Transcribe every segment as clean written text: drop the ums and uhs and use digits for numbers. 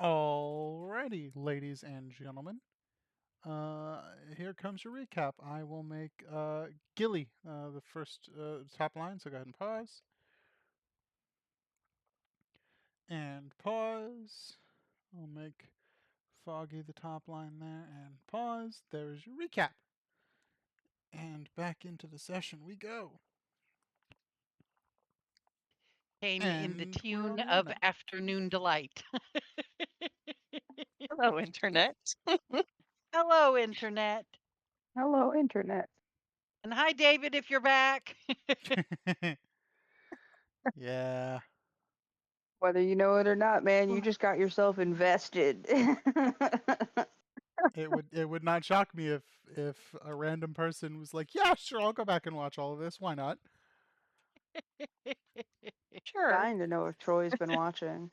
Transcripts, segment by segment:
Alrighty, ladies and gentlemen. Here comes your recap. I will make Gilly the first top line, so go ahead and pause. And pause. I'll make Foggy the top line there, and pause. There's your recap. And back into the session we go. Came in the And we're tune on the air of now. Afternoon Delight. Hello, Internet. Hello, Internet. Hello, Internet. And hi, David, if you're back. Yeah. Whether you know it or not, man, you just got yourself invested. It would not shock me if a random person was like, "Yeah, sure, I'll go back and watch all of this. Why not?" Sure. Dying to know if Troy's been watching.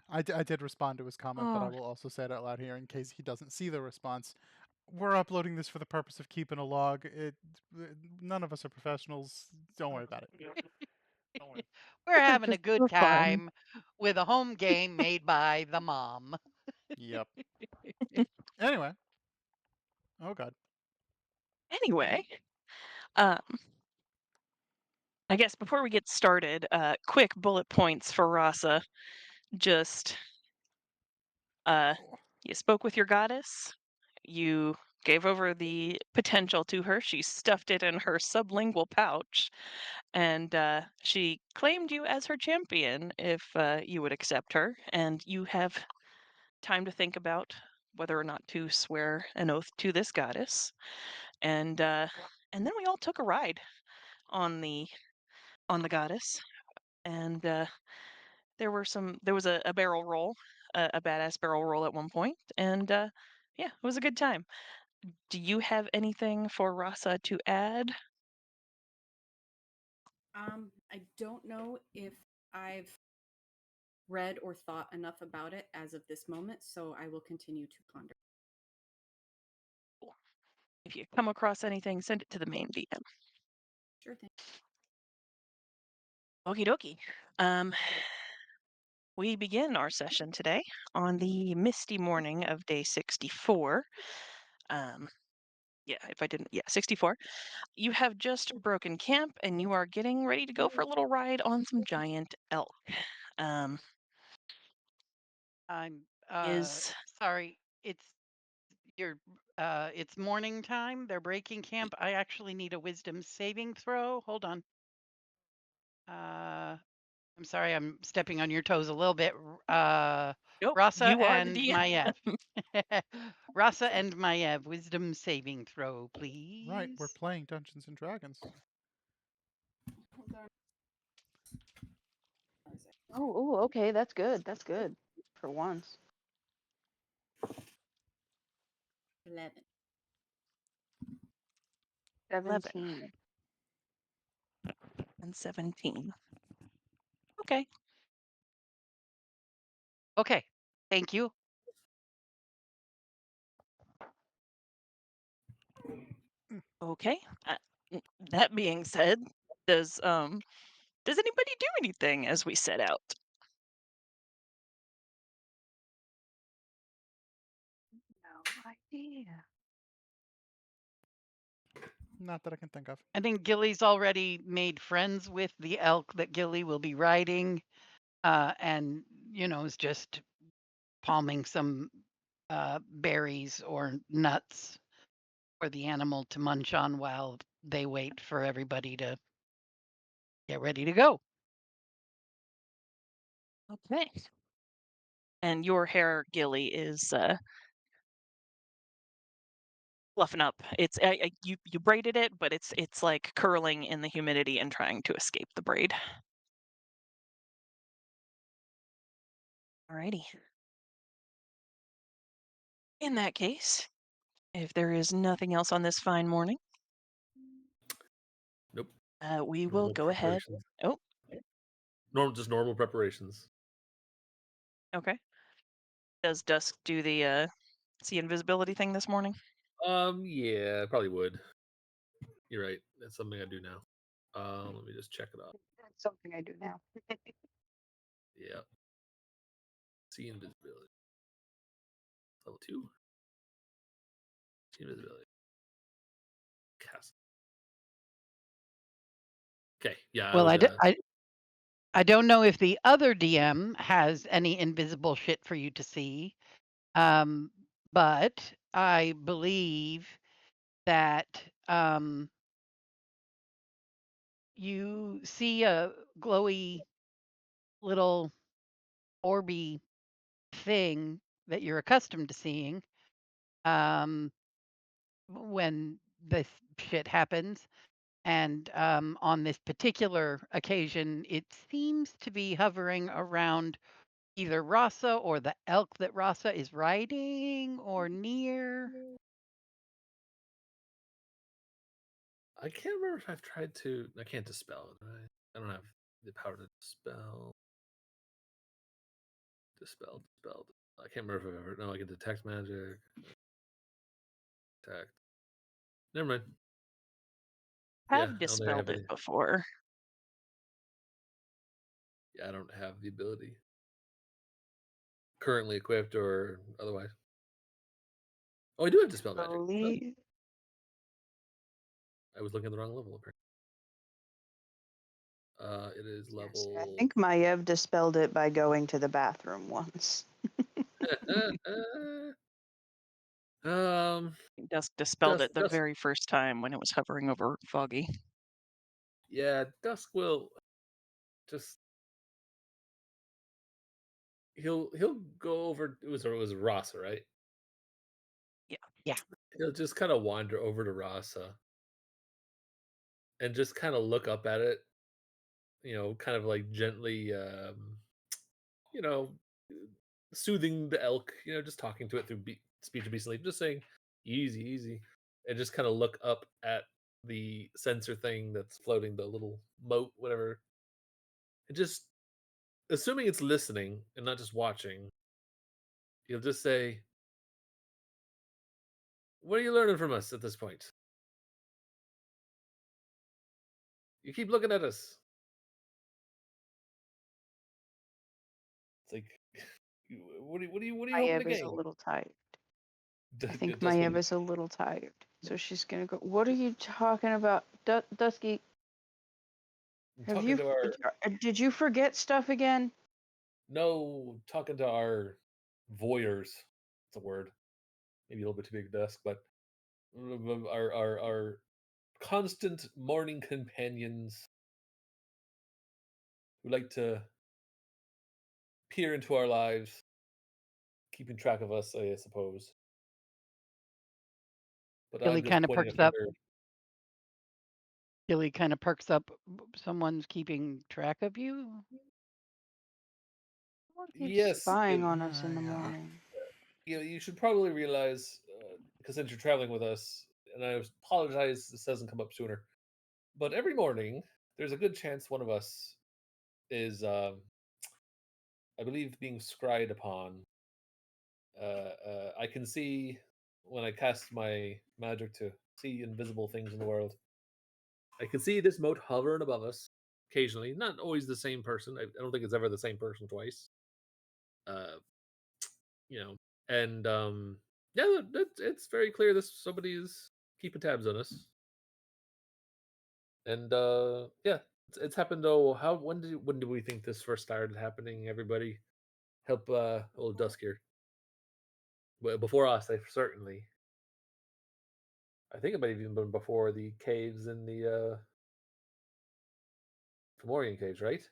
I did respond to his comment, but I will also say it out loud here in case he doesn't see the response. We're uploading this for the purpose of keeping a log. None of us are professionals. Don't worry about it. We're having a Just good for fun. time with a home game made by the mom. Yep. Anyway. Oh God. Anyway, I guess before we get started, quick bullet points for Rasa. Just, you spoke with your goddess. You gave over the potential to her. She stuffed it in her sublingual pouch, and she claimed you as her champion if you would accept her. And you have time to think about whether or not to swear an oath to this goddess. And then we all took a ride on the goddess, and there was a barrel roll, a badass barrel roll at one point, and yeah, it was a good time. Do you have anything for Rasa to add? I don't know if I've read or thought enough about it as of this moment, so I will continue to ponder. If you come across anything, send it to the main DM. Sure thing. Okie dokie. We begin our session today on the misty morning of day 64. Yeah, if I didn't, yeah, 64. You have just broken camp and you are getting ready to go for a little ride on some giant elk. Um, I'm is sorry. It's morning time. They're breaking camp. I actually need a wisdom saving throw. Hold on. I'm sorry, I'm stepping on your toes a little bit. Nope, Rasa you are the and DM. Maiev. Rasa and Maiev, wisdom saving throw, please. Right, we're playing Dungeons and Dragons. Hold on. Oh, okay, that's good. That's good. For once. 11. 17. And 17. Okay. Okay, thank you. Okay. That being said, does anybody do anything as we set out? No idea. Not that I can think of. I think Gilly's already made friends with the elk that Gilly will be riding, and is just palming some berries or nuts for the animal to munch on while they wait for everybody to get ready to go. Okay. And your hair, Gilly, is fluffing up. It's you braided it, but it's like curling in the humidity and trying to escape the braid. Alrighty. In that case, if there is nothing else on this fine morning, Nope. we will Normal go ahead. preparations. Oh, Just normal preparations. okay. Does Dusk do the see invisibility thing this morning? Yeah, I probably would. You're right. That's something I do now. Let me just check it out. That's something I do now. Yeah. See invisibility. Level 2. See invisibility. Cast. Okay, yeah, Well, I I don't know if the other DM has any invisible shit for you to see, but I believe that you see a glowy little orby thing that you're accustomed to seeing when this shit happens. And on this particular occasion, it seems to be hovering around either Rasa or the elk that Rasa is riding or near. can't remember if I've tried to. I can't dispel it. Right? I don't have the power to dispel. Dispelled. I can't remember if I've ever. No, I can detect magic. Detect. Never mind. Yeah, Have I don't think I have dispelled any. it before. Yeah, I don't have the ability. Currently equipped or otherwise. Oh, I do have dispel magic. Believe I was looking at the wrong level. It is yes, level. I think Maiev dispelled it by going to the bathroom once. Dusk dispelled it the Dusk. very first time when it was hovering over Foggy. Yeah, Dusk will just. He'll go over. It was Rasa, right? Yeah. He'll just kind of wander over to Rasa and just kind of look up at it. Kind of like gently, you know, soothing the elk. Just talking to it through speech of beast sleep, just saying, "Easy, easy," and just kind of look up at the sensor thing that's floating, the little moat, whatever, and just assuming it's listening and not just watching. He'll just say, "What are you learning from us at this point? You keep looking at us." It's like, what are you hoping to Maiev is a gain? little tired. I think Just what Maiev is a little tired. So she's gonna go, what are you talking about? Dusky, have talking you to our did you forget stuff again? talking to our voyeurs. It's a word, maybe a little bit too big desk, but our constant morning companions who like to peer into our lives, keeping track of us, I suppose. But Gilly I'm just kind of pointing a perks up. finger. Gilly kind of perks up. Someone's keeping track of you. Someone keeps Yes, spying on us in the Yeah. morning. you should probably realize, because since you're traveling with us, and I apologize this doesn't come up sooner, but every morning there's a good chance one of us is, I believe, being scryed upon. I can see when I cast my magic to see invisible things in the world. I can see this moat hovering above us occasionally. Not always the same person. I don't think it's ever the same person twice. Uh, you know, and yeah, it's very clear this somebody is keeping tabs on us. And yeah, it's happened. Oh, when do we think this first started happening? Everybody, help old Dusk here. Well, before us, certainly. I think it might have even been before the caves in the Fomorian caves, right?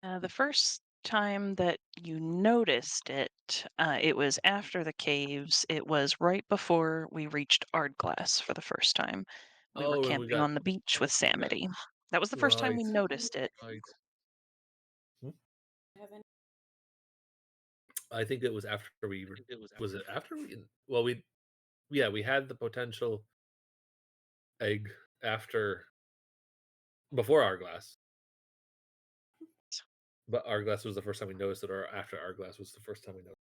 The first time that you noticed it, it was after the caves. It was right before we reached Ardglass for the first time. We were Oh, and we camping got on the beach with Samity. That was the first time we right, noticed it. right. Hmm? Have any- I think it was after we were. Was it after we? Well, we had the potential egg after before Hourglass, but Hourglass was the first time we noticed it, or after Hourglass was the first time we noticed.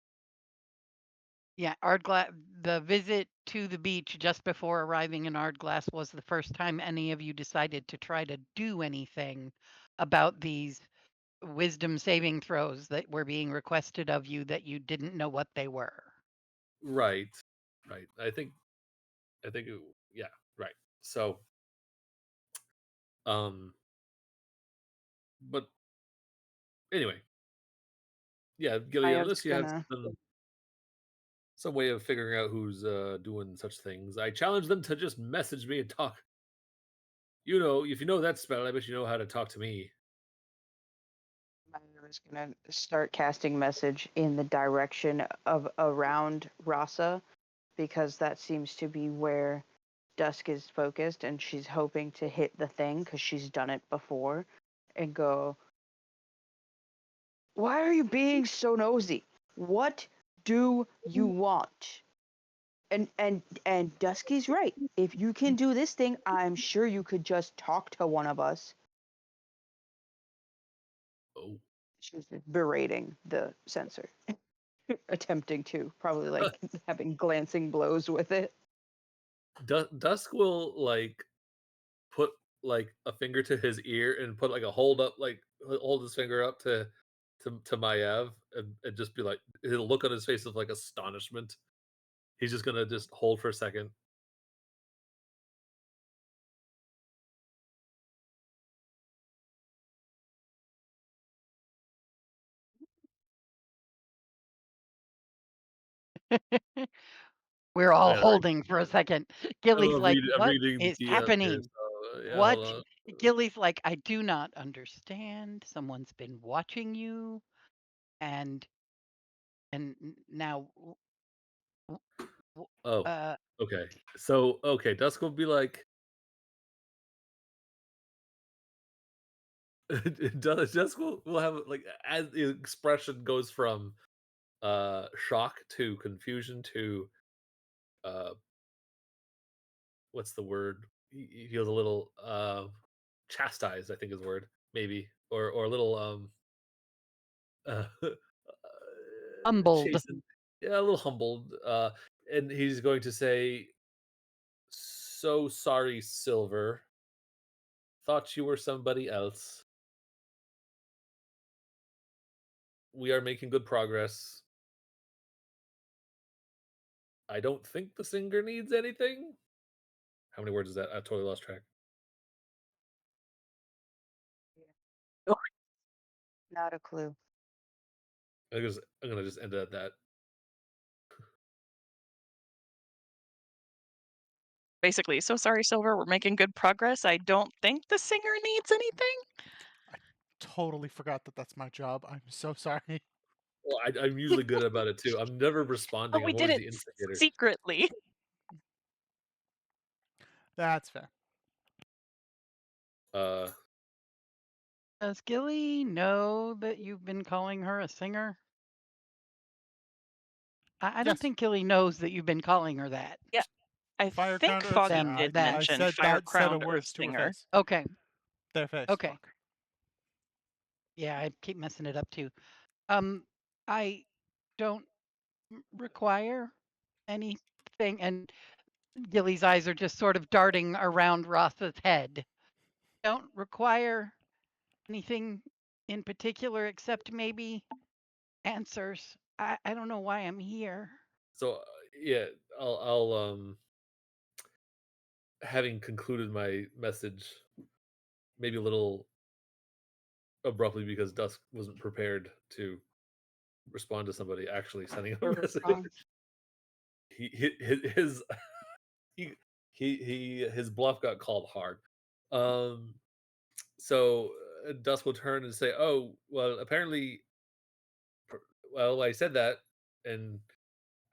Yeah, Ardglass. The visit to the beach just before arriving in Ardglass was the first time any of you decided to try to do anything about these wisdom saving throws that were being requested of you that you didn't know what they were. Right. I think yeah, right. So but anyway, yeah, Gilly, Ayav's unless you have gonna. some way of figuring out who's doing such things, I challenge them to just message me and talk. You know, if you know that spell, I bet you know how to talk to me. Ayav's gonna start casting message in the direction of around Rasa, because that seems to be where Dusk is focused, and she's hoping to hit the thing because she's done it before, and go, "Why are you being so nosy? What do you want?" And Dusky's right. If you can do this thing, I'm sure you could just talk to one of us. Oh. She's berating the censor, attempting to, probably like having glancing blows with it. Dusk will like put like a finger to his ear and put like a hold up, like hold his finger up to Maiev, and just be like, he'll look on his face of like astonishment. He's just gonna just hold for a second. We're all I gotta read, holding for a second. Gilly's like, I'm "What reading the is DM here, happening? so yeah, hold What?" on. Gilly's like, "I do not understand. Someone's been watching you, and now, Oh, uh, okay. So okay, Dusk will be like, Dusk will have like, as the expression goes from shock to confusion to uh what's the word? He feels a little chastised, I think is the word, maybe, or a little humbled." chastened, yeah, a little humbled. And he's going to say, "So sorry, Silver. Thought you were somebody else. We are making good progress. I don't think the singer needs anything." How many words is that? I totally lost track. Not a clue. I'm gonna just end it at that. Basically, so sorry, Silver. We're making good progress. I don't think the singer needs anything. Totally forgot that that's my job. I'm so sorry. Well, I'm usually good about it too. I'm never But responding. we I'm did always it the instigator. secretly. That's fair. Uh, Does Gilly know that you've been calling her a singer? I don't Yes. think Gilly knows that you've been calling her that. Yeah, I Fire think Crowned Earth Foggy Singer. Them, did them. I mention said Fire that set of Crowned Earth words to her Singer. face. Okay. Their face. Okay. Fuck. Yeah, I keep messing it up too. I don't require anything, and Gilly's eyes are just sort of darting around Rotha's head. Don't require anything in particular except maybe answers. I don't know why I'm here. so yeah, I'll having concluded my message, maybe a little abruptly because Dusk wasn't prepared to respond to somebody actually sending a A message. response. His his bluff got called hard. Um, so Dusk will turn and say, "Oh, well, apparently, well, I said that, and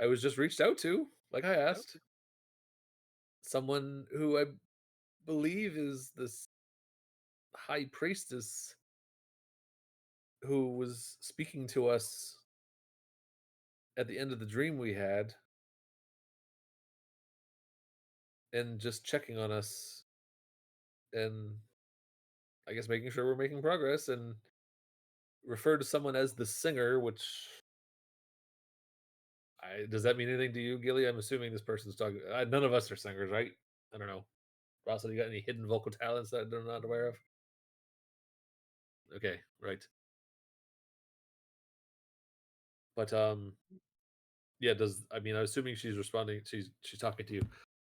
I was just reached out to, like I asked, someone who I believe is this high priestess who was speaking to us at the end of the dream we had and just checking on us and I guess making sure we're making progress and refer to someone as the singer, which does that mean anything to you, Gilly? I'm assuming this person's talking. None of us are singers, right? I don't know. Russell, you got any hidden vocal talents that I'm not aware of? Okay, right. But yeah. I'm assuming she's responding. She's talking to you.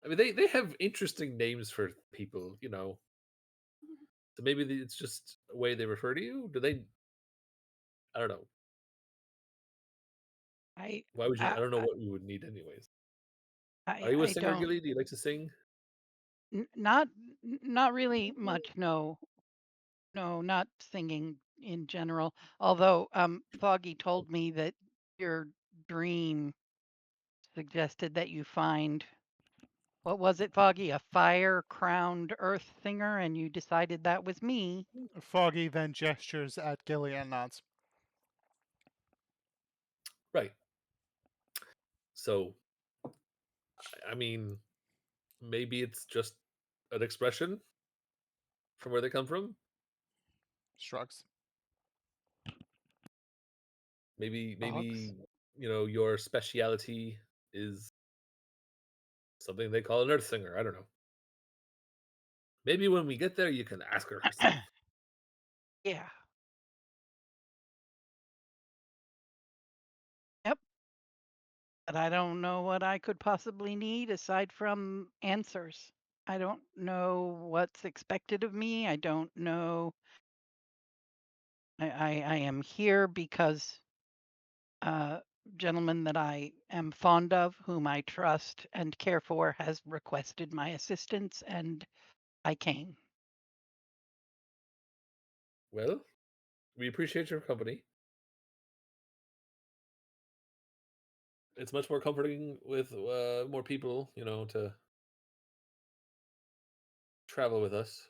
I mean, they have interesting names for people, So maybe it's just a way they refer to you. Do they? I don't know. I Why would you? I I don't know what you would need anyways. Are I, you a I singer, don't Gilly? Do you like to sing? not really much. No, no, not singing in general. Although Foggy told me that your dream suggested that you find, what was it, Foggy? A fire crowned earth singer, and you decided that was me. Foggy then gestures at Gilly and nods. Right. So, I mean, maybe it's just an expression from where they come from. Shrugs. Maybe Fogs. your speciality is something they call an earth singer. I don't know. Maybe when we get there, you can ask her herself. Yeah. Yep. But I don't know what I could possibly need aside from answers. I don't know what's expected of me. I don't know. I am here because a gentleman that I am fond of, whom I trust and care for, has requested my assistance, and I came. Well, we appreciate your company. It's much more comforting with more people, to travel with us.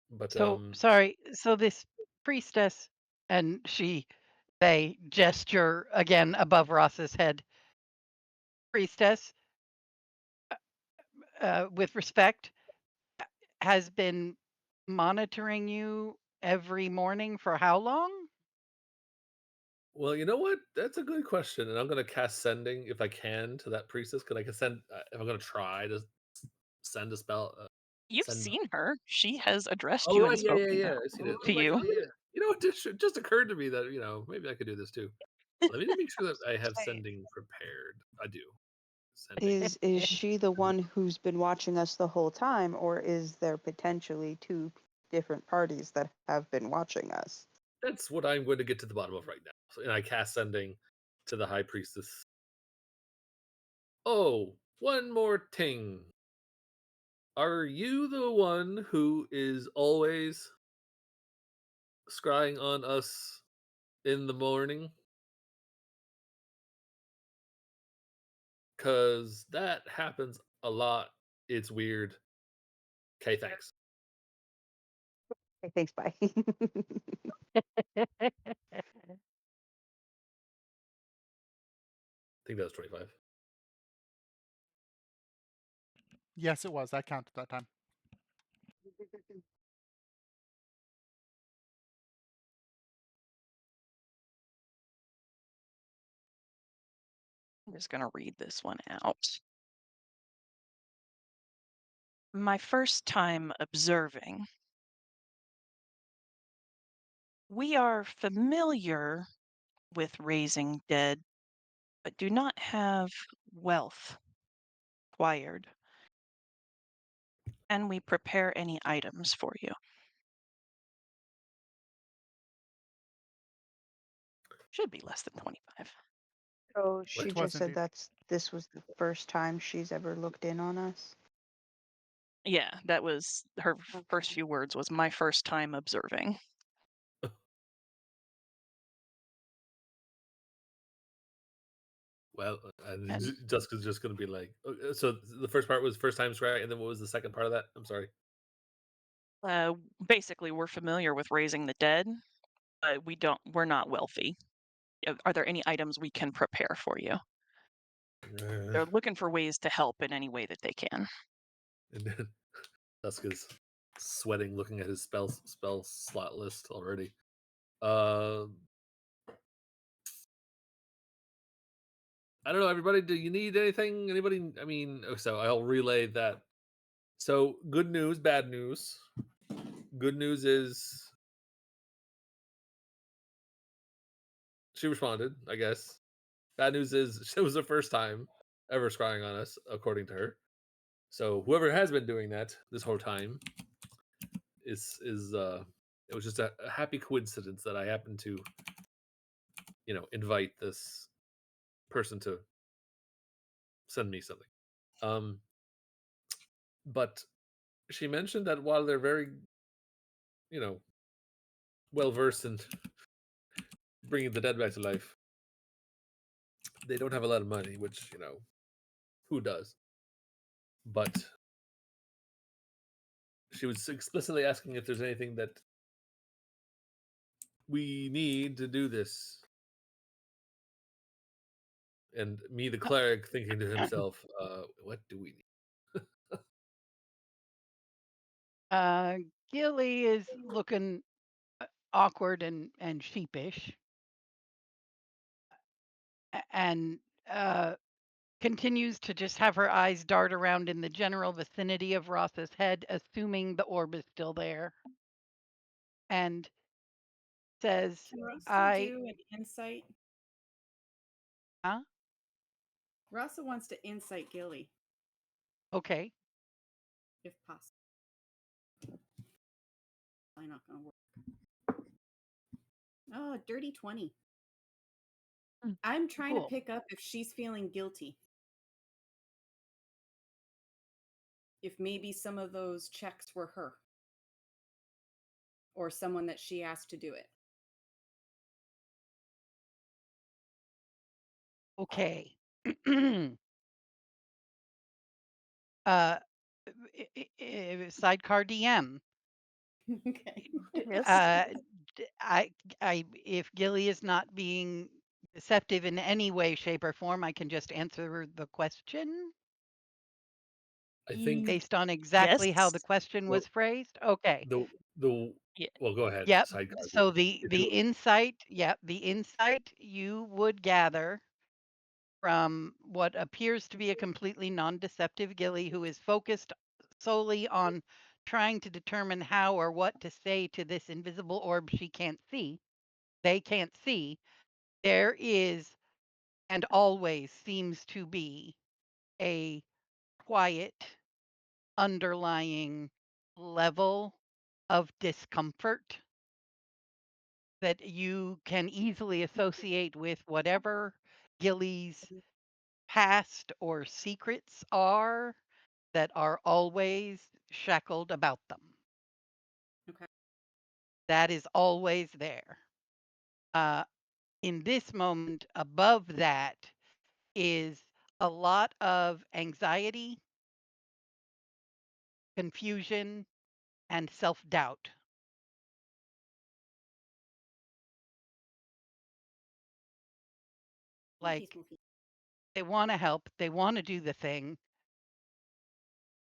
But So sorry. So this priestess, and they gesture again above Ross's head. Priestess, with respect, has been monitoring you every morning for how long? well, you know what? That's a good question, and I'm gonna cast sending if I can to that priestess. Because I can send if I'm gonna try to send a spell. You've Send. seen her. She has addressed Oh you right, and yeah, yeah, spoken yeah. I see it. to I'm like, you. oh yeah. You know, it just occurred to me that maybe I could do this too. Let me make sure that I have Right. sending prepared. I do. Sending. Is she the one who's been watching us the whole time, or is there potentially two different parties that have been watching us? That's what I'm going to get to the bottom of right now. And I cast sending to the high priestess. Oh, one more thing. Are you the one who is always scrying on us in the morning? Cause that happens a lot. It's weird. Okay, thanks. Okay, thanks, bye. I think that was 25. Yes, it was. I counted that time. I'm just going to read this one out. My first time observing. We are familiar with raising dead, but do not have wealth acquired. And we prepare any items for you. Should be less than 25. So she It was just said indeed. this was the first time she's ever looked in on us. Yeah, that was her first few words was my first time observing. Well, And Jessica's just going to be like, so the first part was first time scry, and then what was the second part of that? I'm sorry. basically we're familiar with raising the dead, but we're not wealthy. Are there any items we can prepare for you? They're looking for ways to help in any way that they can. And then Jessica's sweating, looking at his spell slot list already. I don't know, everybody. Do you need anything? Anybody? I mean, so I'll relay that So, good news, bad news. Good news is she responded, I guess. Bad news is it was the first time ever scrying on us, according to her. So whoever has been doing that this whole time is it was just a happy coincidence that I happened to, invite this person to send me something. Um but she mentioned that while they're very, you know, well versed in bringing the dead back to life, they don't have a lot of money, which, who does? But she was explicitly asking if there's anything that we need to do this. And me, the cleric, thinking to himself, what do we need? Gilly is looking awkward and sheepish, and continues to just have her eyes dart around in the general vicinity of Ross's head, assuming the orb is still there, and says, Can Rasa "I." do an insight? Huh? Rasa wants to insight Gilly, Okay. if possible. Probably not going to work. Oh, dirty 20. I'm trying Cool. to pick up if she's feeling guilty. If maybe some of those checks were her or someone that she asked to do it. Okay. uh, sidecar DM. Okay. Yes. If Gilly is not being deceptive in any way, shape, or form, I can just answer the question I think based on Yes. exactly how the question well, was phrased. Okay. the Yeah. well, go ahead, Yep. sidecar. So the If the you- insight, the insight you would gather from what appears to be a completely non-deceptive Gilly who is focused solely on trying to determine how or what to say to this invisible orb she can't see. They can't see. There is and always seems to be a quiet underlying level of discomfort that you can easily associate with whatever Gilly's past or secrets are that are always shackled about them. Okay. That is always there. In this moment, above that is a lot of anxiety, confusion, and self doubt. Like they want to help, they want to do the thing.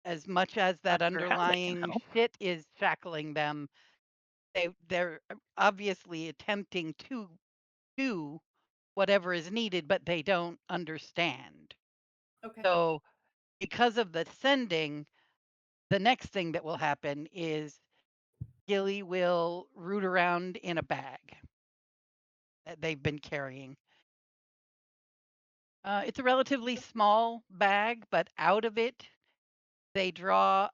As much as that Not sure how they can underlying help. shit is shackling them, they're obviously attempting to do whatever is needed, but they don't understand. Okay. So, because of the sending, the next thing that will happen is Gilly will root around in a bag that they've been carrying. It's a relatively small bag, but out of it, they draw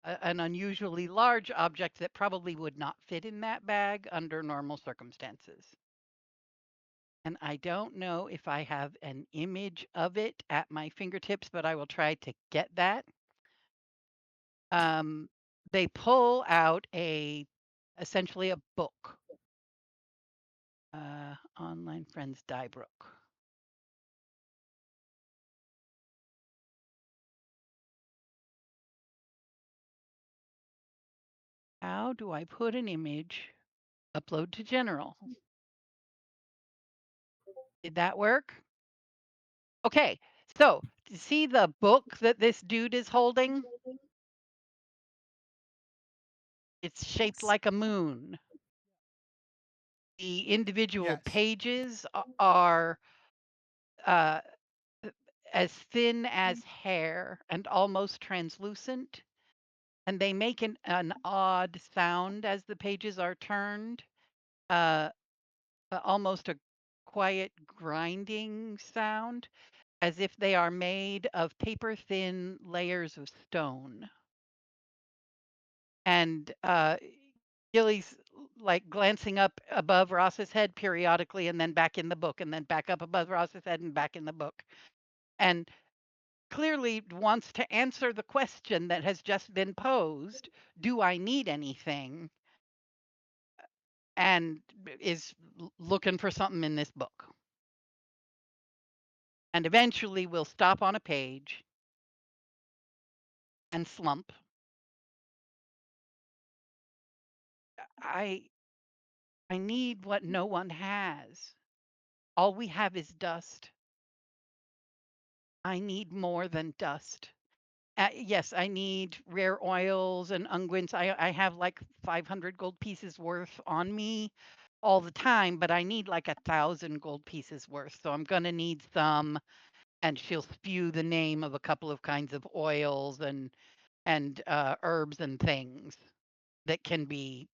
an unusually large object that probably would not fit in that bag under normal circumstances. And I don't know if I have an image of it at my fingertips, but I will try to get that. They pull out essentially a book. Online Friends Diebrook. How do I put an image? Upload to general. Did that work? Okay, so see the book that this dude is holding? It's shaped Yes. like a moon. The individual Yes. pages are uh, as thin as hair and almost translucent, and they make an odd sound as the pages are turned, uh, almost a quiet grinding sound, as if they are made of paper-thin layers of stone. And Gilly's like glancing up above Ross's head periodically and then back in the book and then back up above Ross's head and back in the book. And clearly wants to answer the question that has just been posed, do I need anything? And is looking for something in this book. And eventually we'll stop on a page and slump. I need what no one has. All we have is dust. I need more than dust. Yes, I need rare oils and unguents. I have like 500 gold pieces worth on me all the time, but I need like 1,000 gold pieces worth. So I'm gonna need some. And she'll spew the name of a couple of kinds of oils and herbs and things that can be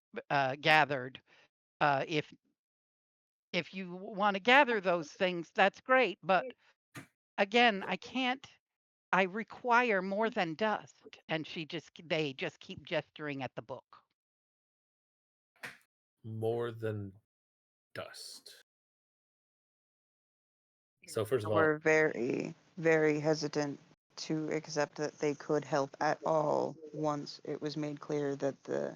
gathered. If you want to gather those things, that's great. But again, I can't. I require more than dust. And they just keep gesturing at the book. More than dust. So first of all, We're very, very hesitant to accept that they could help at all once it was made clear that the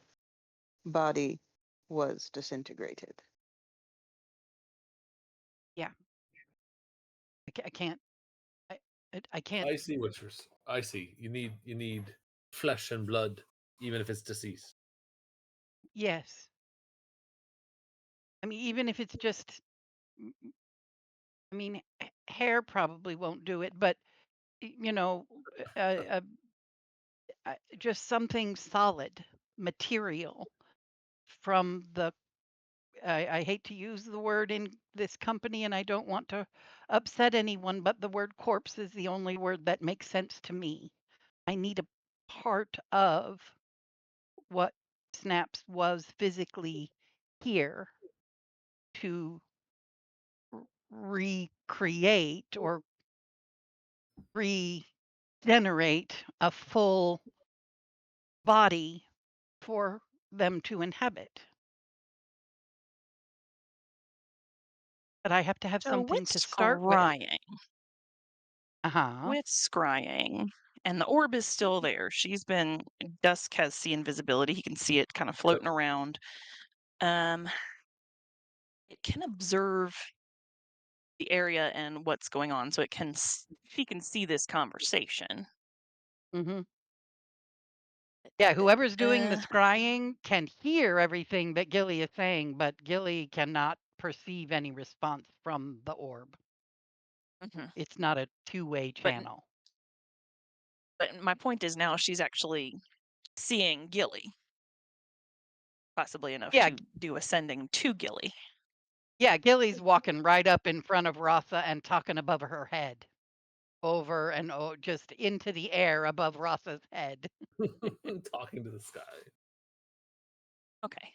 body was disintegrated. I can't. I can't. I see what I see. You need flesh and blood, even if it's deceased. Yes. I mean, even if it's just. I mean, hair probably won't do it, but you know, uh, just something solid, material from the. I hate to use the word in this company, and I don't want to upset anyone, but the word corpse is the only word that makes sense to me. I need a part of what Snaps was physically here to recreate or regenerate a full body for them to inhabit. But I have to have So something to start with. Uh-huh. with scrying, and the orb is still there. Dusk has see invisibility. He can see it kind of floating around. It can observe the area and what's going on, so she can see this conversation. Mhm. Yeah, whoever's doing the Uh, scrying can hear everything that Gilly is saying, but Gilly cannot perceive any response from the orb. mhm. It's not a two-way But channel. my point is now she's actually seeing Gilly, possibly enough Yeah, to do ascending to Gilly. yeah, Gilly's walking right up in front of Rasa and talking above her head. Over and just into the air above Rasa's head. Talking to the sky. Okay.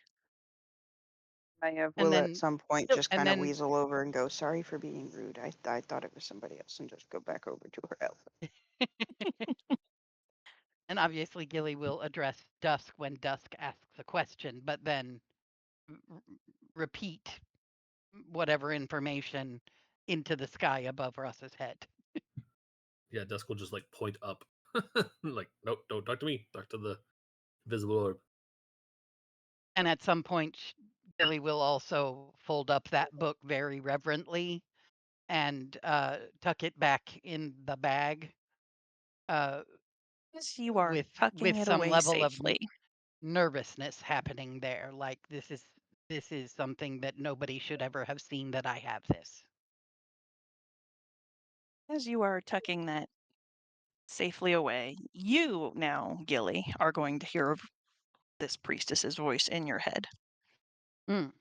Mayev And will at then some point Yep, just and kind of then weasel over and go, sorry for being rude. I thought it was somebody else, and just go back over to her elf. and obviously Gilly will address Dusk when Dusk asks a question, but then repeat whatever information into the sky above Rasa's head. Yeah, Dusk will just like point up. Like, nope, don't talk to me. Talk to the visible orb. And at some point, Gilly will also fold up that book very reverently and tuck it back in the bag uh, As you are tucking with it some away level of safely. nervousness happening there. Like this is something that nobody should ever have seen that I have this. As you are tucking that safely away, you now, Gilly, are going to hear this priestess's voice in your head. Mm.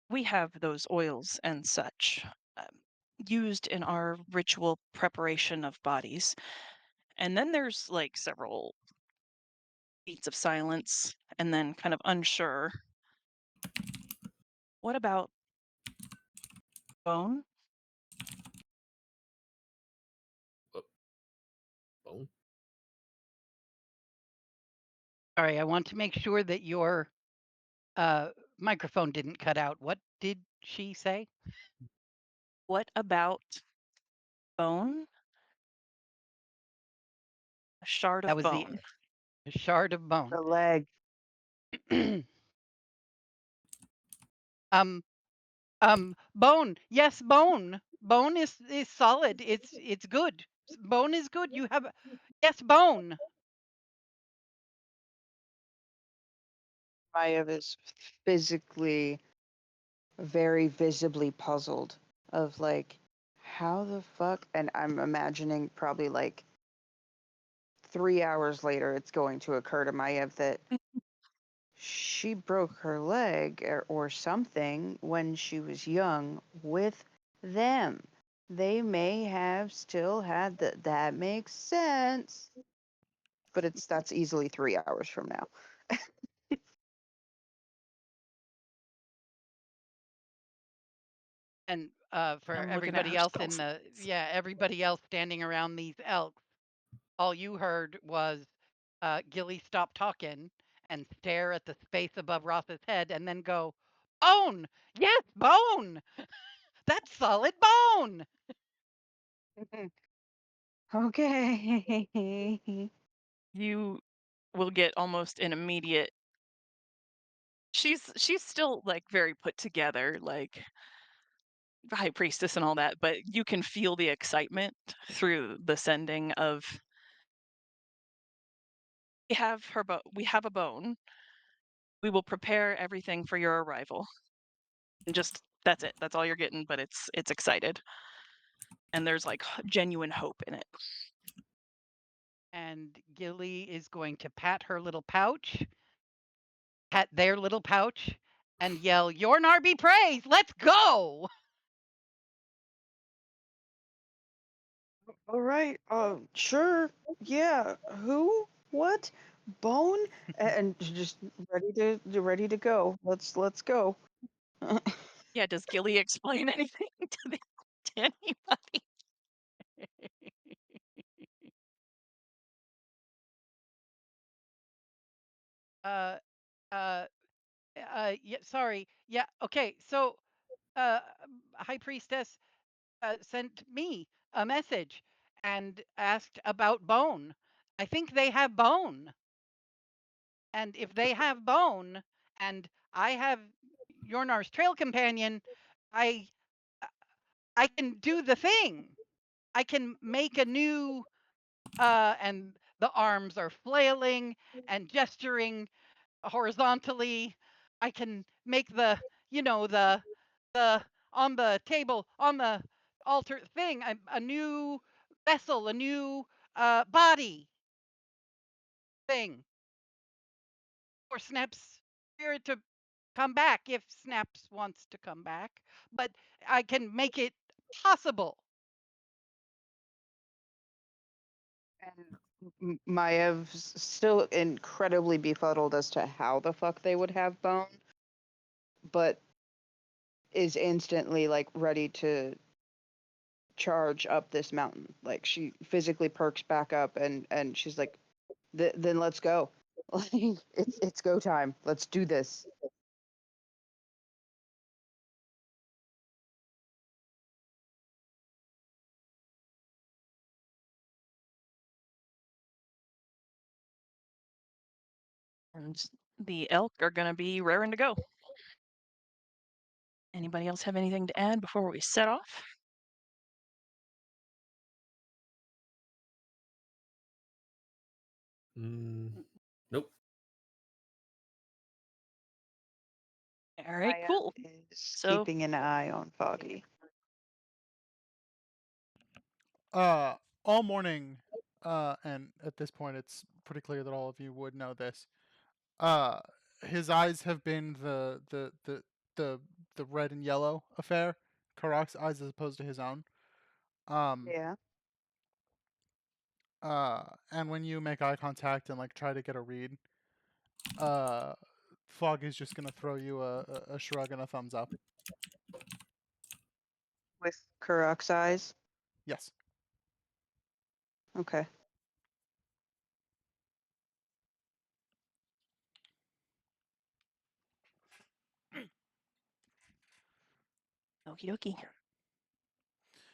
We have those oils and such. used in our ritual preparation of bodies. And then there's like several beats of silence and then kind of unsure. What about bone? Bone. Sorry, I want to make sure that your microphone didn't cut out. What did she say? What about bone? A shard That of was bone. a shard of bone. The leg. um, bone. Yes, bone. Bone is solid. It's good. Bone is good. You have yes, bone. Maiev is physically very visibly puzzled of like how the fuck, and I'm imagining probably like 3 hours later it's going to occur to Maiev that she broke her leg or something when she was young with them. They may have still had that makes sense. But that's easily 3 hours from now. And for I'm looking at everybody her else spell everybody else standing around these elks, all you heard was Gilly stop talking and stare at the space above Ross's head and then go, bone! Yes, bone! That's solid bone! Okay. You will get almost an immediate. She's still like very put together, like high priestess and all that, but you can feel the excitement through the sending of we have a bone. We will prepare everything for your arrival. And just that's it. That's all you're getting, but it's excited. And there's like genuine hope in it. And Gilly is going to pat her little pouch, pat their little pouch, and yell, Yornar be praised! Let's go! All right. Sure. Yeah. Who? What? Bone? And just ready to go. Let's go. Yeah, does Gilly explain anything to anybody? uh, uh, yeah, sorry. Yeah, okay. So, uh, High Priestess sent me a message and asked about bone. I think they have bone. And if they have bone and I have Yornar's trail companion, I I can do the thing. I can make a new and the arms are flailing and gesturing horizontally. I can make the, the on the table, on the altar thing, a new vessel, a new body thing for Snap's spirit to come back if Snaps wants to come back. But I can make it possible. And Maev's still incredibly befuddled as to how the fuck they would have bone, but is instantly like ready to charge up this mountain. Like she physically perks back up and she's like, then let's go. Like it's go time. Let's do this. And the elk are going to be raring to go. Anybody else have anything to add before we set off? Nope. All right, Maiev cool. is So keeping an eye on Foggy. All morning, and at this point, it's pretty clear that all of you would know this. Uh, his eyes have been the red and yellow affair, Karak's eyes as opposed to his own. Yeah. And when you make eye contact and like try to get a read, Fog is just gonna throw you a shrug and a thumbs up. With Karak's eyes. Yes. Okay. Okie dokie.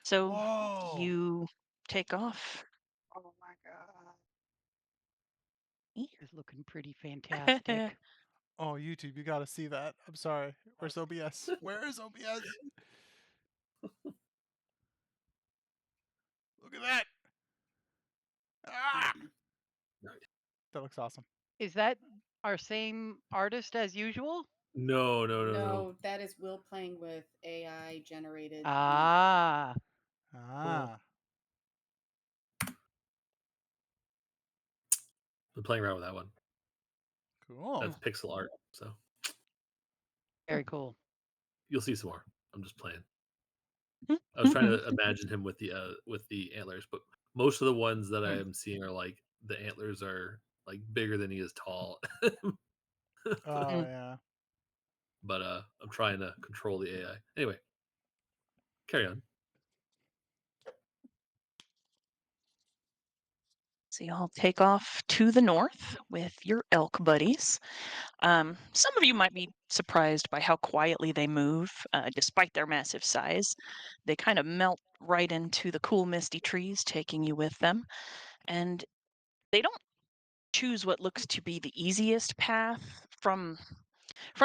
So Whoa. you take off. Oh my god. It's looking pretty fantastic. Oh, YouTube, you gotta see that. I'm sorry. Where's OBS? Where is OBS? Look at that. Ah! That looks awesome. Is that our same artist as usual? No, no, no, no. No, that is Will playing with AI generated. Ah, Ah. Been playing around with that one. Cool. That's pixel art, so very cool. you'll see some more. I'm just playing. I was trying to imagine him with the antlers, but most of the ones that I am seeing are like the antlers are like bigger than he is tall. Oh yeah. But I'm trying to control the AI. Anyway, carry on. So y'all take off to the north with your elk buddies. Some of you might be surprised by how quietly they move, despite their massive size. They kind of melt right into the cool, misty trees, taking you with them. And they don't choose what looks to be the easiest path from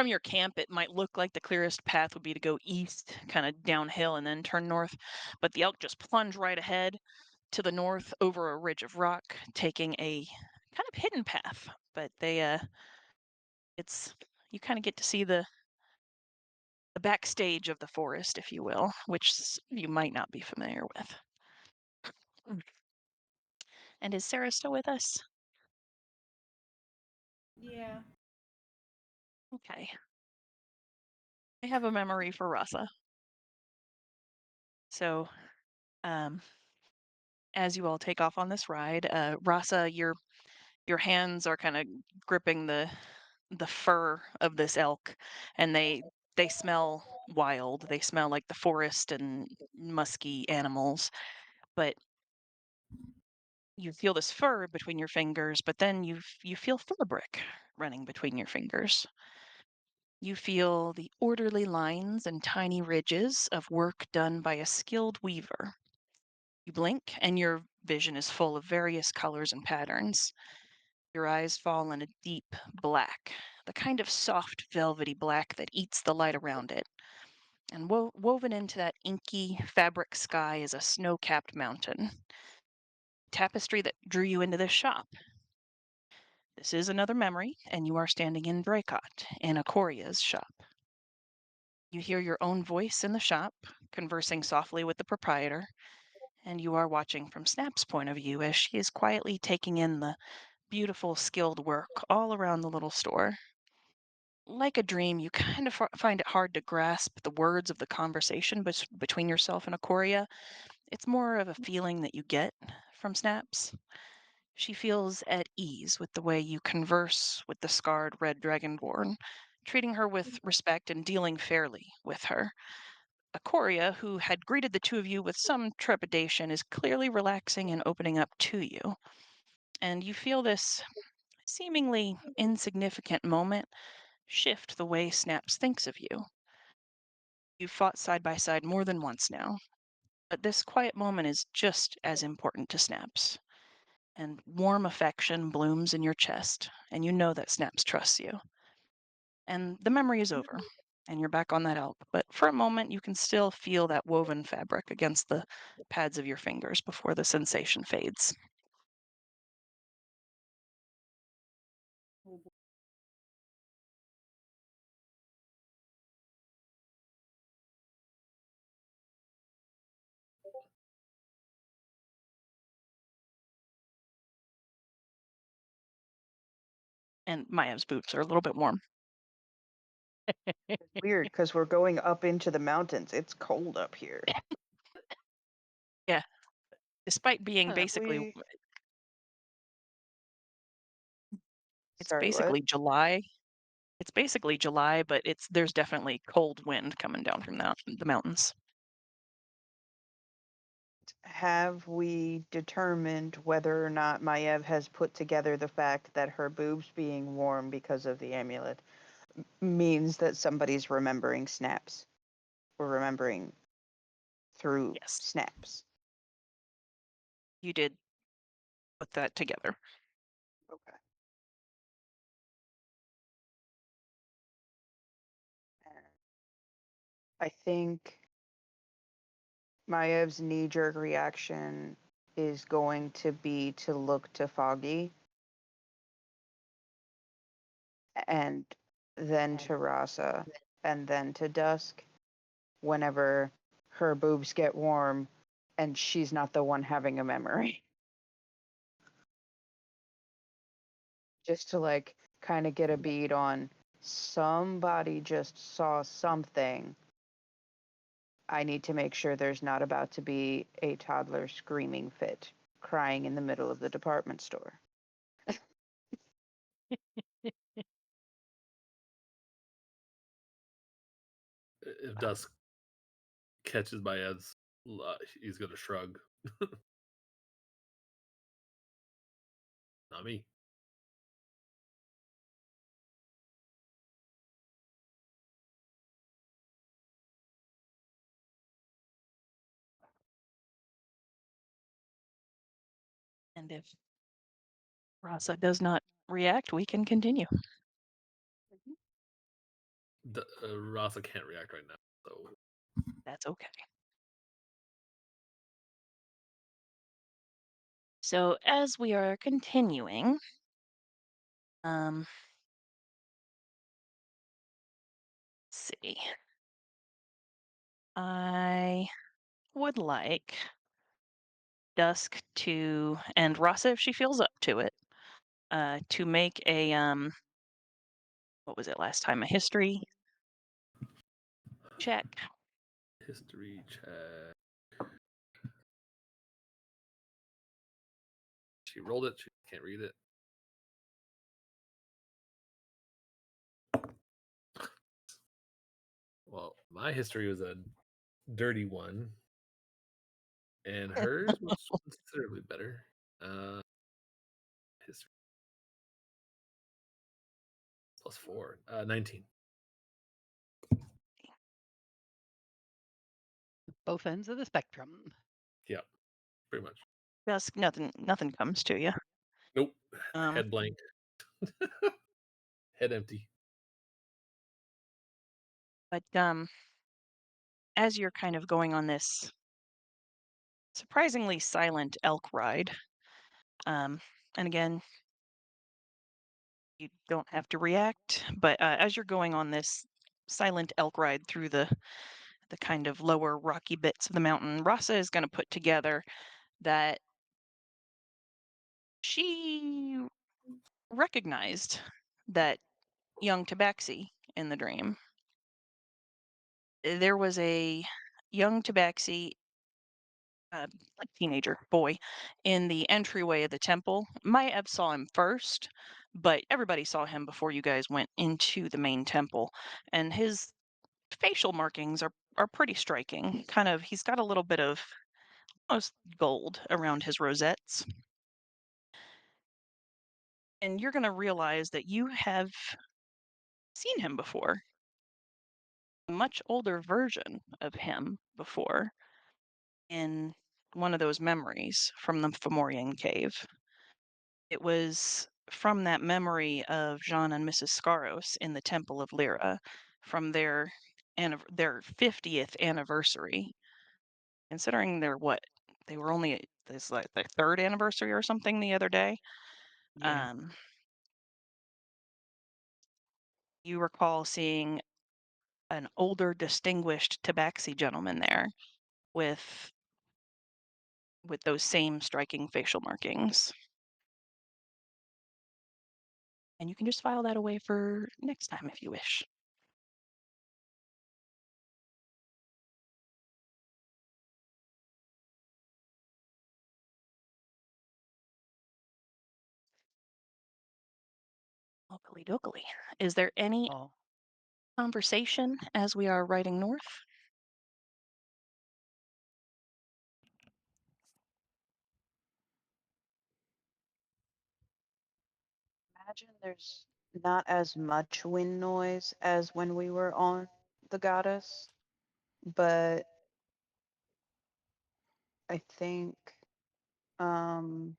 your camp. It might look like the clearest path would be to go east, kind of downhill, and then turn north. But the elk just plunge right ahead to the north over a ridge of rock, taking a kind of hidden path. But it's you kind of get to see the backstage of the forest, if you will, which you might not be familiar with. And is Sarah still with us? Yeah. Okay. I have a memory for Rasa. So, as you all take off on this ride, Rasa, your hands are kind of gripping the fur of this elk, and they smell wild. They smell like the forest and musky animals. But you feel this fur between your fingers, but then you feel fabric running between your fingers. You feel the orderly lines and tiny ridges of work done by a skilled weaver. You blink, and your vision is full of various colors and patterns. Your eyes fall in a deep black, the kind of soft, velvety black that eats the light around it. And woven into that inky fabric sky is a snow capped mountain. Tapestry that drew you into this shop. This is another memory, and you are standing in Dracot, in Akoria's shop. You hear your own voice in the shop, conversing softly with the proprietor, and you are watching from Snap's point of view as she is quietly taking in the beautiful, skilled work all around the little store. Like a dream, you kind of find it hard to grasp the words of the conversation between yourself and Akoria. It's more of a feeling that you get from Snaps. She feels at ease with the way you converse with the scarred red dragonborn, treating her with respect and dealing fairly with her. Akoria, who had greeted the two of you with some trepidation, is clearly relaxing and opening up to you. And you feel this seemingly insignificant moment shift the way Snaps thinks of you. You've fought side by side more than once now, but this quiet moment is just as important to Snaps. And warm affection blooms in your chest, and you know that Snaps trusts you. And the memory is over, and you're back on that elk. But for a moment, you can still feel that woven fabric against the pads of your fingers before the sensation fades. Oh, boy. And Maya's boots are a little bit warm. Weird, because we're going up into the mountains. It's cold up here. Yeah. Despite being Have basically we? it's Sorry, what? basically July. It's basically July, but there's definitely cold wind coming down from the mountains. Have we determined whether or not Maiev has put together the fact that her boobs being warm because of the amulet means that somebody's remembering snaps or remembering through Yes, snaps? you did put that together. Okay. I think Maev's knee-jerk reaction is going to be to look to Foggy and then to Rasa and then to Dusk whenever her boobs get warm and she's not the one having a memory. Just to like kind of get a bead on somebody just saw something. I need to make sure there's not about to be a toddler screaming fit, crying in the middle of the department store. If Dusk catches my ads, he's gonna shrug. Not me. And if Rasa does not react, we can continue. Rasa can't react right now, so That's okay. So as we are continuing, let's see. I would like Dusk to, and Rasa if she feels up to it, to make a what was it last time? A history check. history check. She rolled it. She can't read it. Well, my history was a dirty one, and hers was considerably better. History +4, 19. Both ends of the spectrum. Yeah, pretty much. Dusk, nothing comes to you. Nope. Um, Head blank. Head empty. but as you're kind of going on this surprisingly silent elk ride, um, and again, you don't have to react, but as you're going on this silent elk ride through the kind of lower rocky bits of the mountain, Rasa is going to put together that she recognized that young tabaxi in the dream. There was a young tabaxi, like teenager boy, in the entryway of the temple. Maya saw him first, but everybody saw him before you guys went into the main temple, and his facial markings are pretty striking. Kind of, he's got a little bit of almost gold around his rosettes, and you're going to realize that you have seen him before, a much older version of him before, in one of those memories from the Fomorian cave. It was from that memory of Jean and Mrs. Scaros in the Temple of Lyra, from their 50th anniversary. Considering they were only this like their third anniversary or something the other day. Yeah. You recall seeing an older, distinguished tabaxi gentleman there with those same striking facial markings. And you can just file that away for next time if you wish. Okie dokie. Is there any Oh. conversation as we are riding north? Imagine there's not as much wind noise as when we were on the goddess, but I think um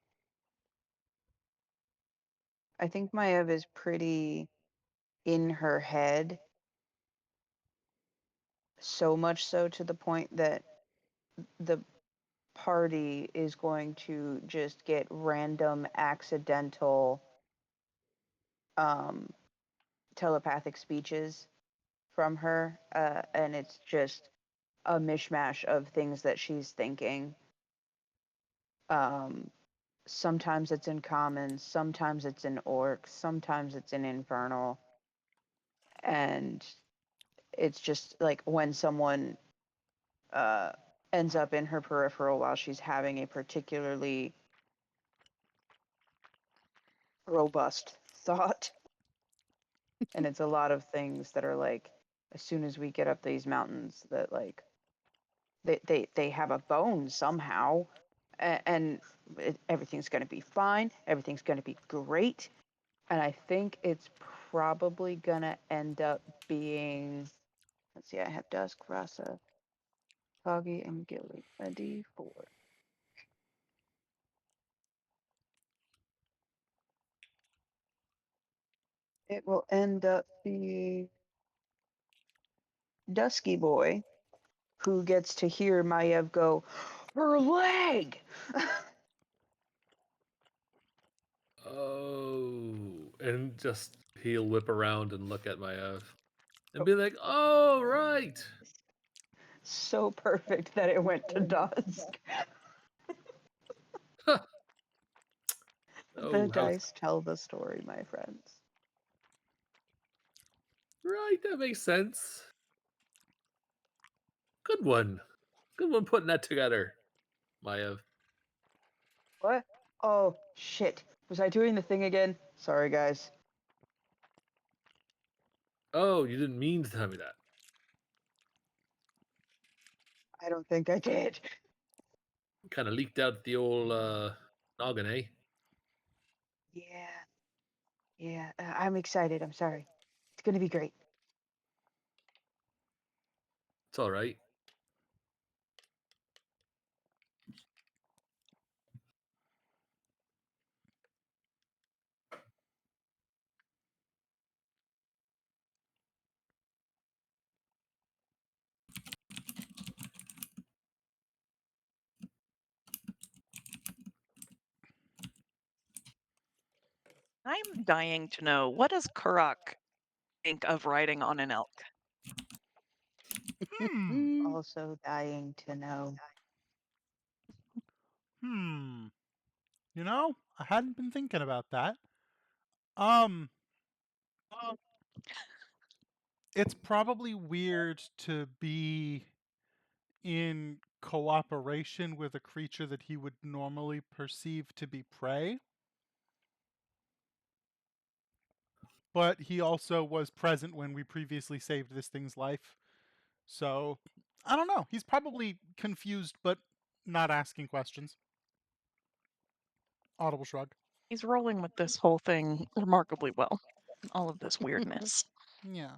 I think Maev is pretty in her head, so much so to the point that the party is going to just get random accidental um telepathic speeches from her, and it's just a mishmash of things that she's thinking. Um, sometimes it's in common, sometimes it's in orc, sometimes it's in infernal, and it's just like when someone uh, ends up in her peripheral while she's having a particularly robust thought, and it's a lot of things that are like, as soon as we get up these mountains, that like they have a bone somehow, and everything's going to be fine, everything's going to be great. And I think it's probably going to end up being, let's see, I have Dusk, Rasa, Foggy, and Gilly, a D4. It will end up being Dusky Boy, who gets to hear Maiev go, her leg! Oh, and just he'll whip around and look at Maev and be like, "Oh, right." So perfect that it went to Dusk. The Oh, how dice tell the story, my friends. right, that makes sense. Good one. Good one putting that together, Maev. What? Oh, shit. Was I doing the thing again? Sorry, guys. Oh, you didn't mean to tell me that. I don't think I did. Kind of leaked out the old noggin, eh? Yeah, yeah. I'm excited. I'm sorry. It's gonna be great. It's all right. I'm dying to know, what does Karak think of riding on an elk? Hmm. Also dying to know. Hmm. You know, I hadn't been thinking about that. Um, it's probably weird to be in cooperation with a creature that he would normally perceive to be prey. But he also was present when we previously saved this thing's life. So, I don't know. He's probably confused, but not asking questions. Audible shrug. He's rolling with this whole thing remarkably well. All of this weirdness. Yeah.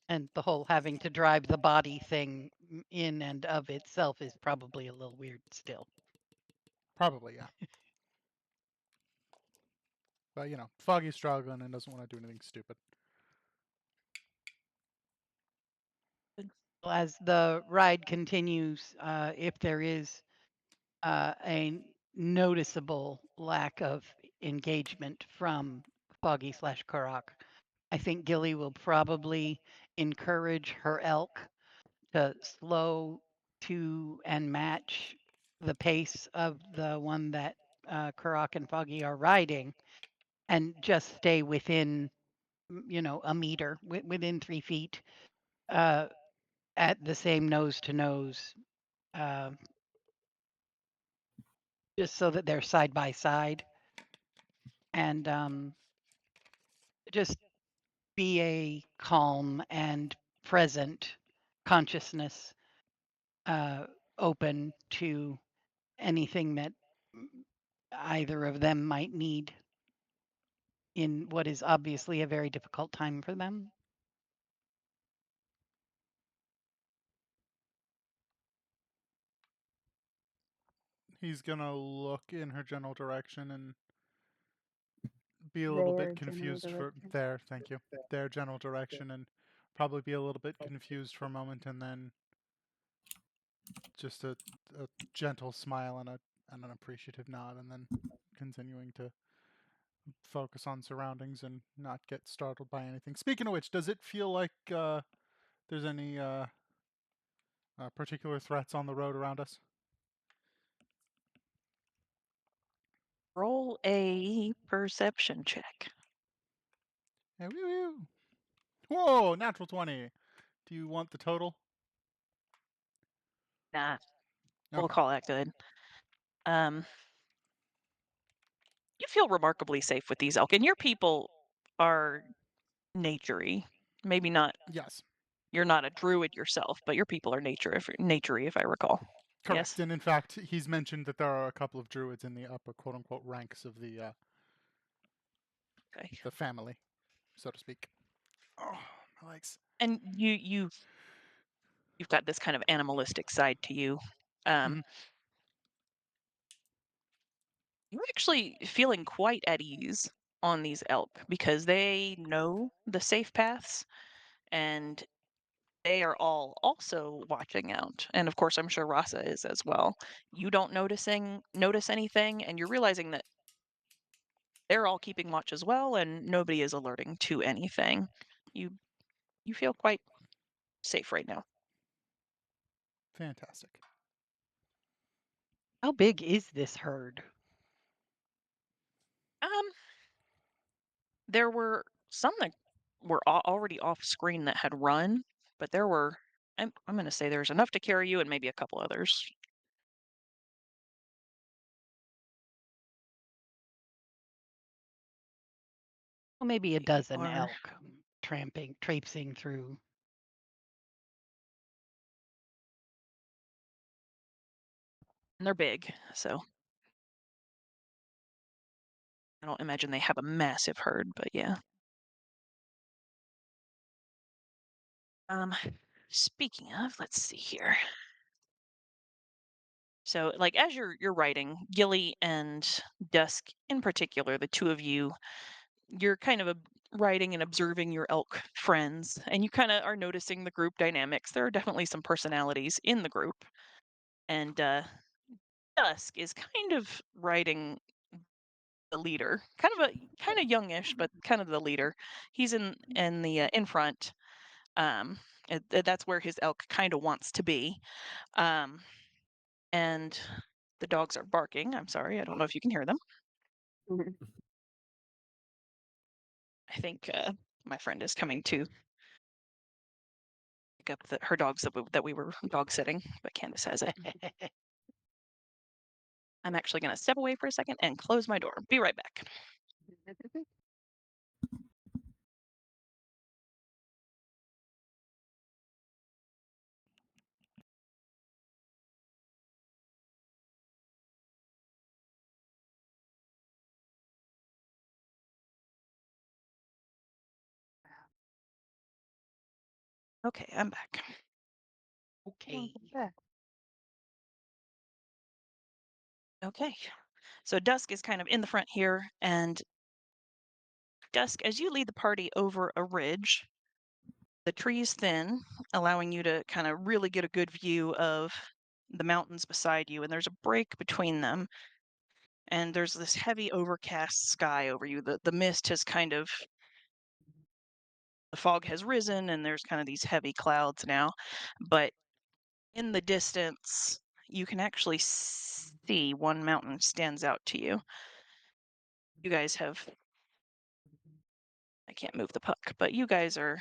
And the whole having to drive the body thing in and of itself is probably a little weird still. Probably, yeah. But, Foggy's struggling and doesn't want to do anything stupid. As the ride continues, if there is a noticeable lack of engagement from Foggy/Karak, I think Gilly will probably encourage her elk to slow to and match the pace of the one that Karak and Foggy are riding, and just stay within, a meter, within 3 feet, uh, at the same nose to nose. just so that they're side by side, and just be a calm and present consciousness, uh, open to anything that either of them might need in what is obviously a very difficult time for them. He's gonna look in her general direction and be a little bit Their general confused for direction. their, thank you, their general direction, and probably be a little bit confused for a moment, and then just a gentle smile and an appreciative nod, and then continuing to focus on surroundings and not get startled by anything. Speaking of which, does it feel like there's any particular threats on the road around us? Roll a perception check. Hey, woo, woo. Whoa, natural 20. Do you want the total? Nah, we'll Okay. call that good. You feel remarkably safe with these elk, and your people are naturey. Maybe not. Yes. You're not a druid yourself, but your people are naturey, if I recall. Correct. Yes. And in fact, he's mentioned that there are a couple of druids in the upper quote unquote ranks of Okay. the family, so to speak. Oh, my legs. And you've got this kind of animalistic side to you. Um, Mhm. you're actually feeling quite at ease on these elk because they know the safe paths and they are all also watching out. And of course, I'm sure Rasa is as well. You don't notice anything, and you're realizing that they're all keeping watch as well, and nobody is alerting to anything. You you feel quite safe right now. Fantastic. How big is this herd? Um, there were some that were already off screen that had run, but there were. I'm going to say there's enough to carry you, and maybe a couple others. Well, maybe a You dozen are, elk traipsing through. and they're big, so I don't imagine they have a massive herd, but yeah. Um, speaking of, let's see here. So, like as you're writing, Gilly and Dusk in particular, the two of you, you're kind of writing and observing your elk friends, and you kind of are noticing the group dynamics. There are definitely some personalities in the group, and Dusk is kind of writing the leader, kind of youngish, but kind of the leader. He's in the in front. Um, that's where his elk kind of wants to be. Um, and the dogs are barking. I'm sorry, I don't know if you can hear them. Mhm. I think my friend is coming to pick up her dogs that we were dog sitting, but Candace has it. I'm actually going to step away for a second and close my door. Be right back. Okay, I'm back. Okay. Okay, so Dusk is kind of in the front here, and Dusk, as you lead the party over a ridge, the trees thin, allowing you to kind of really get a good view of the mountains beside you, and there's a break between them. And there's this heavy overcast sky over you. The mist has kind of the fog has risen and there's kind of these heavy clouds now. But in the distance, you can actually see one mountain stands out to you. You guys have I can't move the puck, but you guys are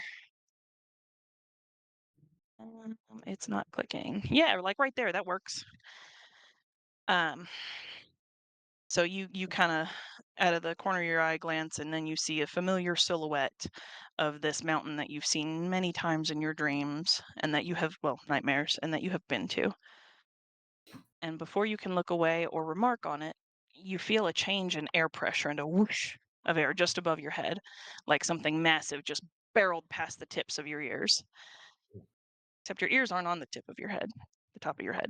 it's not clicking. Yeah, like right there, that works. Um So you kind of out of the corner of your eye glance, and then you see a familiar silhouette of this mountain that you've seen many times in your dreams, and that you have, well, nightmares, and that you have been to. And before you can look away or remark on it, you feel a change in air pressure and a whoosh of air just above your head, like something massive just barreled past the tips of your ears. Except your ears aren't on the tip of your head, the top of your head.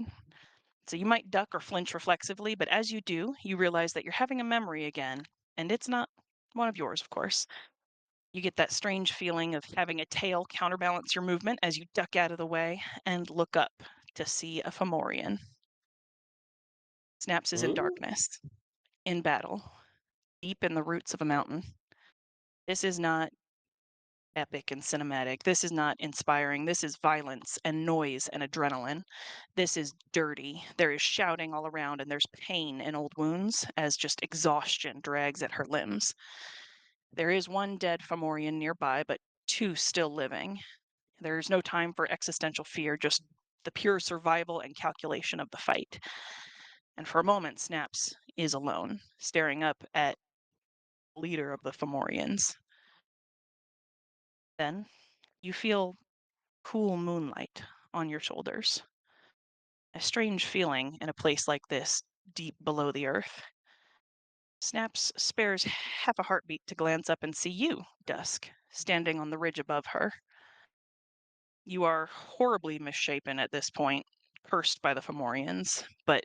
So you might duck or flinch reflexively, but as you do, you realize that you're having a memory again, and it's not one of yours, of course. You get that strange feeling of having a tail counterbalance your movement as you duck out of the way and look up to see a Fomorian. Snaps is in Ooh. darkness, in battle, deep in the roots of a mountain. This is not epic and cinematic. This is not inspiring. This is violence and noise and adrenaline. This is dirty. There is shouting all around, and there's pain in old wounds as just exhaustion drags at her limbs. There is one dead Fomorian nearby, but two still living. There's no time for existential fear, just the pure survival and calculation of the fight. And for a moment, Snaps is alone, staring up at the leader of the Fomorians. Then you feel cool moonlight on your shoulders. A strange feeling in a place like this, deep below the earth. Snaps spares half a heartbeat to glance up and see you, Dusk, standing on the ridge above her. You are horribly misshapen at this point, cursed by the Fomorians, but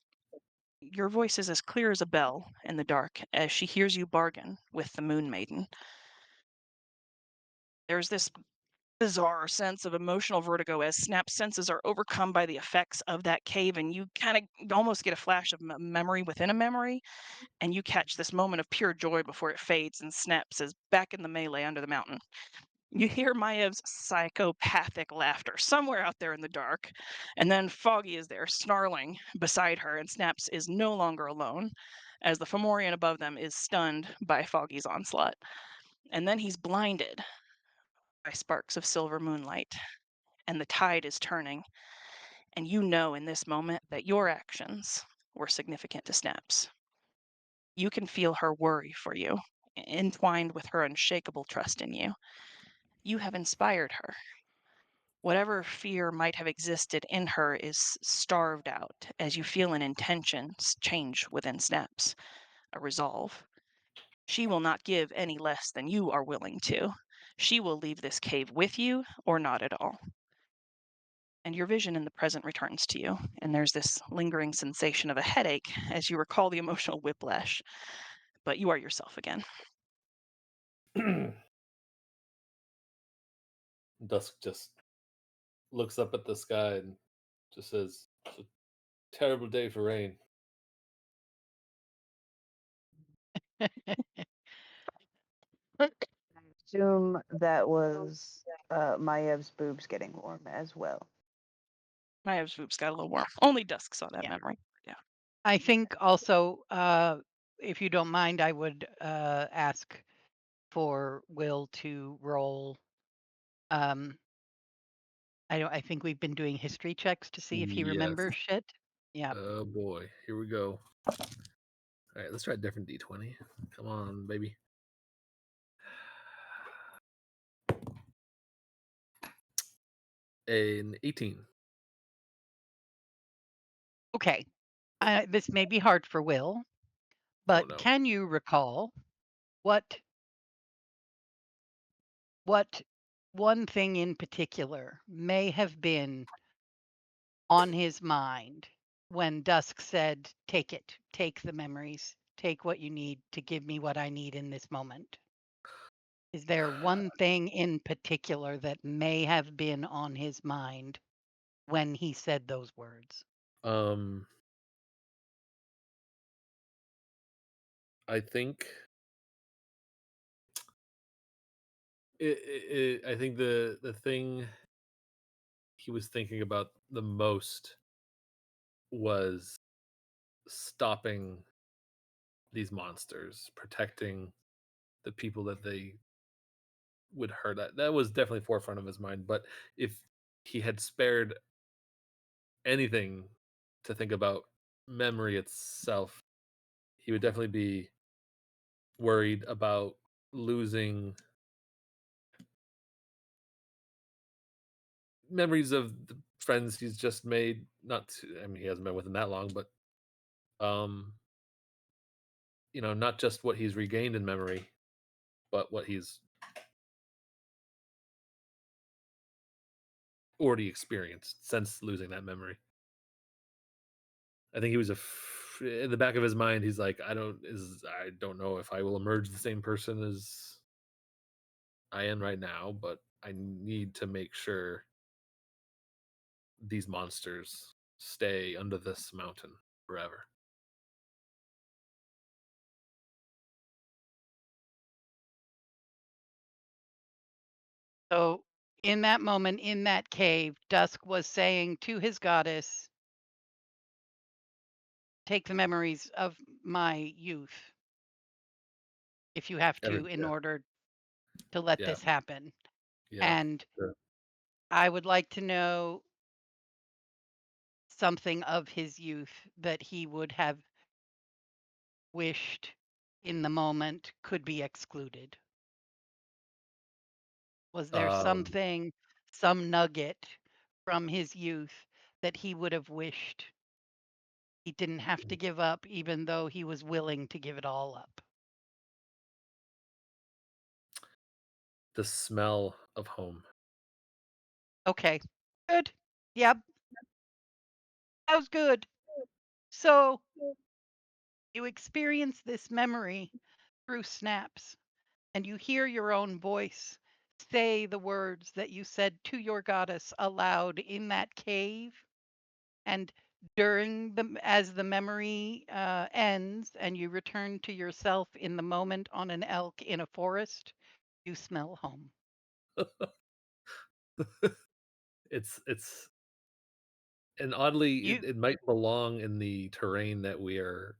your voice is as clear as a bell in the dark as she hears you bargain with the Moon Maiden. There's this bizarre sense of emotional vertigo as Snap's senses are overcome by the effects of that cave, and you kind of almost get a flash of memory within a memory, and you catch this moment of pure joy before it fades, and Snaps is back in the melee under the mountain. You hear Mayev's psychopathic laughter somewhere out there in the dark, and then Foggy is there snarling beside her, and Snaps is no longer alone, as the Fomorian above them is stunned by Foggy's onslaught. And then he's blinded by sparks of silver moonlight, and the tide is turning, and you know in this moment that your actions were significant to Snaps. You can feel her worry for you, entwined with her unshakable trust in you. You have inspired her. Whatever fear might have existed in her is starved out as you feel an intention change within Snaps, a resolve. She will not give any less than you are willing to. She will leave this cave with you or not at all. And your vision in the present returns to you, and there's this lingering sensation of a headache as you recall the emotional whiplash, but you are yourself again. Dusk just looks up at the sky and just says, "It's a terrible day for rain." Assume that was Mayev's boobs getting warm as well. Maya's boobs got a little warm. Only Dusk saw that Yeah. memory. Yeah. I think also, if you don't mind, I would ask for Will to roll. I think we've been doing history checks to see if he Yes. remembers shit. Yeah. Oh boy, here we go. All right, let's try a different D20. Come on, baby. An 18. Okay. This may be hard for Will, but no. can you recall what one thing in particular may have been on his mind when Dusk said, "Take it, take the memories, take what you need to give me what I need in this moment"? Is there one thing in particular that may have been on his mind when he said those words? I think I think the thing he was thinking about the most was stopping these monsters, protecting the people that they would hurt. That was definitely forefront of his mind. But if he had spared anything to think about memory itself, he would definitely be worried about losing memories of the friends he's just made. Not to, I mean, he hasn't been with them that long, but um, not just what he's regained in memory, but what he's already experienced since losing that memory. I think he was in the back of his mind. He's like, I don't know if I will emerge the same person as I am right now, but I need to make sure these monsters stay under this mountain forever. So, in that moment, in that cave, Dusk was saying to his goddess, take the memories of my youth if you have to in Yeah, order to let yeah, this happen. yeah. And Sure. I would like to know something of his youth that he would have wished in the moment could be excluded. Was there Um, something, some nugget from his youth that he would have wished he didn't have to give up, even though he was willing to give it all up? the smell of home. Okay, good. Yep, that was good. So you experience this memory through snaps, and you hear your own voice say the words that you said to your goddess aloud in that cave. And as the memory ends and you return to yourself in the moment on an elk in a forest, you smell home. It's and oddly, You, it might belong in the terrain that we are.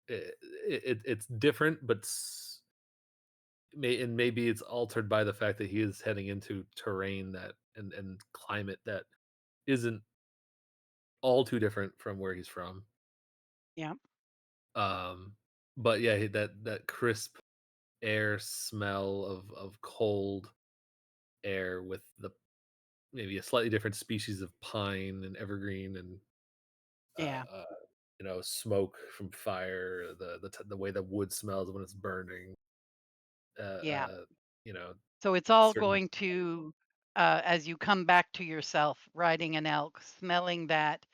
It's different, but maybe it's altered by the fact that he is heading into terrain that and climate that isn't all too different from where he's from. yeah, Um, but yeah, that crisp air smell of cold air with the maybe a slightly different species of pine and evergreen and yeah, uh, smoke from fire, the way the wood smells when it's burning. Uh, yeah. uh, you know, So it's all certain going to, as you come back to yourself riding an elk, smelling that,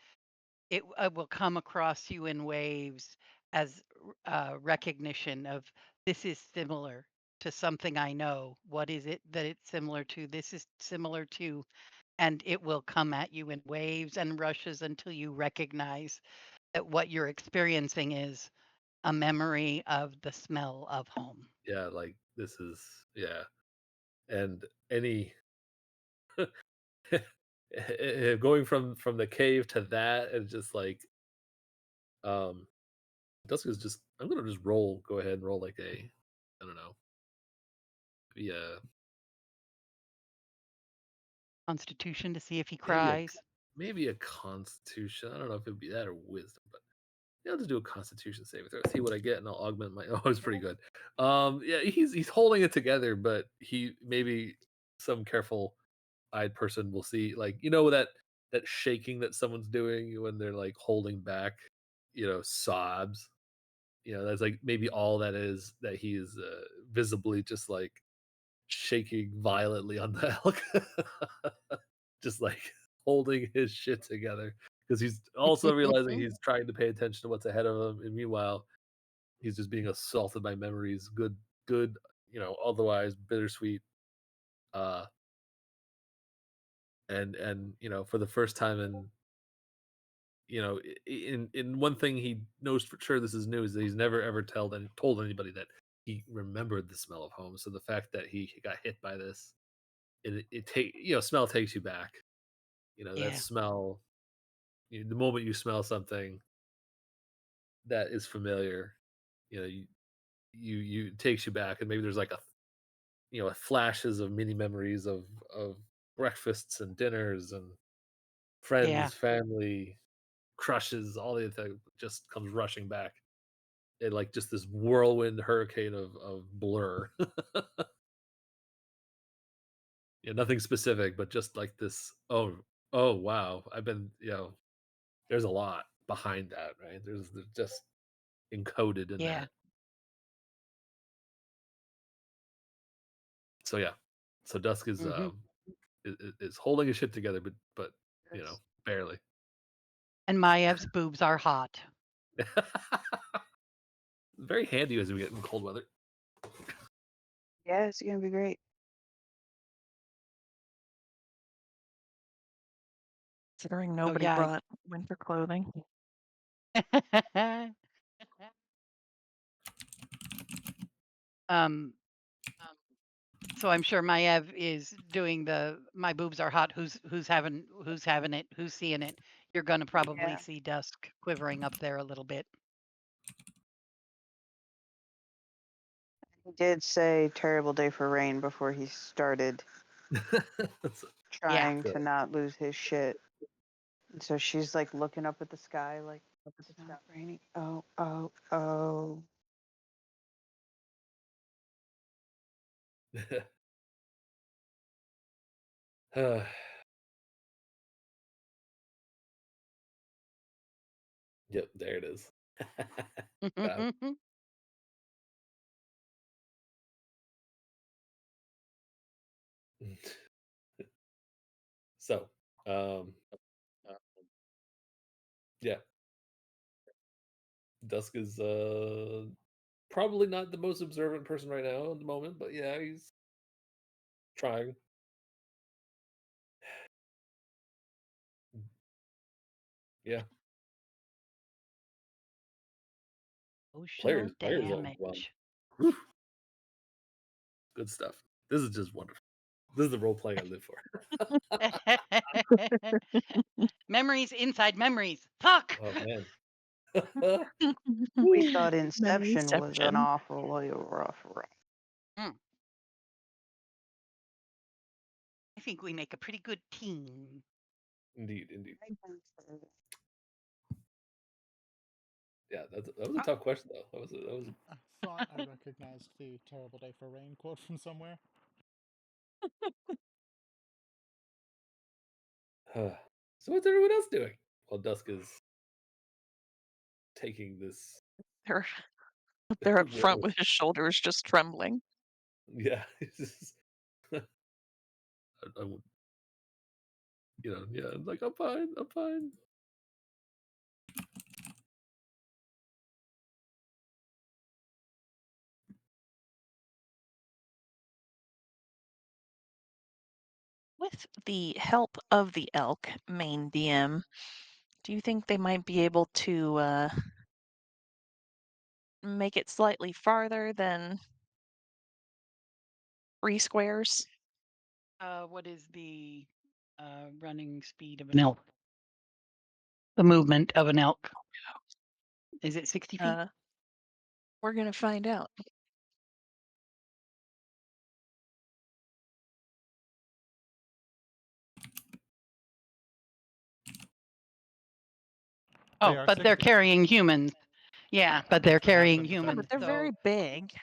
it will come across you in waves as recognition of this is similar to something I know. What is it that it's similar to? This is similar to, and it will come at you in waves and rushes until you recognize that what you're experiencing is a memory of the smell of home. yeah, like this is yeah, and any going from the cave to that and just like um Dusk is just I'm gonna just go ahead and roll like I don't know, yeah, Constitution to see if he maybe a cries. maybe a constitution. I don't know if it'd be that or wisdom, but yeah, I'll just do a constitution saving throw, see what I get, and I'll augment my oh, it's pretty good. Yeah, he's holding it together, but he maybe some careful eyed person will see like that shaking that someone's doing when they're like holding back, sobs. That's like maybe all that is that he is visibly just like shaking violently on the elk, just like holding his shit together because he's also realizing he's trying to pay attention to what's ahead of him, and meanwhile he's just being assaulted by memories, good, otherwise bittersweet, uh, and for the first time in one thing he knows for sure this is new is that he's never ever told anybody that he remembered the smell of home. So the fact that he got hit by this, smell takes you back. That Yeah, smell, the moment you smell something that is familiar, you it takes you back, and maybe there's like flashes of mini memories of breakfasts and dinners and yeah. friends, family, crushes, all the thing just comes rushing back. and like just this whirlwind hurricane of blur. Yeah, nothing specific, but just like this. Oh wow! I've been there's a lot behind that, right? There's just encoded in Yeah. that. So yeah, so Dusk Hmm. is holding his shit together, but barely. And Maev's boobs are hot. Very handy as we get in cold weather. Yeah, it's gonna be great. Considering nobody yeah. brought winter clothing. um, so I'm sure Maev is doing the "my boobs are hot." Who's having it? Who's seeing it? You're gonna probably Yeah. see Dusk quivering up there a little bit. He did say terrible day for rain before he started Yeah. trying to not lose his shit. And so she's like looking up at the sky like it's not raining. Oh, oh, oh. Yep, there it is. Wow. So, yeah, Dusk is probably not the most observant person right now at the moment, but yeah, he's trying. Yeah, Emotional players overwhelmed. damage. Whew, good stuff. This is just wonderful. This is the role playing I live for. Memories inside memories. Fuck. Oh man. We thought Woo. Inception was an Memoryception. awfully rough ride. Mm, I think we make a pretty good team. Indeed, indeed. I think so. Yeah, that was a tough question though. That was I thought I recognized the "terrible day for rain" quote from somewhere. So what's everyone else doing? Well, Dusk is taking this. They're they're up front whirl- with his shoulders just trembling. Yeah, I would, yeah, like I'm fine, I'm fine. With the help of the elk main DM, do you think they might be able to make it slightly farther than 3 squares? What is the running speed of an elk? The movement of an elk. Is it 60 feet? We're gonna find out. They Oh, are but they're 60. carrying humans. Yeah, but they're So half carrying their Yeah, but humans. percentage. they're very So big.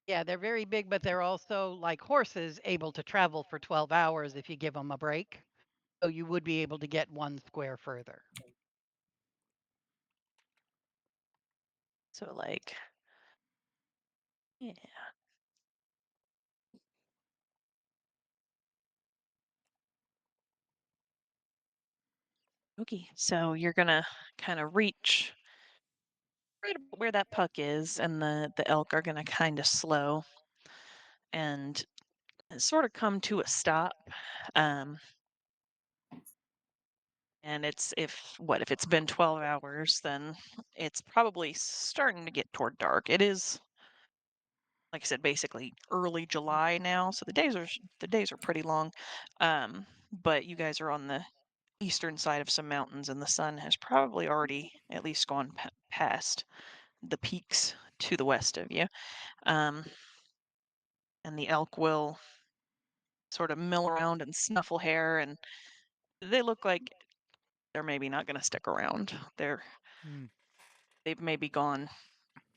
yeah, they're very big, but they're also like horses, able to travel for 12 hours if you give them a break. So you would be able to get 1 square further. So like, yeah. Okay, so you're gonna kind of reach right about where that puck is, and the elk are gonna kind of slow and sort of come to a stop. Um, and it's if it's been 12 hours, then it's probably starting to get toward dark. It is, like I said, basically early July now, so the days are pretty long. But you guys are on the eastern side of some mountains, and the sun has probably already at least gone past the peaks to the west of you. Um, and the elk will sort of mill around and snuffle hair, and they look like they're maybe not going to stick around. Hmm. They've maybe gone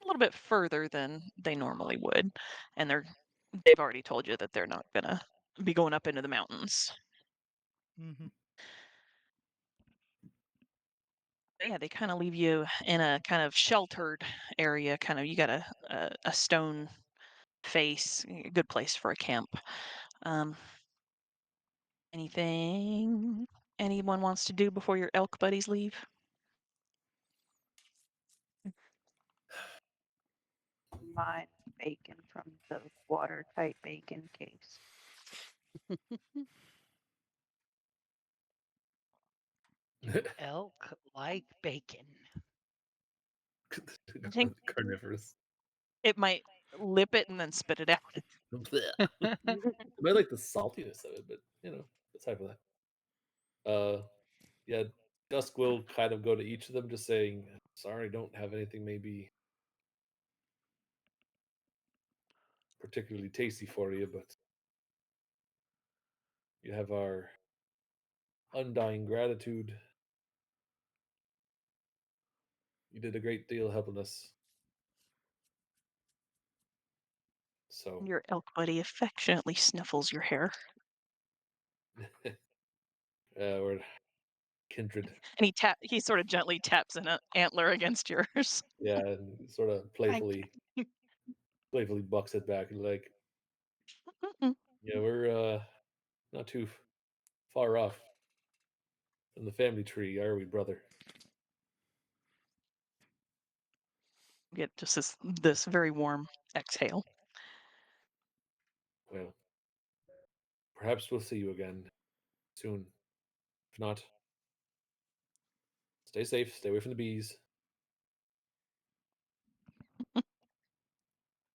a little bit further than they normally would, and they've already told you that they're not gonna be going up into the mountains. Mm-hmm. Yeah, they kind of leave you in a kind of sheltered area. Kind of, you got a stone face, a good place for a camp. Um, anything anyone wants to do before your elk buddies leave? Mine bacon from the watertight bacon case. Elk like bacon. I think Carnivorous. it might lip it and then spit it out. I might like the saltiness of it, but aside from that, yeah, Dusk will kind of go to each of them, just saying, "Sorry, don't have anything maybe particularly tasty for you, but you have our undying gratitude. You did a great deal helping us. So, Your elk buddy affectionately sniffles your hair, we're kindred." and he sort of gently taps an antler against yours. Yeah, and sort of Thank playfully bucks it back and like, you. yeah, we're not too far off from the family tree, are we, brother? Get just this very warm exhale. Well, perhaps we'll see you again soon. If not, stay safe, stay away from the bees.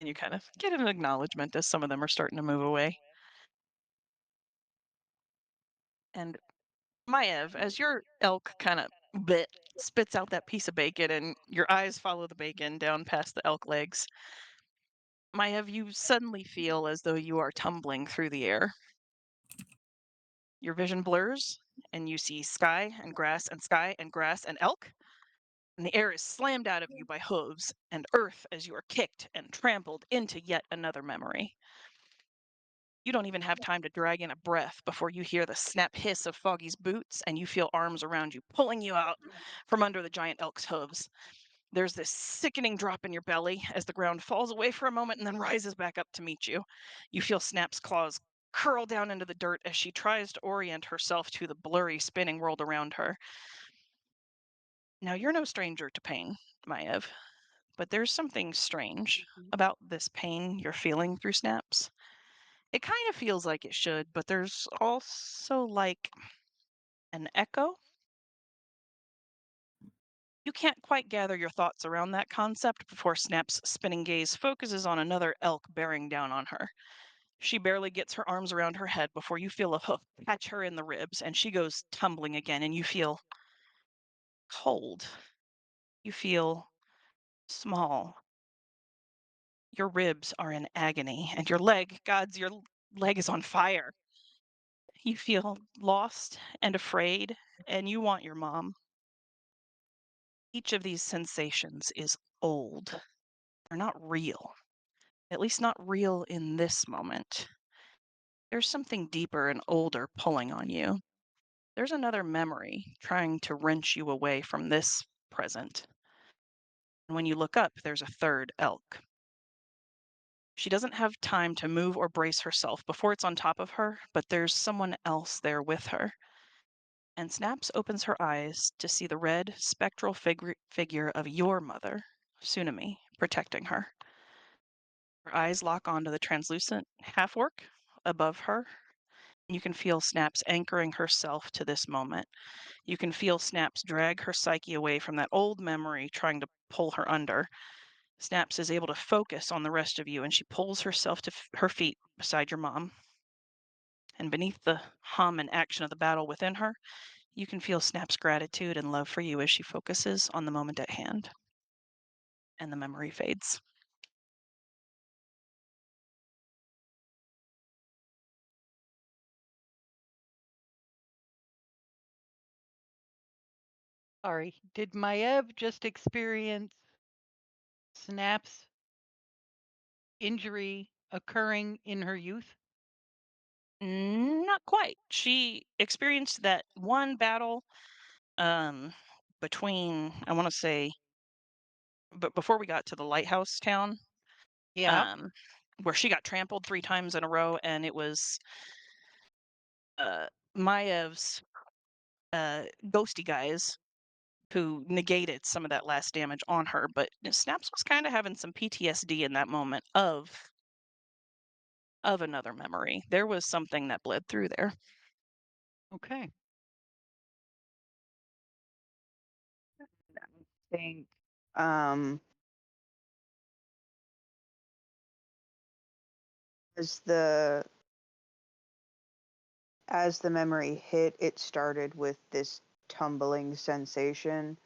And you kind of get an acknowledgement as some of them are starting to move away. And Maev, as your elk kind of spits out that piece of bacon and your eyes follow the bacon down past the elk legs, Maev, you suddenly feel as though you are tumbling through the air. Your vision blurs and you see sky and grass and sky and grass and elk, and the air is slammed out of you by hooves and earth as you are kicked and trampled into yet another memory. You don't even have time to drag in a breath before you hear the snap hiss of Foggy's boots and you feel arms around you pulling you out from under the giant elk's hooves. There's this sickening drop in your belly as the ground falls away for a moment and then rises back up to meet you. You feel Snap's claws curl down into the dirt as she tries to orient herself to the blurry spinning world around her. Now, you're no stranger to pain, Maev, but there's something strange about this pain you're feeling through Snaps. It kind of feels like it should, but there's also like an echo. You can't quite gather your thoughts around that concept before Snap's spinning gaze focuses on another elk bearing down on her. She barely gets her arms around her head before you feel a hoof catch her in the ribs, and she goes tumbling again, and you feel cold. You feel small. Your ribs are in agony, and your leg, gods, your leg is on fire. You feel lost and afraid, and you want your mom. Each of these sensations is old. They're not real, at least not real in this moment. There's something deeper and older pulling on you. There's another memory trying to wrench you away from this present. And when you look up, there's a third elk. She doesn't have time to move or brace herself before it's on top of her, but there's someone else there with her. And Snaps opens her eyes to see the red, spectral figure of your mother, Tsunami, protecting her. Her eyes lock onto the translucent half-orc above her. You can feel Snaps anchoring herself to this moment. You can feel Snaps drag her psyche away from that old memory trying to pull her under. Snaps is able to focus on the rest of you, and she pulls herself to her feet beside your mom. And beneath the hum and action of the battle within her, you can feel Snap's gratitude and love for you as she focuses on the moment at hand. And the memory fades. Sorry, did Maev just experience Snap's injury occurring in her youth? Not quite. She experienced that one battle um, between, I want to say, but before we got to the lighthouse town, Yeah. um, where she got trampled 3 times in a row, and it was uh, Maev's ghosty guys who negated some of that last damage on her. But Snaps was kind of having some PTSD in that moment of another memory. There was something that bled through there. Okay. Think um as the as the memory hit, it started with this tumbling sensation,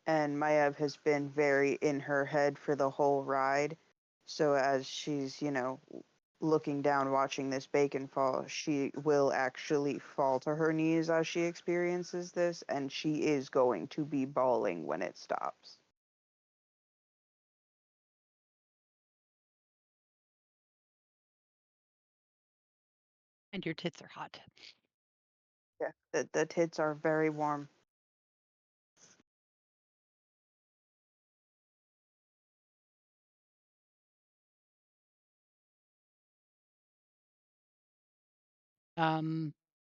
and Maev has been very in her head for the whole ride. So as she's, looking down watching this bacon fall, she will actually fall to her knees as she experiences this, and she is going to be bawling when it stops. And your tits are hot. Yeah, the tits are very warm.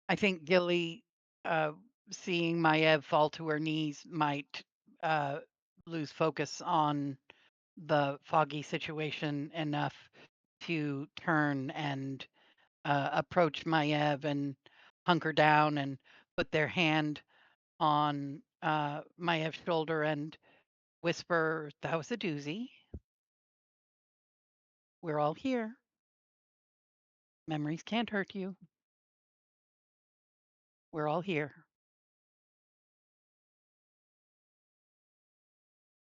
I think Gilly, seeing Maiev fall to her knees might uh, lose focus on the foggy situation enough to turn and approach Maiev and hunker down and put their hand on Maev's shoulder and whisper, "That was a doozy. We're all here. Memories can't hurt you. We're all here."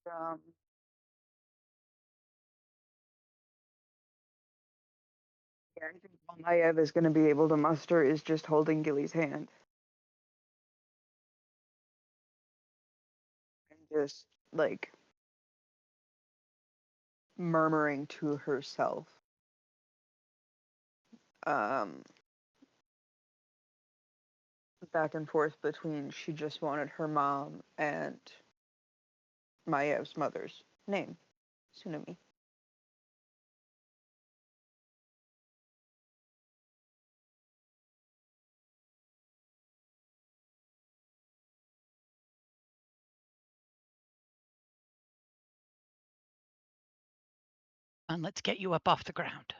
Um, yeah, I think all Maev is going to be able to muster is just holding Gilly's hand. And just, like, murmuring to herself. Um, Back and forth between she just wanted her mom and Maev's mother's name, Tsunami. And let's get you up off the ground.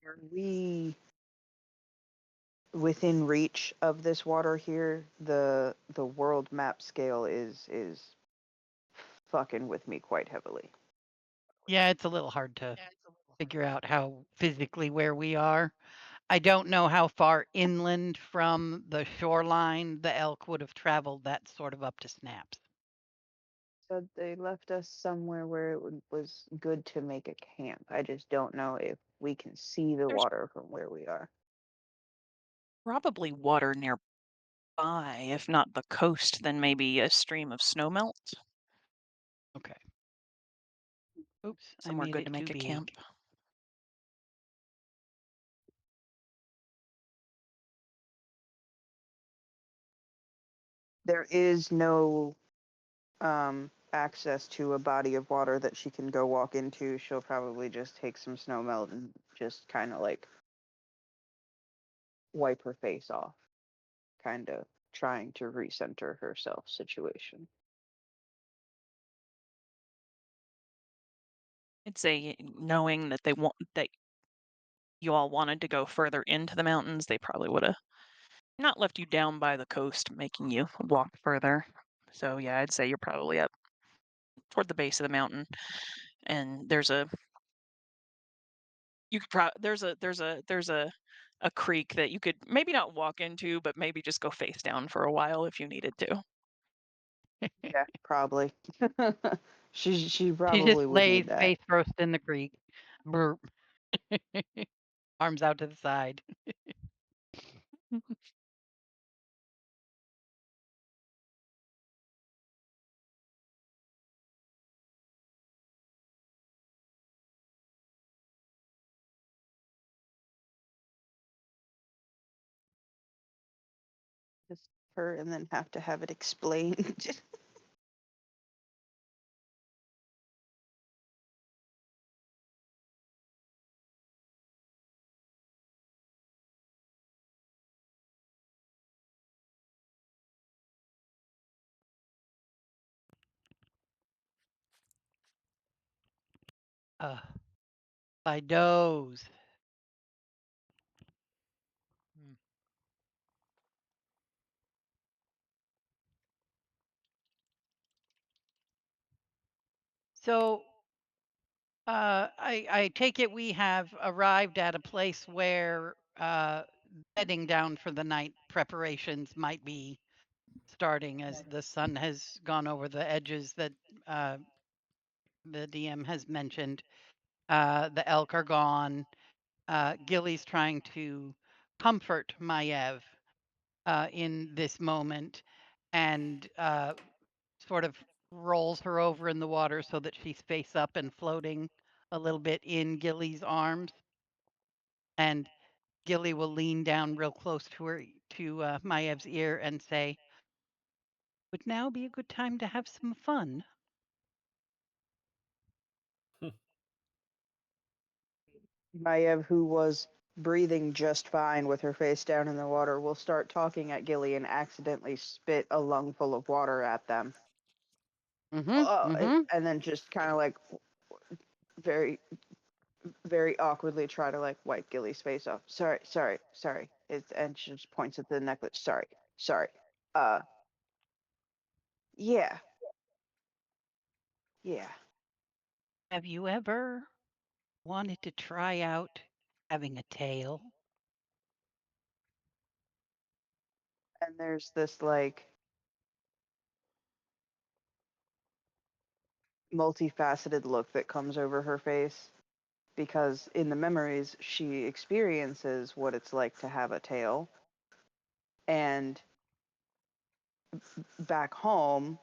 Are we within reach of this water here? The world map scale is fucking with me quite heavily. Yeah, it's a little hard to figure out how physically where we are. I don't know how far inland from the shoreline the elk would have traveled that sort of up to Snaps. So they left us somewhere where it was good to make a camp. I just don't know if we can see the There's water from where we are. probably water nearby, if not the coast, then maybe a stream of snowmelt. Okay. Oops, I Somewhere made good to it too make a camp. big. There is no access to a body of water that she can go walk into. She'll probably just take some snow melt and just kind of like wipe her face off, kind of trying to recenter herself situation. I'd say knowing that they want that you all wanted to go further into the mountains, they probably would have not left you down by the coast, making you walk further. So yeah, I'd say you're probably up toward the base of the mountain, and there's a you could there's a creek that you could maybe not walk into, but maybe just go face down for a while if you needed to. Yeah, probably. She She probably just would lays need that. face first in the creek. Burp. Arms out to the side. Just her and then have to have it explained. Uh, I doze. Hmm. So, I take it we have arrived at a place where bedding down for the night preparations might be starting as the sun has gone over the edges that uh, the DM has mentioned. The elk are gone. Gilly's trying to comfort Maiev in this moment and sort of rolls her over in the water so that she's face up and floating a little bit in Gilly's arms. And Gilly will lean down real close to her to Maev's ear and say, "Would now be a good time to have some fun?" Maiev, who was breathing just fine with her face down in the water, will start talking at Gilly and accidentally spit a lungful of water at them. Mm-hmm. Mm-hmm. And then just kind of like very, very awkwardly try to like wipe Gilly's face off. Sorry, sorry, sorry. And she just points at the necklace. Sorry, sorry. Uh, yeah, yeah. Have you ever wanted to try out having a tail? And there's this like multifaceted look that comes over her face because in the memories she experiences what it's like to have a tail, and back home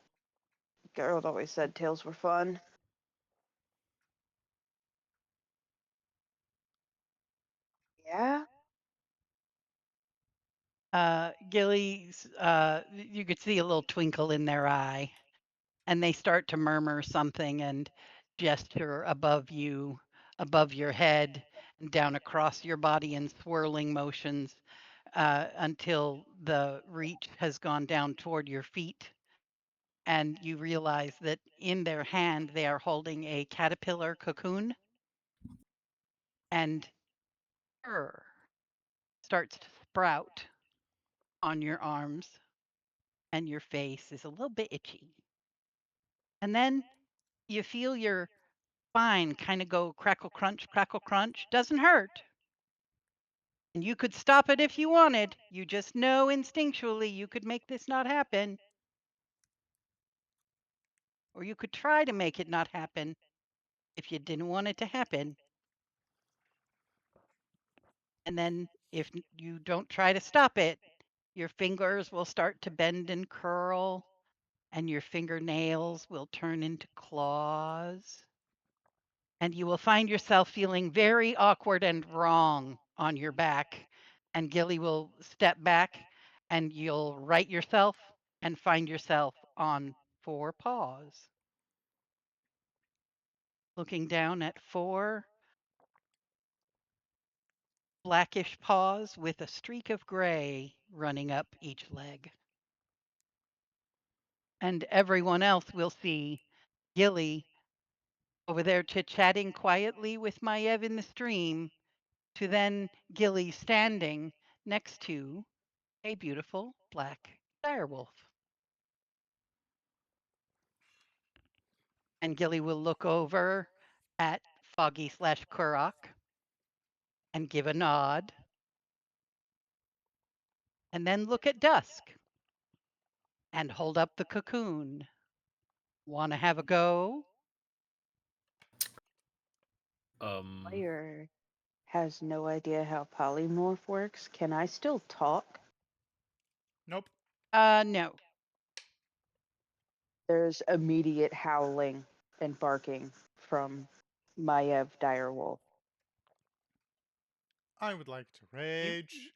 Gerald always said tails were fun. Yeah. Gilly's, you could see a little twinkle in their eye, and they start to murmur something and gesture above you, above your head, and down across your body in swirling motions until the reach has gone down toward your feet. And you realize that in their hand they are holding a caterpillar cocoon, and fur starts to sprout on your arms, and your face is a little bit itchy. And then you feel your spine kind of go crackle crunch, crackle crunch. Doesn't hurt. And you could stop it if you wanted. You just know instinctually you could make this not happen. Or you could try to make it not happen if you didn't want it to happen. And then if you don't try to stop it, your fingers will start to bend and curl, and your fingernails will turn into claws. And you will find yourself feeling very awkward and wrong on your back. And Gilly will step back and you'll right yourself and find yourself on four paws, looking down at four blackish paws with a streak of gray running up each leg. And everyone else will see Gilly over there chit-chatting quietly with Maiev in the stream, to then Gilly standing next to a beautiful black direwolf. And Gilly will look over at Foggy slash Kurok and give a nod, and then look at Dusk and hold up the cocoon. Want to have a go? Player has no idea how polymorph works. Can I still talk? Nope. No. There's immediate howling and barking from Maiev Direwolf. I would like to rage.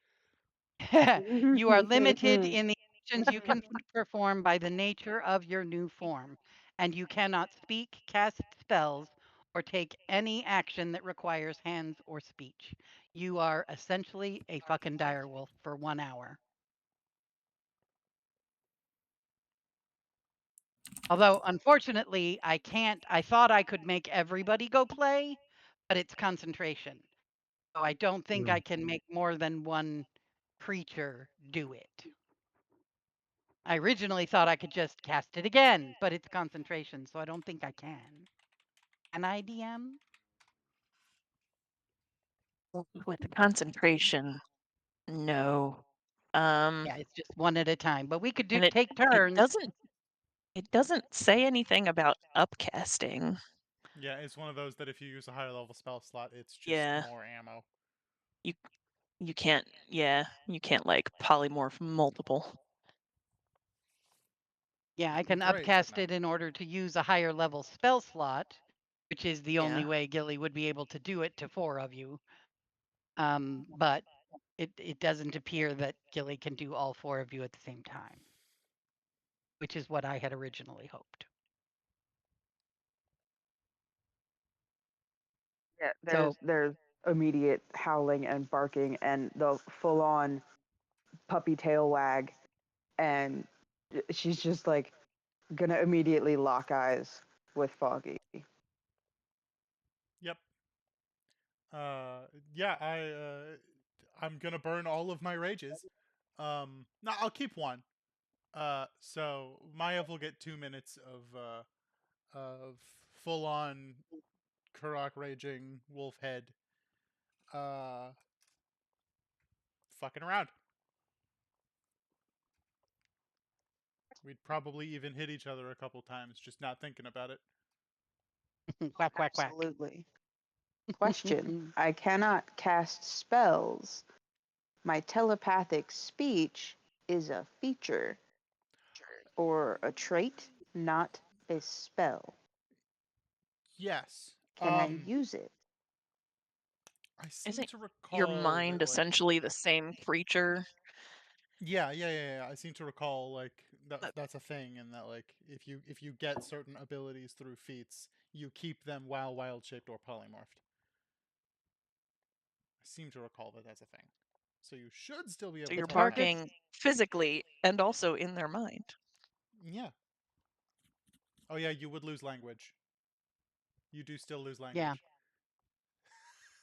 You are limited in the actions you can perform by the nature of your new form, and you cannot speak, cast spells, or take any action that requires hands or speech. You are essentially a fucking direwolf for 1 hour. Although, unfortunately, I can't. I thought I could make everybody go play, but it's concentration. So I don't think I can make more than one creature do it. I originally thought I could just cast it again, but it's concentration, so I don't think I can. Can I DM? With the concentration, no. Yeah, it's just one at a time. But we could And take it turns. doesn't say anything about upcasting. Yeah, it's one of those that if you use a higher level spell slot, it's just Yeah. more ammo. You can't you can't like polymorph multiple. Yeah, I It'd be can great, but upcast no. it in order to use a higher level spell slot, which is the only Yeah. way Gilly would be able to do it to 4 of you. But it doesn't appear that Gilly can do all 4 of you at the same time, which is what I had originally hoped. Yeah, So there's immediate howling and barking and the full on puppy tail wag, and she's just like gonna immediately lock eyes with Foggy. Yep. Yeah, I'm gonna burn all of my rages. No, I'll keep one. So Maiev will get 2 minutes of full on Kurok raging wolf head. Uh, fucking around. We'd probably even hit each other a couple times, just not thinking about it. quack quack quack. Absolutely. Question: I cannot cast spells. My telepathic speech is a feature or a trait, not a spell. Yes. Can I use it? I seem Isn't to your recall mind that like essentially the same creature? yeah. I seem to recall like Uh, that's a thing, and that like if you get certain abilities through feats, you keep them while wild shaped or polymorphed. I seem to recall that that's a thing. So you should still be So able to you're telepathic. Targets barking physically and also in their mind. Yeah. Oh yeah, you would lose language. You do still lose Yeah. language.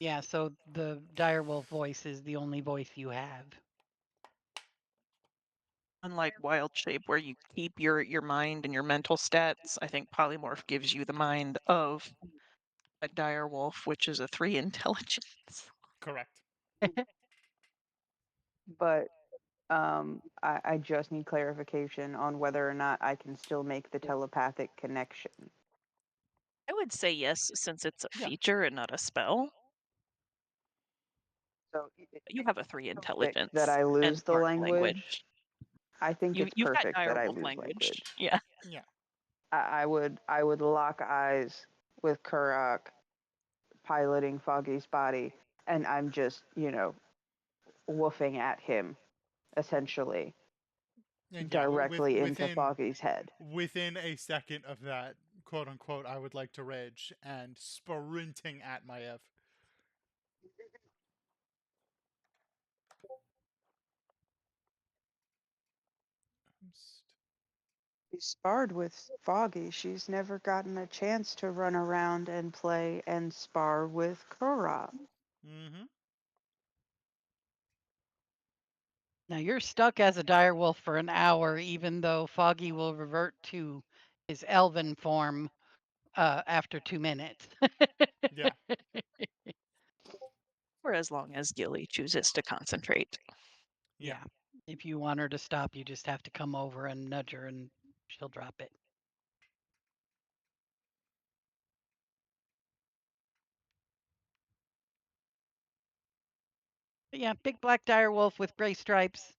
Yeah, so the direwolf voice is the only voice you have. Unlike wild shape where you keep your mind and your mental stats, I think polymorph gives you the mind of a dire wolf, which is a 3 intelligence. Correct. But I just need clarification on whether or not I can still make the telepathic connection. I would say yes, since it's a Yeah. feature and not a spell. So But you have a 3 perfect that intelligence I and lose the smart language. I think it's You've got perfect dire that I wolf lose language. language. Yeah. Yeah. I would lock eyes with Kurok piloting Foggy's body, and I'm just, woofing at him, essentially, And yeah, directly into Foggy's head. within a second of that, quote unquote, I would like to rage and sprinting at Maiev. She sparred with Foggy. She's never gotten a chance to run around and play and spar with Kurok. Mm-hmm. Now you're stuck as a direwolf for an hour, even though Foggy will revert to his elven form after 2 minutes. Yeah. For as long as Gilly chooses to concentrate. Yeah. Yeah. If you want her to stop, you just have to come over and nudge her and she'll drop it. But yeah, big black dire wolf with gray stripes,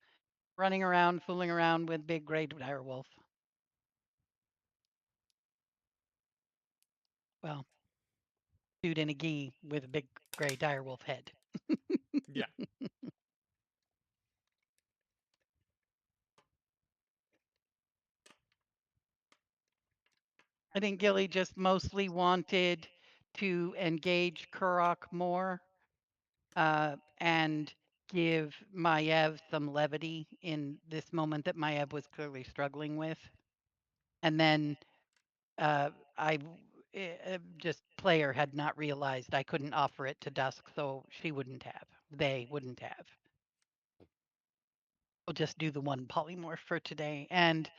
running around, fooling around with big gray dire wolf. Well, dude in a gi with a big gray dire wolf head. Yeah. I think Gilly just mostly wanted to engage Kurok more and give Maiev some levity in this moment that Maiev was clearly struggling with. And then I just player had not realized I couldn't offer it to Dusk, so she wouldn't have. They wouldn't have. We'll just do the one polymorph for today. And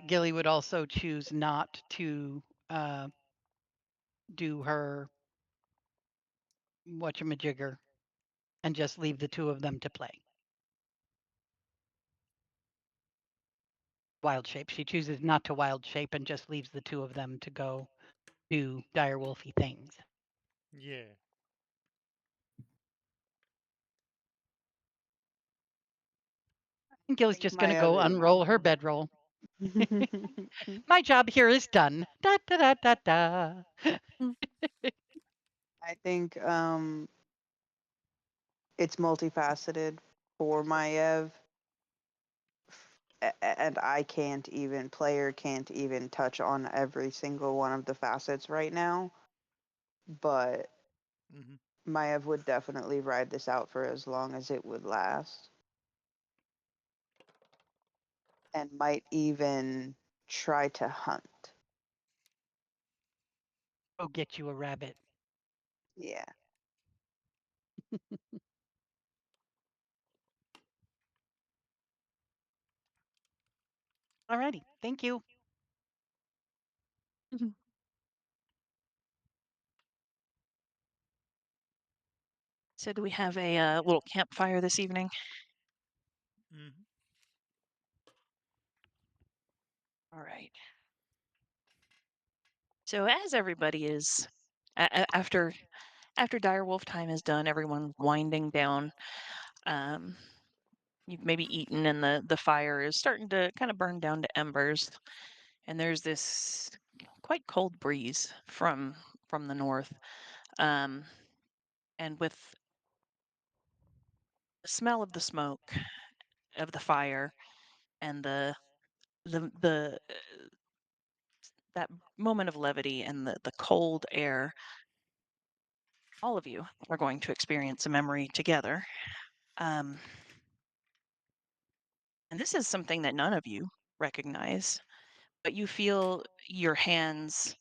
Gilly would also choose not to do her whatchamajigger and just leave the two of them to play. Wild shape. She chooses not to wild shape and just leaves the two of them to go do dire wolfy things. Yeah. And Gilly's Think just going to Maya go would. unroll her bedroll. My job here is done. Da da da da da. I think it's multifaceted for Maiev, and I can't even player can't even touch on every single one of the facets right now. But Hmm. Maiev would definitely ride this out for as long as it would last, and might even try to hunt. Go get you a rabbit. Yeah. Alrighty. Thank you. Mhm. So, do we have a little campfire this evening? Hmm. All right. So, as everybody is after direwolf time is done, everyone winding down. Um, you've maybe eaten, and the fire is starting to kind of burn down to embers. And there's this quite cold breeze from the north. Um, and with the smell of the smoke of the fire and the that moment of levity and the cold air, all of you are going to experience a memory together. Um, and this is something that none of you recognize, but you feel your hands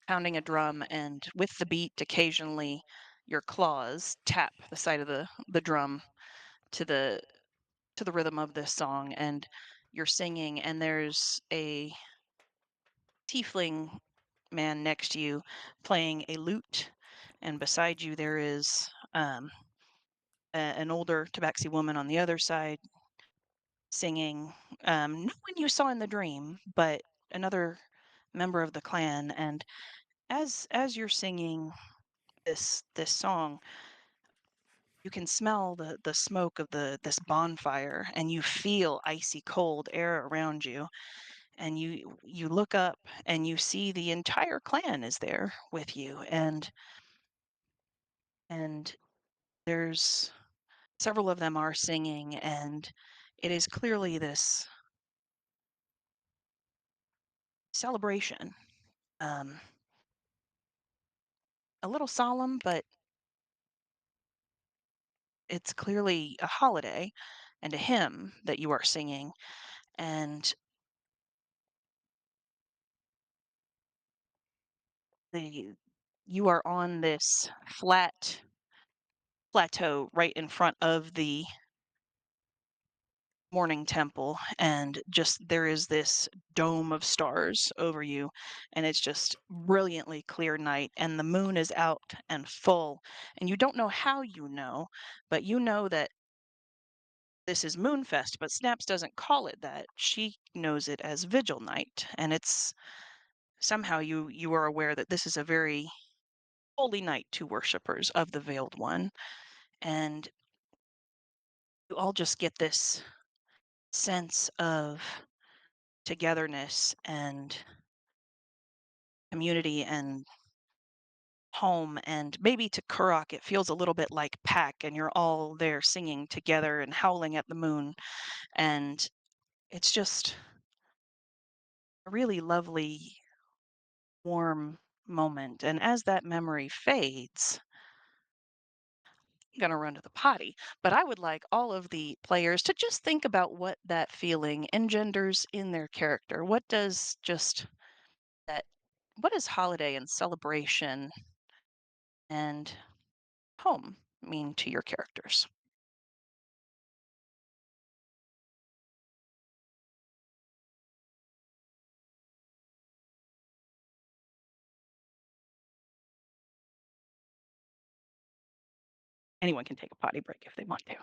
pounding a drum, and with the beat, occasionally your claws tap the side of the drum to the rhythm of this song, and you're singing, and there's a tiefling man next to you playing a lute, and beside you there is an older tabaxi woman on the other side singing, no one you saw in the dream, but another member of the clan. And as you're singing this song, you can smell the smoke of this bonfire, and you feel icy cold air around you, and you look up and you see the entire clan is there with you, and there's several of them are singing, and it is clearly this celebration, um, a little solemn, but it's clearly a holiday and a hymn that you are singing. And the you are on this flat plateau right in front of the morning temple, and just there is this dome of stars over you, and it's just brilliantly clear night, and the moon is out and full, and you don't know how you know, but you know that this is Moonfest, but Snaps doesn't call it that. She knows it as Vigil Night, and it's somehow you are aware that this is a very holy night to worshippers of the Veiled One. And you all just get this sense of togetherness and community and home. And maybe to Kurok it feels a little bit like pack, and you're all there singing together and howling at the moon, and it's just a really lovely, warm moment. And as that memory fades, I'm going to run to the potty, but I would like all of the players to just think about what that feeling engenders in their character. What does just that, what does holiday and celebration and home mean to your characters? Anyone can take a potty break if they want to.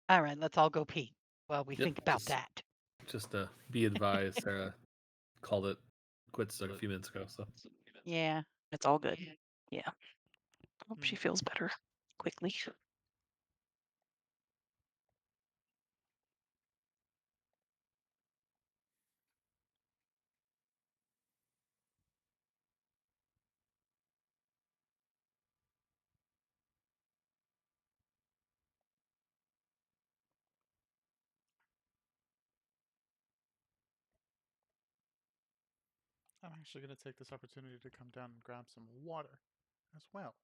All right, let's all go pee while we Yep, think about that. Just be advised, Sarah called it quits like a few minutes ago. So Yeah. It's all good. Yeah. Hope Mm. she feels better quickly. I'm actually going to take this opportunity to come down and grab some water as well.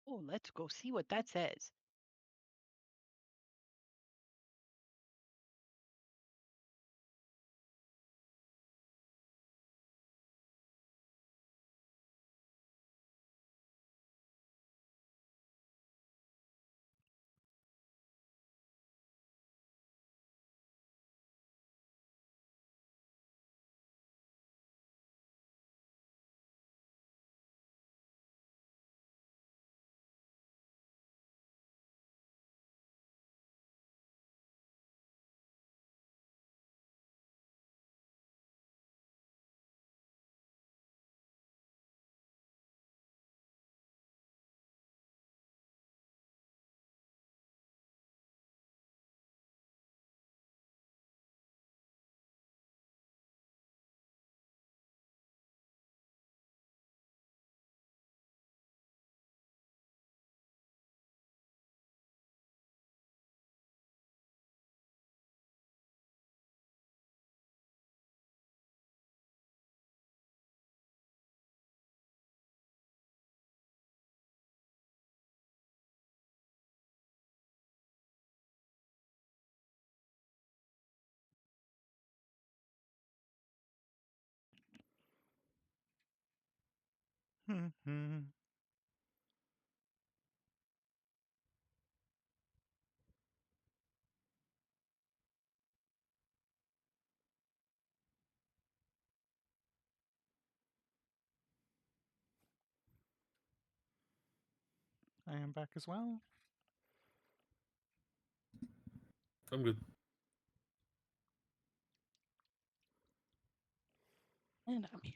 Oh, let's go see what that says. I am back as well. I'm good. And I'm here.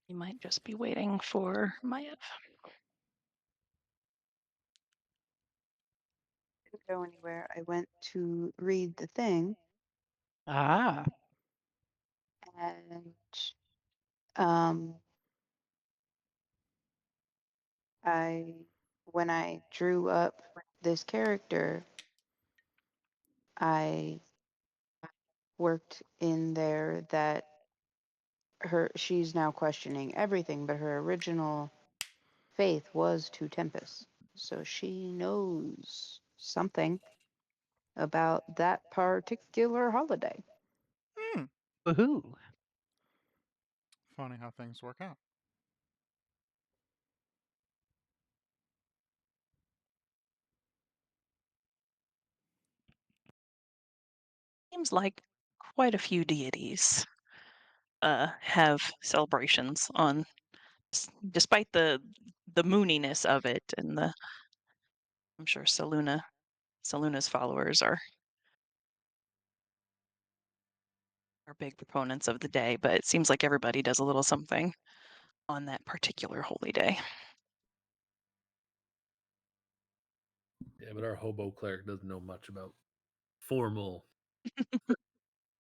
You might just be waiting for Maya. Didn't go anywhere. I went to read the thing, Ah, and when I drew up this character, I worked in there that she's now questioning everything, but her original faith was to Tempest. So she knows something about that particular holiday. Hmm. woohoo. Funny how things work out. Seems like quite a few deities have celebrations on, despite the mooniness of it, and I'm sure Saluna's followers are big proponents of the day, but it seems like everybody does a little something on that particular holy day. Yeah, but our hobo cleric doesn't know much about formal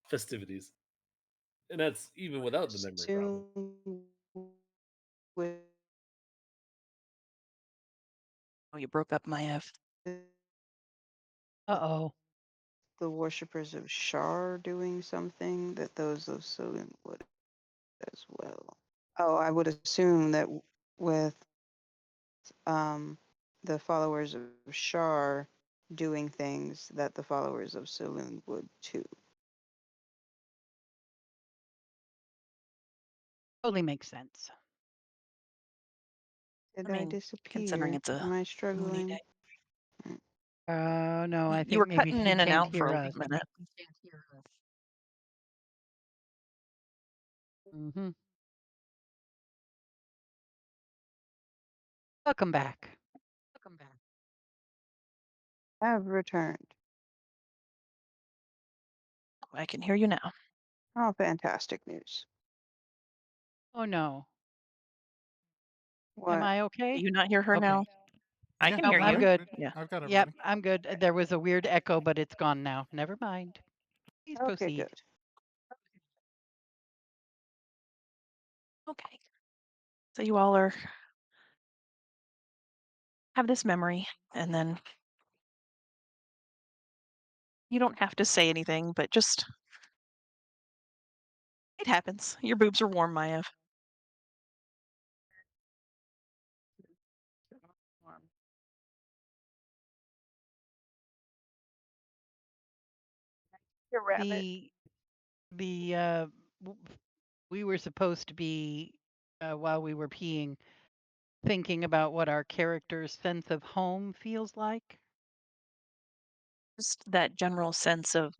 festivities, and that's even without the memory problem. Soon with Oh, you broke up, Maiev. Uh-oh. the worshippers of Shar doing something, that those of Solon would as well. Oh, I would assume that with the followers of Shar doing things, that the followers of Solon would too. Totally makes sense. Did I I mean, considering disappear? it's a Am I moony struggling? day. No, I You think were maybe cutting she in and can't out for hear a us. minute. Mm-hmm. Welcome back. Have returned. I can hear you now. Oh, fantastic news. Oh no. Am What? I Do okay? you not hear her Okay. now? I Yeah, can Nope, hear no, I'm you. good. Yeah. I've got Yep, everybody. I'm good. There was a weird echo, but it's gone now. Never mind. Please Okay, proceed. good. Okay. So you all have this memory, and then you don't have to say anything, but just it happens. Your boobs are warm, Maiev. Your rabbit. The we were supposed to be while we were peeing thinking about what our character's sense of home feels like. Just that general sense of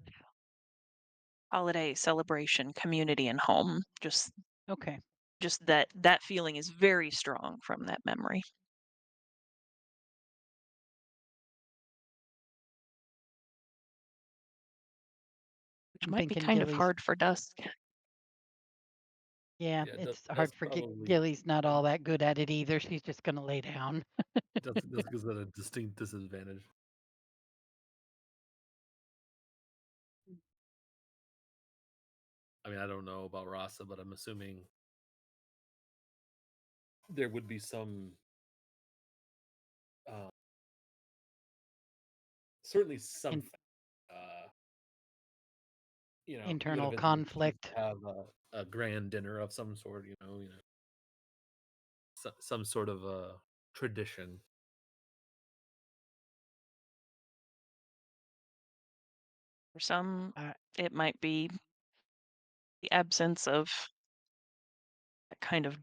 holiday celebration, community, and home. Okay. Just that feeling is very strong from that memory. Which I'm might be thinking kind of Gilly's. hard for Dusk. Yeah, Yeah, it's that's hard for probably Gilly's not all that good at it either. She's just going to lay down. that's gives it a distinct disadvantage. I mean, I don't know about Rasa, but I'm assuming there would be some, uh, certainly something. Uh, you would Internal eventually choose conflict. to have a grand dinner of some sort. Some sort of a tradition. For some, Uh, it might be the absence of that kind of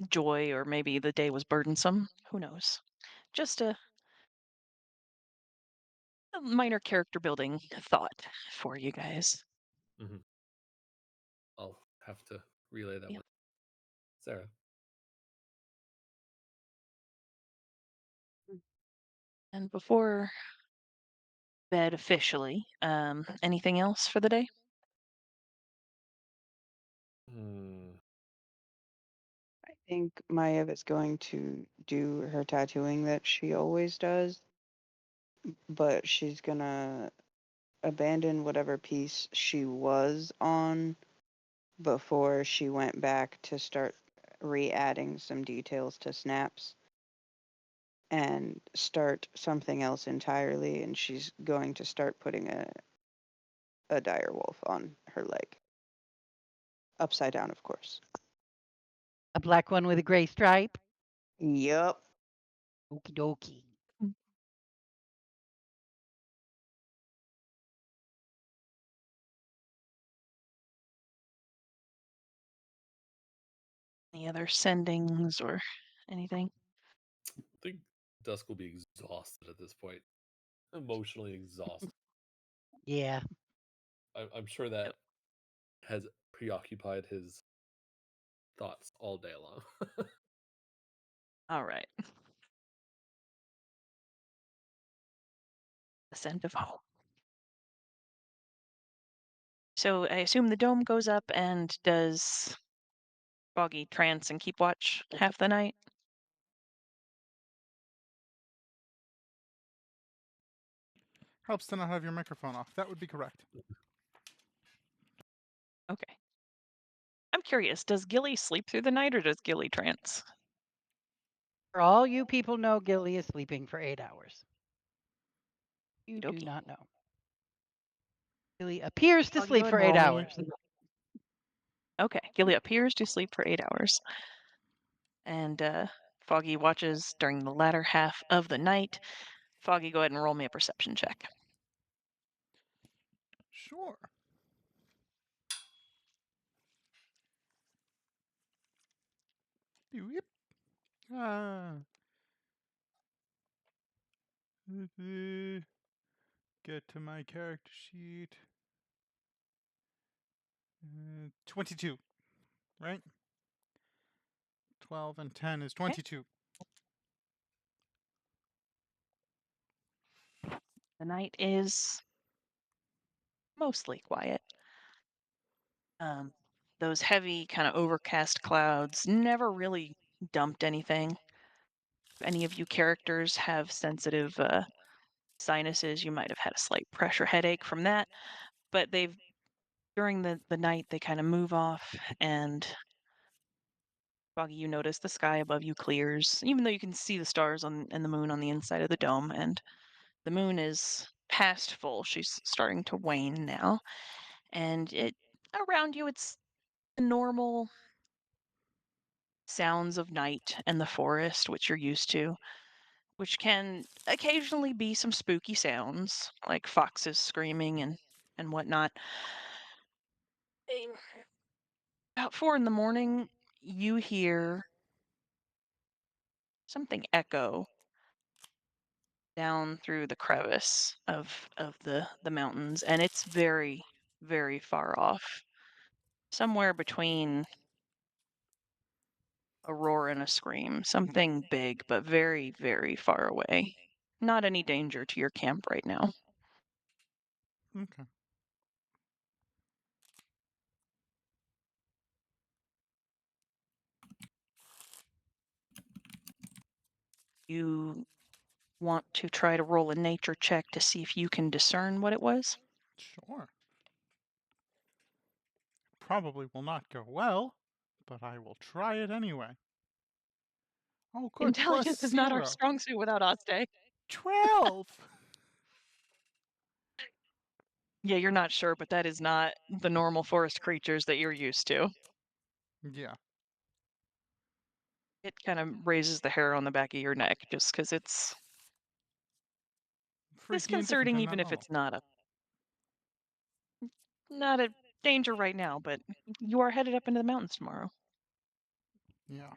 joy, or maybe the day was burdensome. Who knows? Just a minor character building thought for you guys. Hmm. I'll have to relay that Yeah. one. Sarah. And before bed officially, anything else for the day? Hmm. I think Maiev is going to do her tattooing that she always does, but she's gonna abandon whatever piece she was on before she went back to start re-adding some details to snaps and start something else entirely, and she's going to start putting a dire wolf on her leg. Upside down, of course. A black one with a gray stripe. Yup. Okie dokie. Any other sendings or anything? I think Dusk will be exhausted at this point, emotionally exhausted. Yeah. I'm sure that has preoccupied his thoughts all day long. All right. The scent of home. So I assume the dome goes up, and does Foggy trance and keep watch half the night? Helps to not have your microphone off. That would be correct. Okay. I'm curious, does Gilly sleep through the night or does Gilly trance? For all you people know, Gilly is sleeping for 8 hours. You do Okey-dokey. not know. Gilly appears to I'll sleep go for and 8 roll me. hours. Okay, Gilly appears to sleep for 8 hours. And Foggy watches during the latter half of the night. Foggy, go ahead and roll me a perception check. Sure. Yep. Get to my character sheet. 22, right? 12 and 10 is 22. The night is mostly quiet. Those heavy, kind of overcast clouds never really dumped anything. If any of you characters have sensitive sinuses, you might have had a slight pressure headache from that. But during the night, they kind of move off, and Foggy, you notice the sky above you clears, even though you can see the stars and the moon on the inside of the dome, and the moon is past full. She's starting to wane now, and around you, it's the normal sounds of night and the forest, which you're used to, which can occasionally be some spooky sounds, like foxes screaming and whatnot. About 4 in the morning, you hear something echo down through the crevice of the mountains, and it's very, very far off, somewhere between a roar and a scream, something big but very, very far away. Not any danger to your camp right now. Okay. You want to try to roll a nature check to see if you can discern what it was? Sure. Probably will not go well, but I will try it anyway. Oh, good. Intelligence is not our +0. strong suit without Oste. 12. Yeah, you're not sure, but that is not the normal forest creatures that you're used to. Yeah. It kind of raises the hair on the back of your neck just because it's Freaky and different. disconcerting, I'm even not if normal. it's not a danger right now, but you are headed up into the mountains tomorrow. Yeah.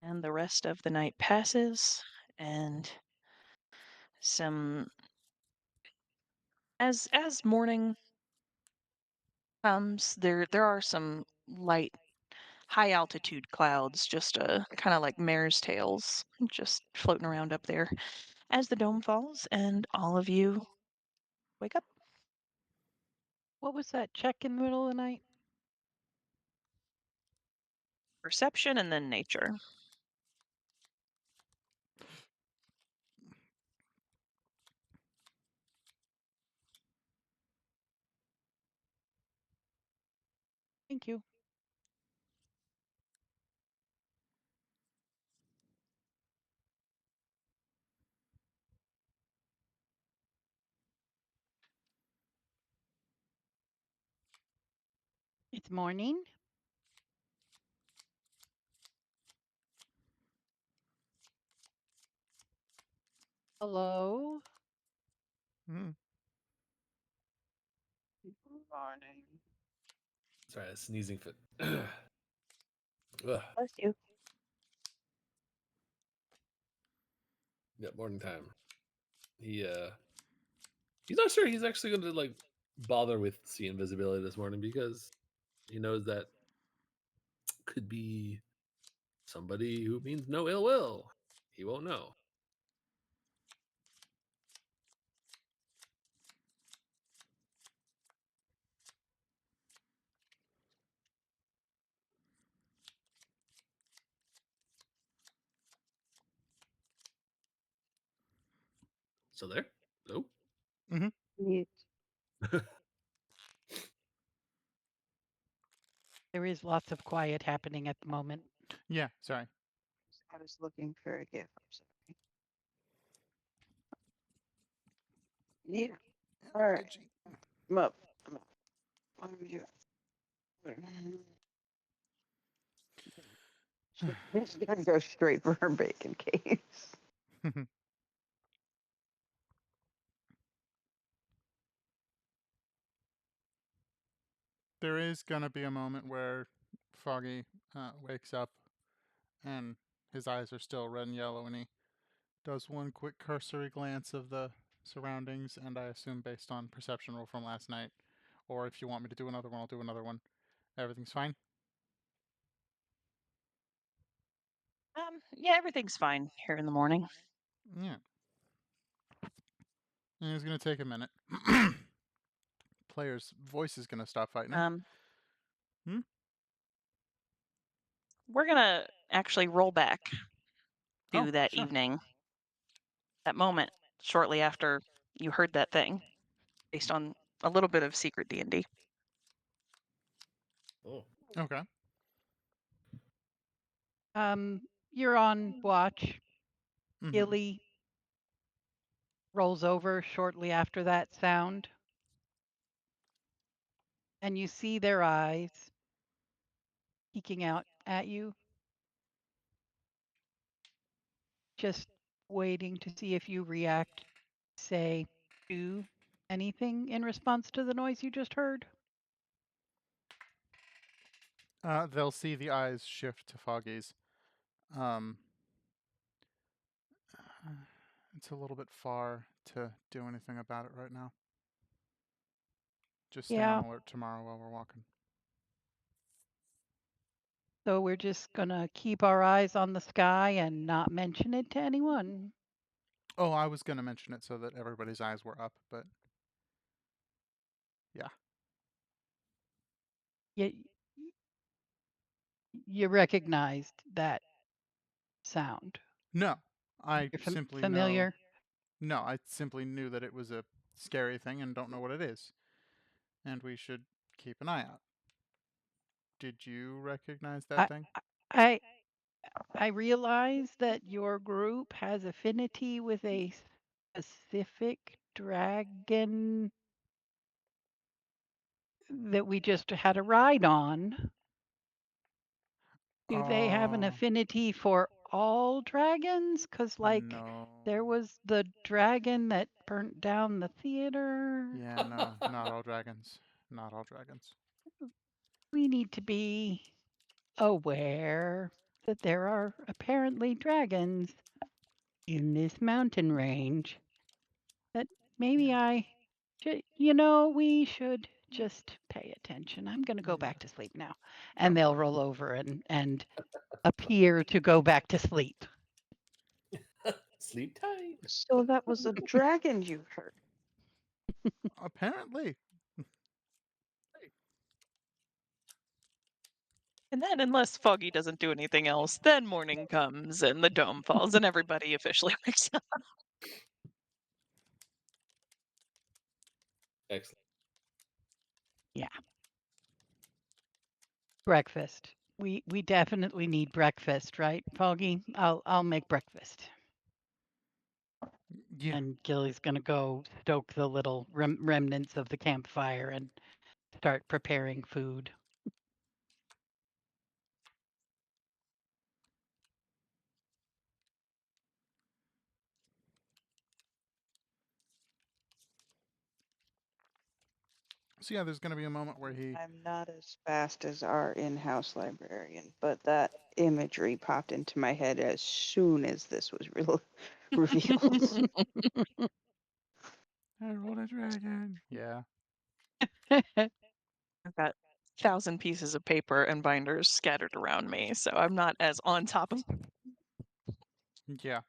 And the rest of the night passes, and some as morning There are some light high altitude clouds, just kind of like mare's tails, just floating around up there as the dome falls, and all of you wake up. What was that check in the middle of the night? Perception and then nature. Thank you. It's morning. Hello. Mm. Morning. Sorry, a sneezing fit. Ugh. Bless you. Yeah, morning time. He's not sure he's actually going to like bother with sea invisibility this morning because he knows that could be somebody who means no ill will. He won't know. So there? No? Mute. There is lots of quiet happening at the moment. Yeah, sorry. I was looking for a gift. I'm sorry. Yeah. All right. Itchy. I'm up. I'm up. What are we doing? She's gonna go straight for her bacon case. There is gonna be a moment where Foggy wakes up and his eyes are still red and yellow, and he does one quick cursory glance of the surroundings, and I assume based on perception roll from last night, or if you want me to do another one, I'll do another one. Everything's fine? Yeah, everything's fine here in the morning. Yeah. And it's gonna take a minute. Player's voice is gonna stop fighting him. Hmm? We're gonna actually roll back Oh, to that sure. evening, that moment shortly after you heard that thing, based on a little bit of secret D&D. Oh. Okay. You're on watch. Mm-hmm. Gilly rolls over shortly after that sound, and you see their eyes peeking out at you, just waiting to see if you react, say, do anything in response to the noise you just heard. They'll see the eyes shift to Foggy's. Um, it's a little bit far to do anything about it right now. Just stay on Yeah, alert tomorrow while we're walking. so we're just gonna keep our eyes on the sky and not mention it to anyone. Oh, I was gonna mention it so that everybody's eyes were up, but yeah. You, you recognized that sound. No, I You're simply know. familiar. No, I simply knew that it was a scary thing and don't know what it is, and we should keep an eye out. Did you recognize that I, thing? I, I realize that your group has affinity with a specific dragon that we just had a ride on. Do they have an Oh affinity for all dragons? Because, like, no. there was the dragon that burnt down the theater. Yeah, no, not all dragons. Not all dragons. We need to be aware that there are apparently dragons in this mountain range. That maybe Yeah. we should just pay attention. I'm going to go back to sleep now. And they'll roll over and appear to go back to sleep. Sleep tight. So that was a dragon you heard. Apparently. And then, unless Foggy doesn't do anything else, then morning comes and the dome falls and everybody officially wakes up. Excellent. Breakfast. We definitely need breakfast, right, Foggy? I'll make breakfast. Yeah. And Gilly's gonna go stoke the little remnants of the campfire and start preparing food. So yeah, there's going to be a moment where he. I'm not as fast as our in-house librarian, but that imagery popped into my head as soon as this was revealed. I rolled a dragon. Yeah. I've got 1,000 pieces of paper and binders scattered around me, so I'm not as on top of. Yeah.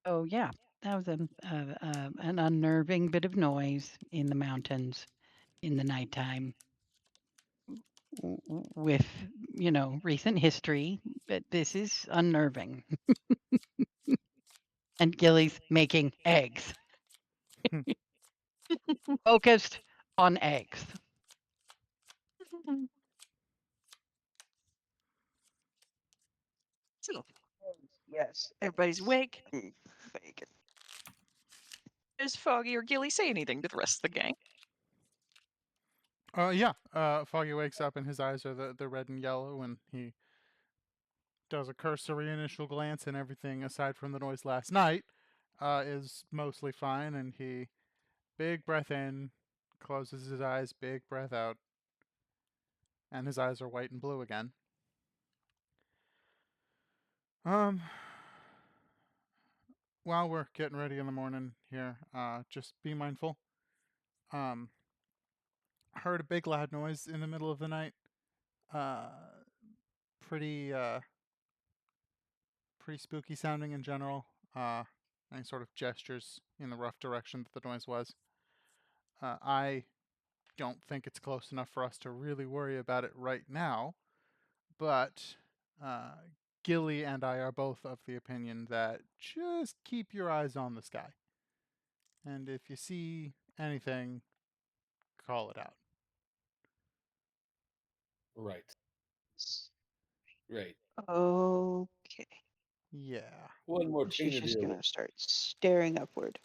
Oh yeah, that was an unnerving bit of noise in the mountains in the nighttime. With recent history, but this is unnerving. And Gilly's making eggs. Focused on eggs. So, Yes. everybody's awake. Bacon. Does Foggy or Gilly say anything to the rest of the gang? Yeah. Foggy wakes up and his eyes are the red and yellow, and he does a cursory initial glance, and everything aside from the noise last night is mostly fine. And he big breath in, closes his eyes, big breath out, and his eyes are white and blue again. While we're getting ready in the morning here, just be mindful. Heard a big loud noise in the middle of the night. Uh, pretty pretty spooky sounding in general. Any sort of gestures in the rough direction that the noise was. I don't think it's close enough for us to really worry about it right now, but uh, Gilly and I are both of the opinion that just keep your eyes on the sky. And if you see anything, call it out. Right. Right. Okay. Yeah. One more She's thing to just deal gonna with. start staring upward.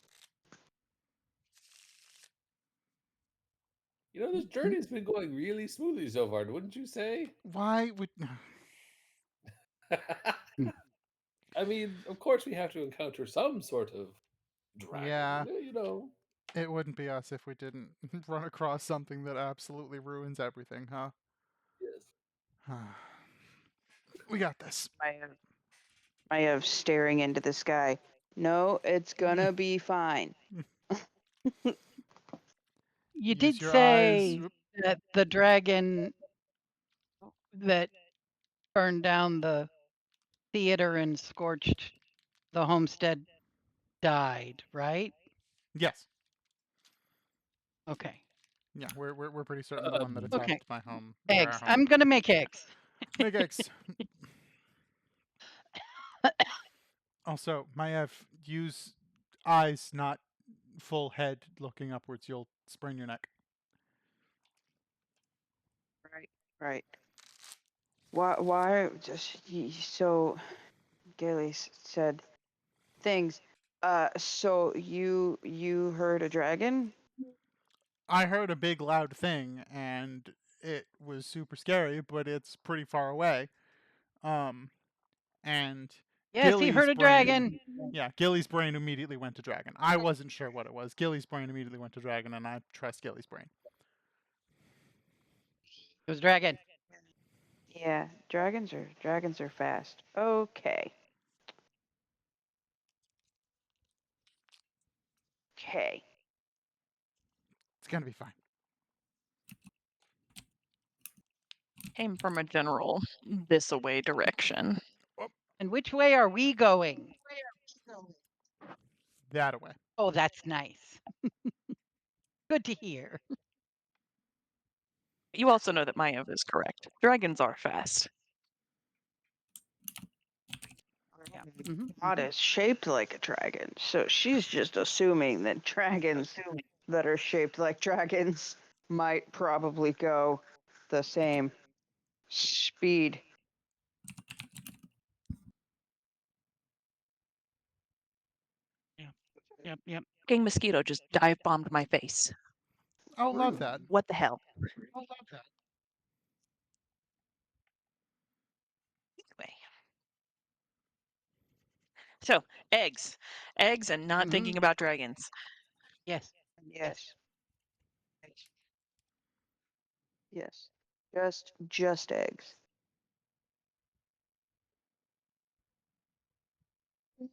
You know, this journey's been going really smoothly so far, wouldn't you say? Why would. I mean, of course we have to encounter some sort of Yeah, dragon, you know. it wouldn't be us if we didn't run across something that absolutely ruins everything, huh? Yes. We got this. Maya staring into the sky. No, it's gonna be fine. You Use did your eyes. say that the dragon that burned down the theater and scorched the homestead died, right? Yes. Okay. Yeah, we're pretty certain the one that Okay. attacked my home or our Eggs. home. I'm gonna make eggs. Make eggs. Also, Maev, use eyes, not full head looking upwards. You'll sprain your neck. Right. Why just so Gailey said things. So you heard a dragon? I heard a big loud thing, and it was super scary, but it's pretty far away. And Yes, he Gilly's heard a brain. dragon. Yeah, Gilly's brain immediately went to dragon. I wasn't sure what it was. Gilly's brain immediately went to dragon, and I trust Gilly's brain. It was a dragon. Yeah, dragons are fast. Okay. Okay. gonna be fine. Came from a general this-a-way direction. And which way are we going? That away. Oh, that's nice. Good to hear. You also know that Mayev is correct. Dragons are fast. Yeah. Mhm, mhm. Goddess shaped like a dragon, so she's just assuming that dragons that are shaped like dragons might probably go the same speed. Yep. King Mosquito just dive bombed my face. Oh, love that. What the hell? Anyway. So, eggs. Eggs and not thinking about dragons. Yes. Yes. Yes. Just eggs.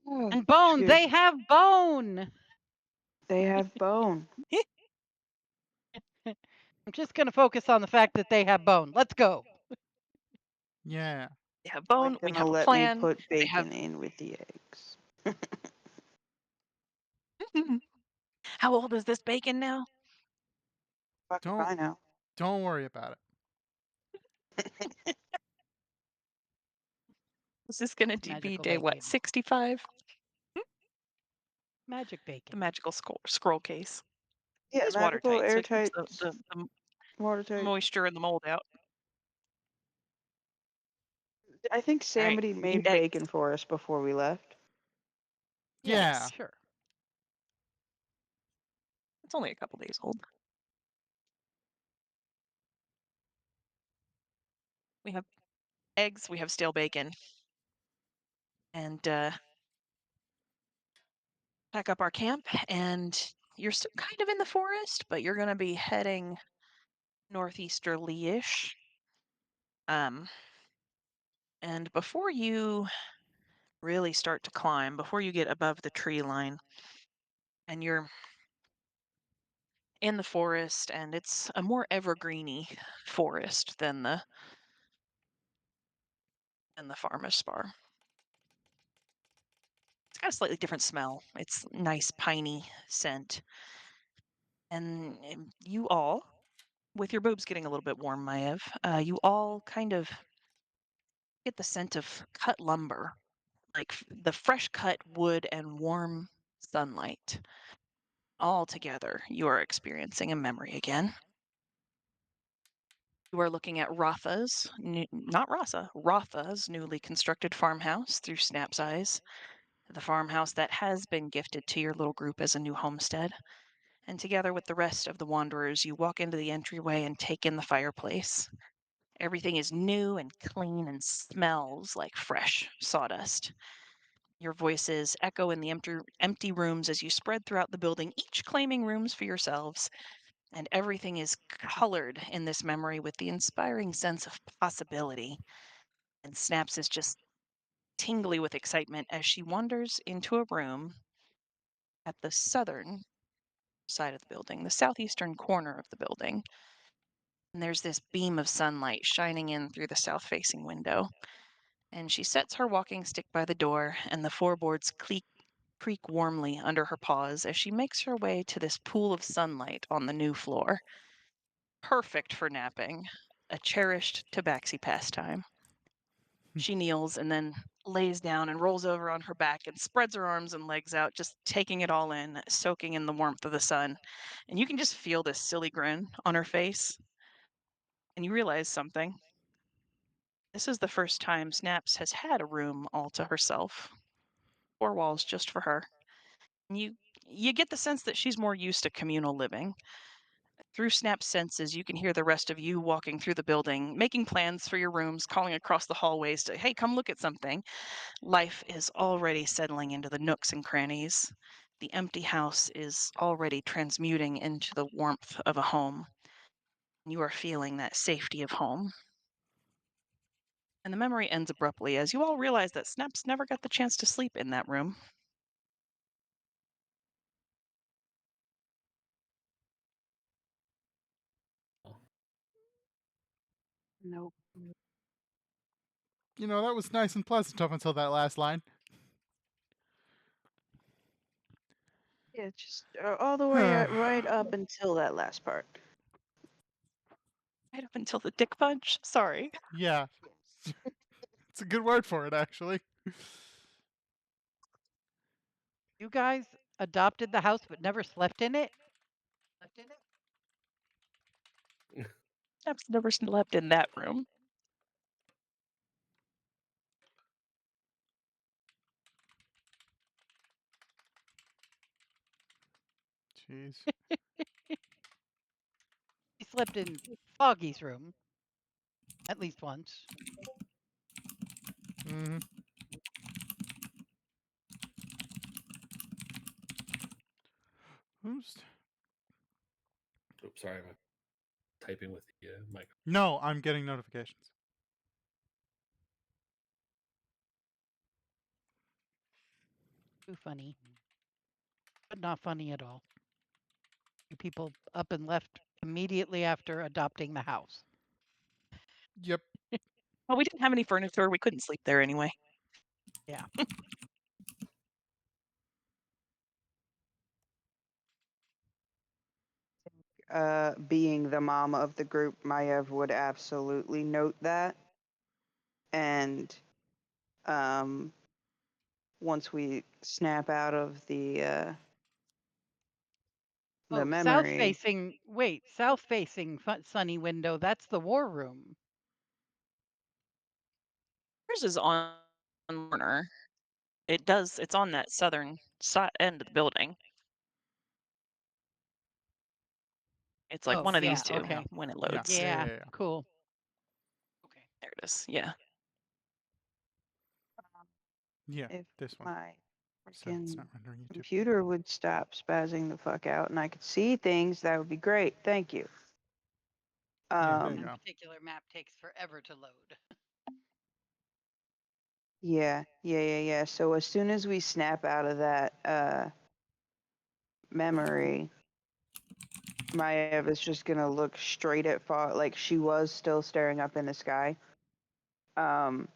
Oh, And bone. shoot. They have bone. They have bone. I'm just going to focus on the fact that they have bone. Let's go. Yeah. They have bone. Like We gonna have a let me plan. put They have. bacon in with the eggs. How old is this bacon now? Fuck if I know. Don't worry about it. Is this going to be Magical day, what, bacon. 65? Magic The bacon. magical scroll case. Yeah, It is magical, watertight, so it keeps airtight, the watertight. moisture and the mold out. I think All right, Samity we made need eggs. bacon for us before we left. Yeah. Sure. It's only a couple days old. We have eggs. We have stale bacon. And pack up our camp. And you're still kind of in the forest, but you're going to be heading northeasterly-ish. And before you really start to climb, before you get above the tree line, and you're in the forest, and it's a more evergreeny forest than the farmer's bar. It's got a slightly different smell. It's nice piney scent. And you all, with your boobs getting a little bit warm, Maiev, you all kind of get the scent of cut lumber, like the fresh cut wood and warm sunlight. All together, you are experiencing a memory again. You are looking at not Rasa, Rotha's newly constructed farmhouse through Snap's eyes. The farmhouse that has been gifted to your little group as a new homestead. And together with the rest of the wanderers, you walk into the entryway and take in the fireplace. Everything is new and clean and smells like fresh sawdust. Your voices echo in the empty rooms as you spread throughout the building, each claiming rooms for yourselves. And everything is colored in this memory with the inspiring sense of possibility. And Snaps is just tingly with excitement as she wanders into a room at the southern side of the building, the southeastern corner of the building. And there's this beam of sunlight shining in through the south facing window. And she sets her walking stick by the door, and the floorboards creak warmly under her paws as she makes her way to this pool of sunlight on the new floor. Perfect for napping, a cherished tabaxi pastime. She kneels and then lays down and rolls over on her back and spreads her arms and legs out, just taking it all in, soaking in the warmth of the sun. And you can just feel this silly grin on her face. And you realize something. This is the first time Snaps has had a room all to herself. 4 walls just for her. And you get the sense that she's more used to communal living. Through Snap's senses, you can hear the rest of you walking through the building, making plans for your rooms, calling across the hallways to, hey, come look at something. Life is already settling into the nooks and crannies. The empty house is already transmuting into the warmth of a home. You are feeling that safety of home. And the memory ends abruptly as you all realize that Snaps never got the chance to sleep in that room. Nope. You know, that was nice and pleasant up until that last line. Yeah, just all the way right up until that last part. Right up until the dick punch. Sorry. Yeah. It's a good word for it, actually. You guys adopted the house but never slept in it? I've never slept in that room. Jeez. He slept in Foggy's room at least once. Mm-hmm. Who's... Oops, sorry, I'm typing with the mic. No, I'm getting notifications. Too funny. But not funny at all. You people up and left immediately after adopting the house. Yep. Well, we didn't have any furniture. We couldn't sleep there anyway. Yeah. Being the mom of the group, Mayev would absolutely note that. And once we snap out of the South memory, facing. Wait, south facing sunny window. That's the war room. Yours is on corner. It's on that southern side end of the building. It's like Oh, one of yeah, these two okay. when it Yeah. loads. Yeah, Yeah. cool. Okay, there it is. Yeah. Yeah. if This one. my So it's freaking not rendering YouTube. computer would stop spazzing the fuck out and I could see things, that would be great. Thank you. Yeah, there you That go. particular map takes forever to load. Yeah. So as soon as we snap out of that memory, Maiev is just gonna look straight at Fog, like she was still staring up in the sky. And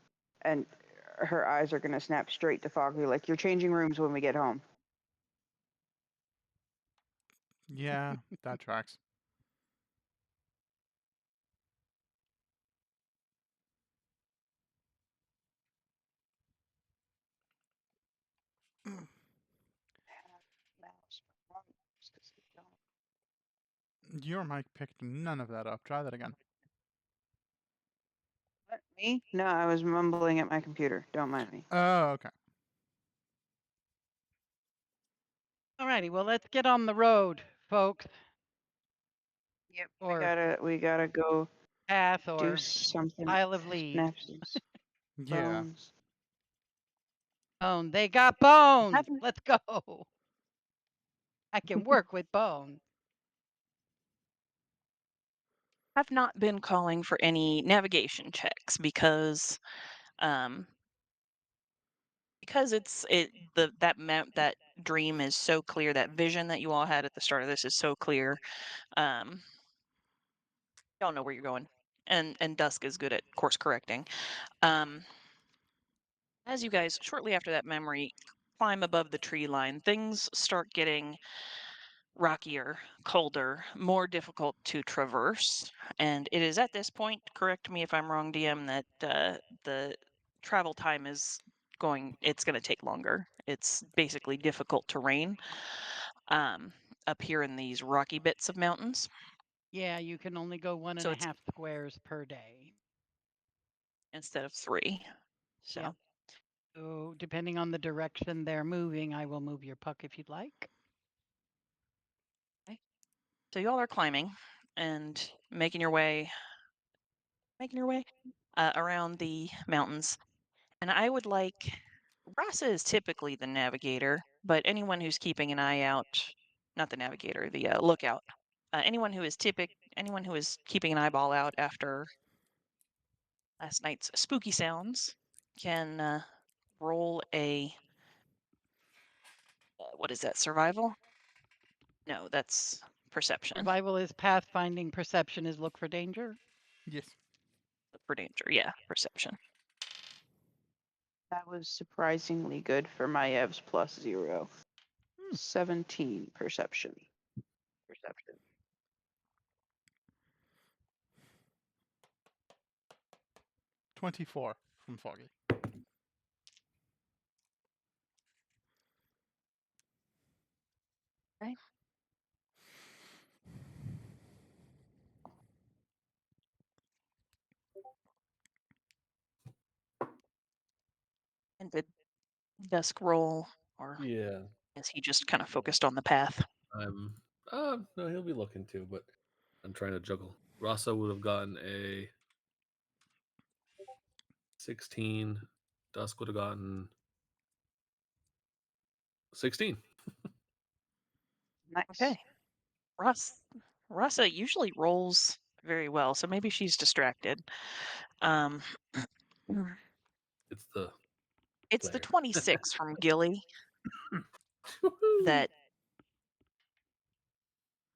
her eyes are gonna snap straight to Foggy, like, you're changing rooms when we get home. Yeah, that tracks. Your mic picked none of that up. Try that again. What, me? No, I was mumbling at my computer. Don't mind me. Oh, okay. Alrighty, well, let's get on the road, folks. Yep. Or We gotta go path do or something. pile of leaves. Synapses. Yeah. Bones. Bone. They got bones. Haven't- Let's go. I can work with bones. I've not been calling for any navigation checks because that dream is so clear, that vision that you all had at the start of this is so clear. Y'all know where you're going, and Dusk is good at course correcting. As you guys shortly after that memory climb above the tree line, things start getting rockier, colder, more difficult to traverse. And it is at this point, correct me if I'm wrong, DM, that the travel time is it's going to take longer. It's basically difficult terrain up here in these rocky bits of mountains. Yeah, you can only go one and So a it's half squares per day. instead of 3. So Yep. So depending on the direction they're moving, I will move your puck if you'd like. So y'all are climbing and making your way around the mountains. And I would like, Rasa is typically the navigator, but anyone who's keeping an eye out, not the navigator, the lookout, anyone who is keeping an eyeball out after last night's spooky sounds can roll a, what is that, survival? No, that's perception. Survival is pathfinding, perception is look for danger. Yes. For danger, yeah, perception. That was surprisingly good for my EVs plus 0. 17 perception. 24 from Foggy. Okay. And did Dusk roll, or Yeah. is he just kind of focused on the path? No, he'll be looking too, but I'm trying to juggle. Rasa would have gotten a 16. Dusk would have gotten 16. Nice. Okay. Rasa usually rolls very well, so maybe she's distracted. It's the It's the player. 26 from Gilly that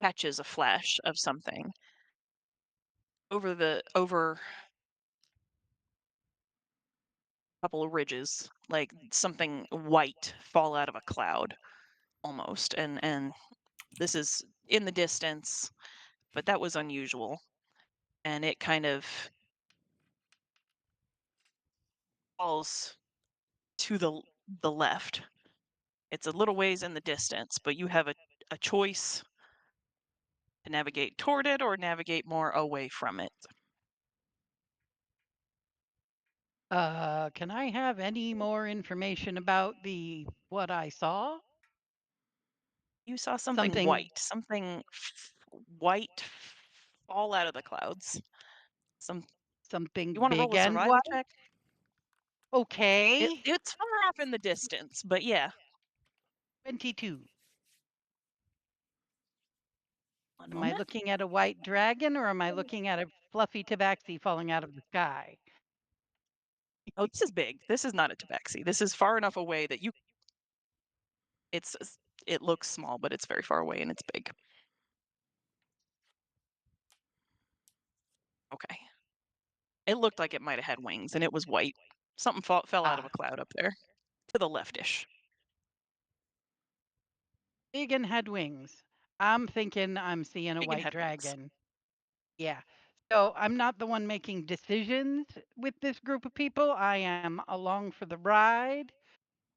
catches a flash of something over a couple of ridges, like something white fall out of a cloud almost. And this is in the distance, but that was unusual. And it kind of falls to the left. It's a little ways in the distance, but you have a choice to navigate toward it or navigate more away from it. Can I have any more information about what I saw? You saw something Something- white, something white fall out of the clouds. Something You want to roll big a and survival white? check? Okay. It's far off in the distance, but yeah. 22. One Am I moment. looking at a white dragon or am I looking at a fluffy tabaxi falling out of the sky? Oh, this is big. This is not a tabaxi. This is far enough away that it looks small, but it's very far away and it's big. Okay. It looked like it might have had wings and it was white. Something fell out of a cloud up there to the leftish. Big and had wings. I'm thinking I'm seeing a Big and white had wings. dragon. Yeah. So I'm not the one making decisions with this group of people. I am along for the ride.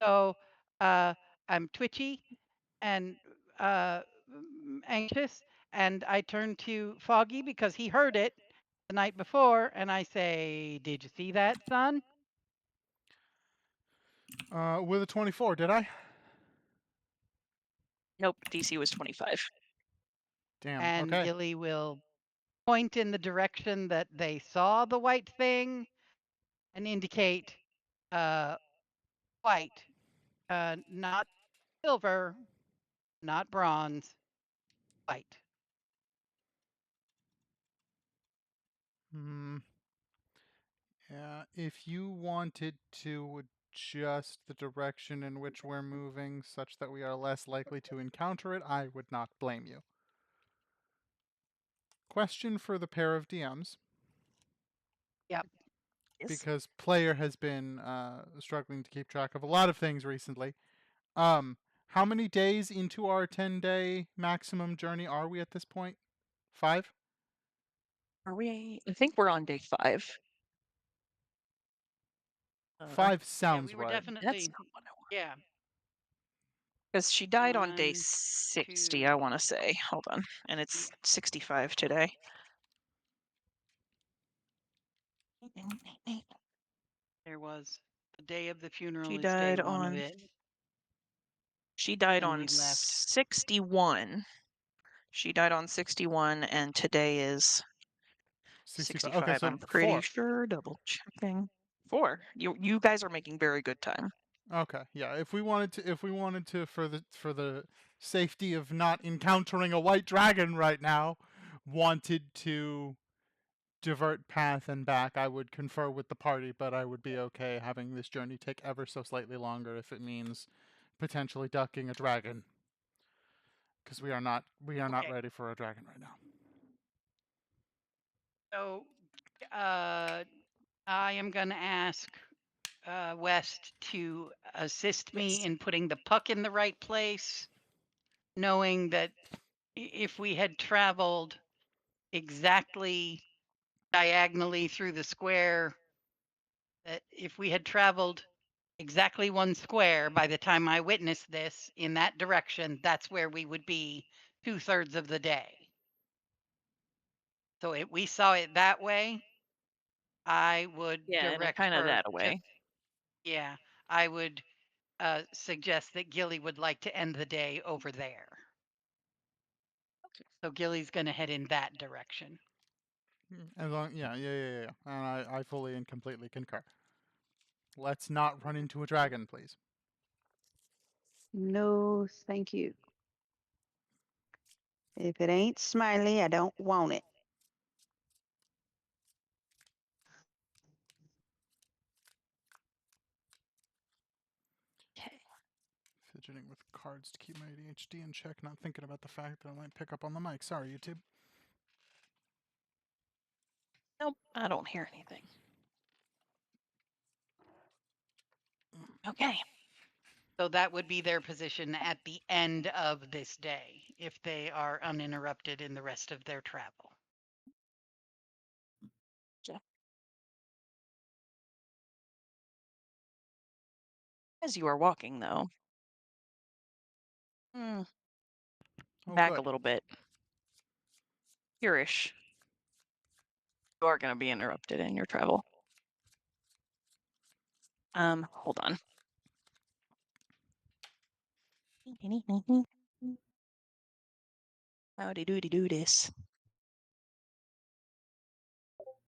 So I'm twitchy and anxious. And I turn to Foggy because he heard it the night before. And I say, "Did you see that, son?" With a 24, did I? Nope, DC was 25. Damn, And okay. Gilly will point in the direction that they saw the white thing and indicate white, not silver, not bronze, white. Yeah, if you wanted to adjust the direction in which we're moving such that we are less likely to encounter it, I would not blame you. Question for the pair of DMs. Yep. Yes. Because player has been struggling to keep track of a lot of things recently. How many days into our 10-day maximum journey are we at this point? 5? Are we? I think we're on day 5. 5 Yeah, sounds we were right. definitely. That's not what I want. Yeah. Because she died on day 1, 60, 2. I want to say. Hold on. And it's 65 today. There was the day of the funeral She is day died 1 of on. it. She died And on we left. 61. She died on 61, and today is 65. 65. Okay, so I'm pretty 4. sure. Double checking. 4. You guys are making very good time. Okay, yeah. If we wanted to for the safety of not encountering a white dragon right now, wanted to divert path and back, I would confer with the party, but I would be okay having this journey take ever so slightly longer if it means potentially ducking a dragon. Because we are not Okay. ready for a dragon right now. So I am going to ask West to assist me Yes. in putting the puck in the right place, knowing that if we had traveled exactly diagonally through the square, that if we had traveled exactly one square by the time I witnessed this in that direction, that's where we would be 2/3 of the day. So if we saw it that way, I would Yeah, and it direct kind of her that to, away. yeah, I would suggest that Gilly would like to end the day over there. So Gilly's going to head in that direction. As long, yeah. And I fully and completely concur. Let's not run into a dragon, please. No, thank you. If it ain't smiley, I don't want it. Okay. Fidgeting with cards to keep my ADHD in check, not thinking about the fact that I might pick up on the mic. Sorry, YouTube. Nope, I don't hear anything. Okay. So that would be their position at the end of this day if they are uninterrupted in the rest of their travel. As you are walking, though, Oh, back a good. little bit. Here-ish. You are going to be interrupted in your travel. Hold on. Howdy doody do this.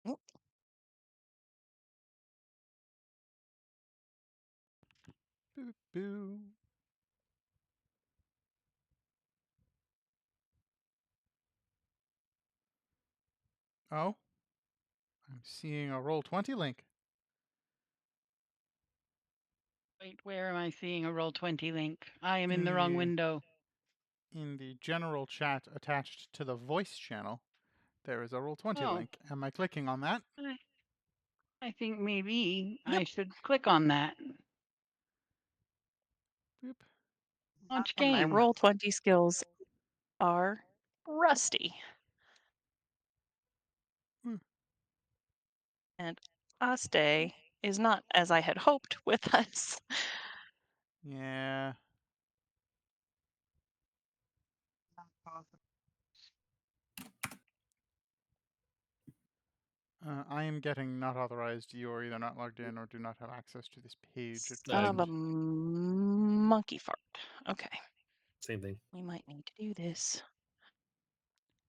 Oh, Boo boo. Oh, I'm seeing a Roll20 link. Wait, where am I seeing a Roll20 link? I am in the In wrong the window. in the general chat attached to the voice channel, there is a Roll20 Oh, link. Am I clicking on that? I think maybe I Yep. should click on that. Boop. Launch and my game. Roll20 skills are rusty. And Aste is not as I had hoped with us. Yeah. I am getting not authorized. You are either not logged in or do not have access to this page. It Son of said. a monkey fart. Okay. Same thing. We might need to do this.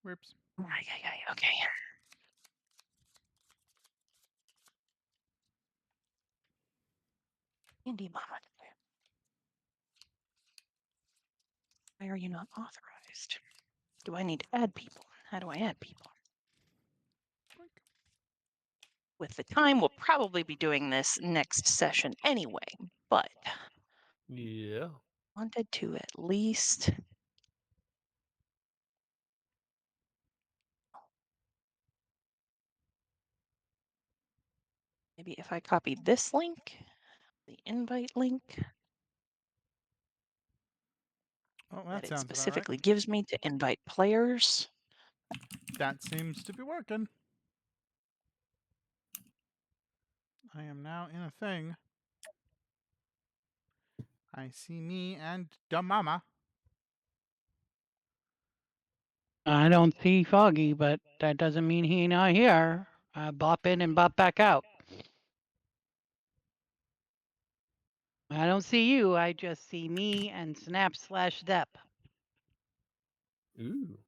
Whoops. Okay. Indy Mama. Why are you not authorized? Do I need to add people? How do I add people? With the time, we'll probably be doing this next session anyway, but Yeah. wanted to at least maybe if I copy this link, the invite link Oh, that that it sounds about right. specifically gives me to invite players. That seems to be working. I am now in a thing. I see me and dumb mama. I don't see Foggy, but that doesn't mean he not here. I bop in and bop back out. I don't see you. I just see me and Snap/Dep. Ooh.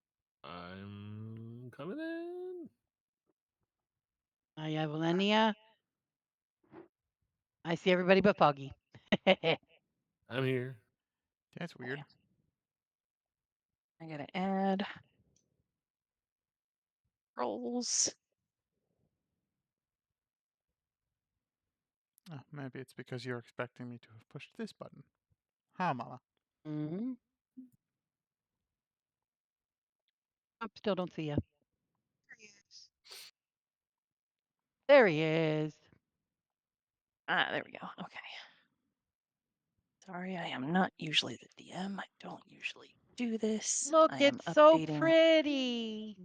I'm coming in. I have Lenia. I see everybody but Foggy. I'm here. That's weird. I gotta add roles. Oh, maybe it's because you're expecting me to have pushed this button. Ha, mama. Mm-hmm. I still don't see you. There he is. Ah, there we go. Okay. Sorry, I am not usually the DM. I don't usually do this. Look, I am it's so updating pretty.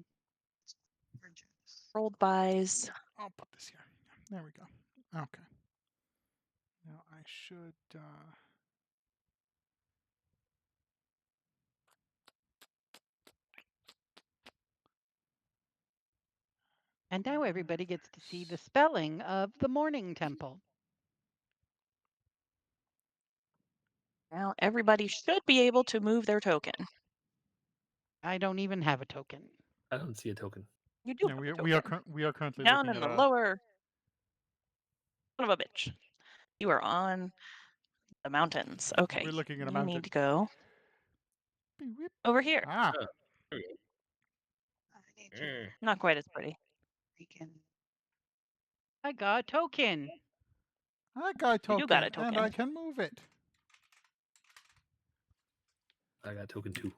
rolled buys. I'll put this here. There we go. Okay. Now I should. And now everybody gets to see the spelling of the Morning Temple. Now everybody should be able to move their token. I don't even have a token. I don't see a token. You do Yeah, have a we are token. we are currently Down looking in at the a. lower. Son of a bitch. You are on the mountains. Okay. We're looking at a You mountain. need to go Beep, whip. over here. Ah, Oh, there we go. I need to Not quite as pretty. freaking. I got a token. I got a You do got a and I token. can move it. I got token 2.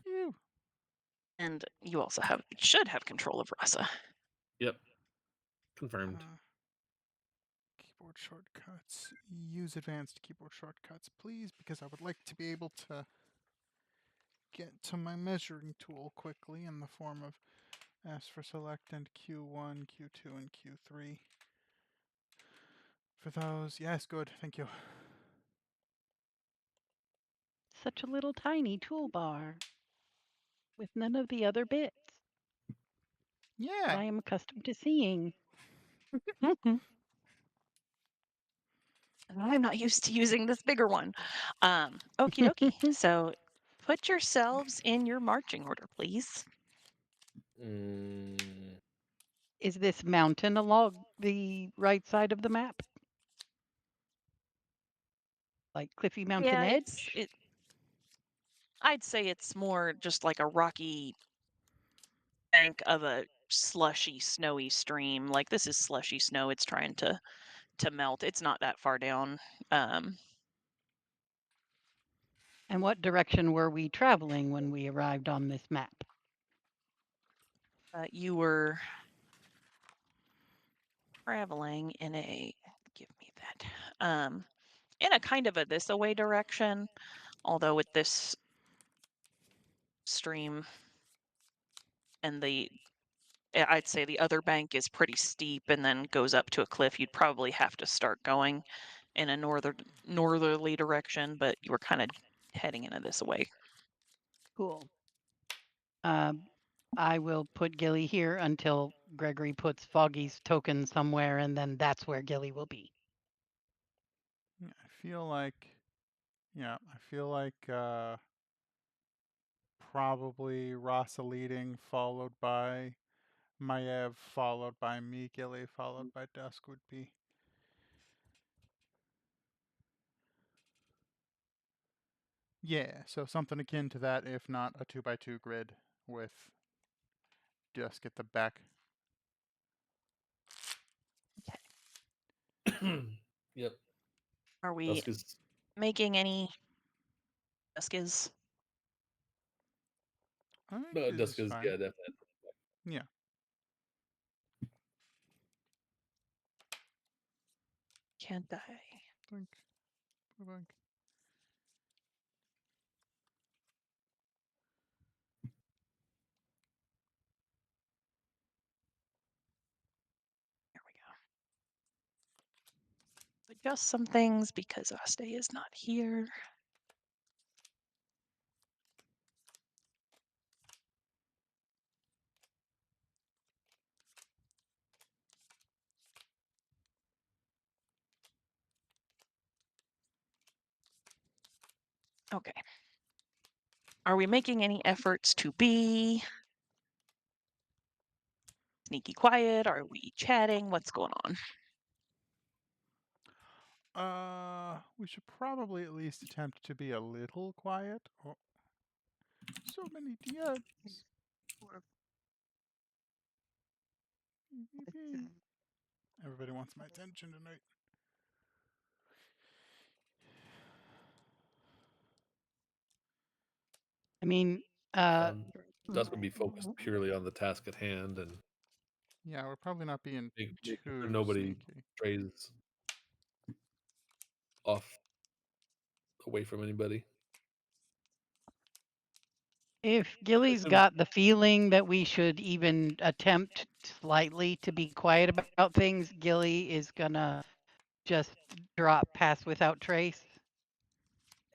Phew. And you also should have control of Rasa. Yep. Confirmed. Keyboard shortcuts. Use advanced keyboard shortcuts, please, because I would like to be able to get to my measuring tool quickly in the form of S for select and Q1, Q2, and Q3. For those, yes, good, thank you. Such a little tiny toolbar with none of the other bits that Yeah. I am accustomed to seeing. I'm not used to using this bigger one. Okie dokie. So put yourselves in your marching order, please. Mm, Is this mountain along the right side of the map? Like Cliffy Mountain Yeah, Edge? I'd say it's more just like a rocky bank of a slushy, snowy stream. Like this is slushy snow. It's trying to melt. It's not that far down. And what direction were we traveling when we arrived on this map? You were traveling in a give me that in a kind of a this away direction, although with this stream and I'd say the other bank is pretty steep and then goes up to a cliff. You'd probably have to start going in a northerly direction, but you were kind of heading into this way. Cool. I will put Gilly here until Gregory puts Foggy's token somewhere, and then that's where Gilly will be. I feel like, probably Rasa leading, followed by Maiev, followed by me, Gilly, followed by Dusk would be. Yeah, so something akin to that, if not a 2x2 grid with Dusk at the back. yep. Are we Dusk is making any duskes? I think this Dusk is is fine. yeah, definitely. Yeah. Can't I? Think. There we go. Adjust some things because Aste is not here. Okay. Are we making any efforts to be sneaky quiet? Are we chatting? What's going on? We should probably at least attempt to be a little quiet. Oh, so many DMs. Everybody wants my attention tonight. I mean, Dusk would be focused purely on the task at hand, and Yeah, we're probably not being Make sure too nobody sneaky. strays off away from anybody. If Gilly's got the feeling that we should even attempt slightly to be quiet about things, Gilly is gonna just drop pass without trace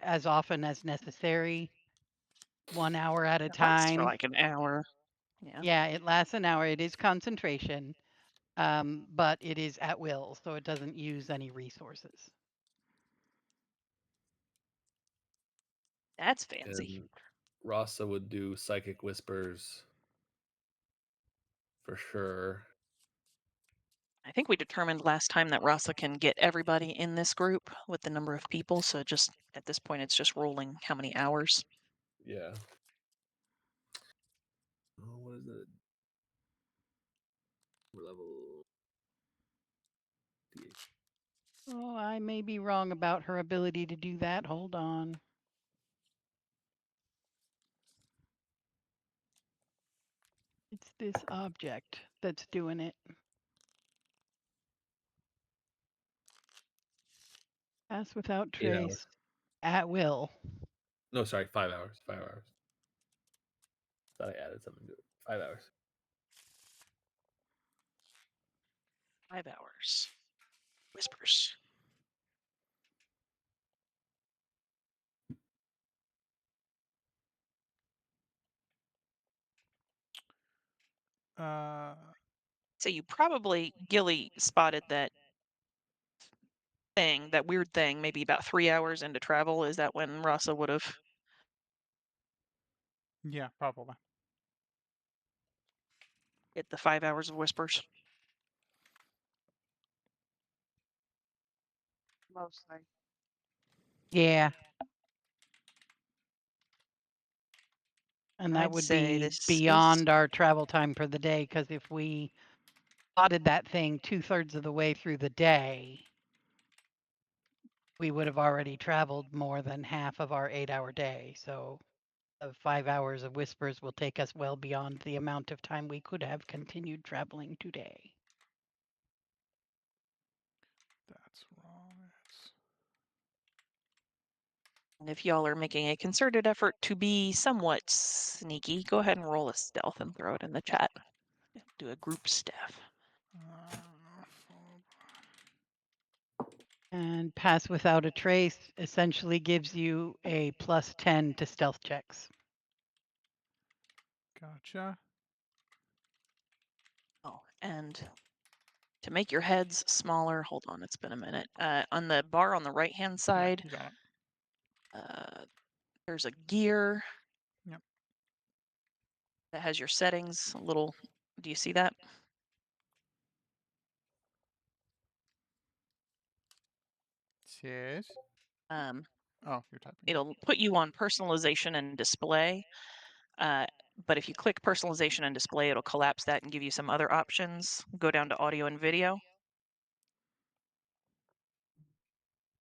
as often as necessary, 1 hour at a It lasts for time. like an hour. Yeah. Yeah, it lasts an hour. It is concentration, but it is at will, so it doesn't use any resources. That's fancy. And Rasa would do psychic whispers for sure. I think we determined last time that Rasa can get everybody in this group with the number of people, so just at this point it's just rolling how many hours. Yeah. Oh, what is it? We're level DH. Oh, I may be wrong about her ability to do that. Hold on. It's this object that's doing it. Pass without 8 hours. trace. At will. No, sorry, 5 hours. 5 hours. Thought I added something to it. 5 hours. 5 hours. Whispers. So you probably, Gilly spotted that thing, that weird thing, maybe about 3 hours into travel. Is that when Rasa would have Yeah, probably. hit the 5 hours of whispers? Mostly. Yeah. And that I'd would say be this is beyond our travel time for the day, because if we spotted that thing 2/3 of the way through the day, we would have already traveled more than half of our 8-hour day. So of 5 hours of whispers will take us well beyond the amount of time we could have continued traveling today. That's wrong. And if y'all are making a concerted effort to be somewhat sneaky, go ahead and roll a stealth and throw it in the chat. Do a group staff. And pass without a trace essentially gives you a +10 to stealth checks. Gotcha. Oh, and to make your heads smaller, hold on, it's been a minute. On the bar on the right-hand Yeah, side, he's on it. there's a gear. Yep. That has your settings. A little. Do you see that? Yes. Um, Oh, you're typing. it'll put you on personalization and display. But if you click personalization and display, it'll collapse that and give you some other options. Go down to audio and video.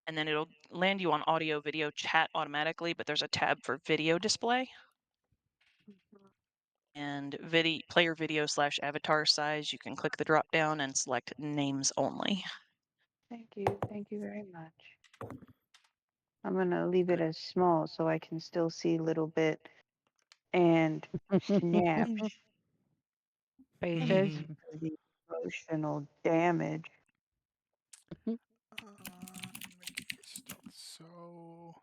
And then it'll land you on audio video chat automatically, but there's a tab for video display. And player video / avatar size, you can click the drop down and select names only. Thank you. Thank you very much. I'm going to leave it as small so I can still see a little bit and snap Faces. for the emotional damage. Make it stealth so.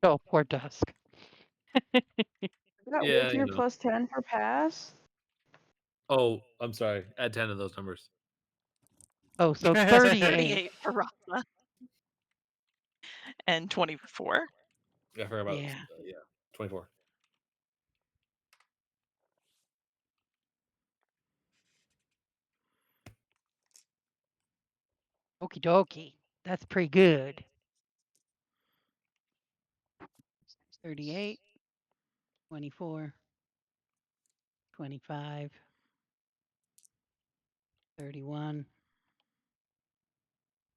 Oh, poor Dusk. That Yeah, with your +10 for pass? Oh, I'm sorry. Add 10 of those numbers. Oh, so 38. 38 for Rasa. And 24. I forgot about Yeah. 24. Okie dokie. That's pretty good. 38, 24, 25, 31,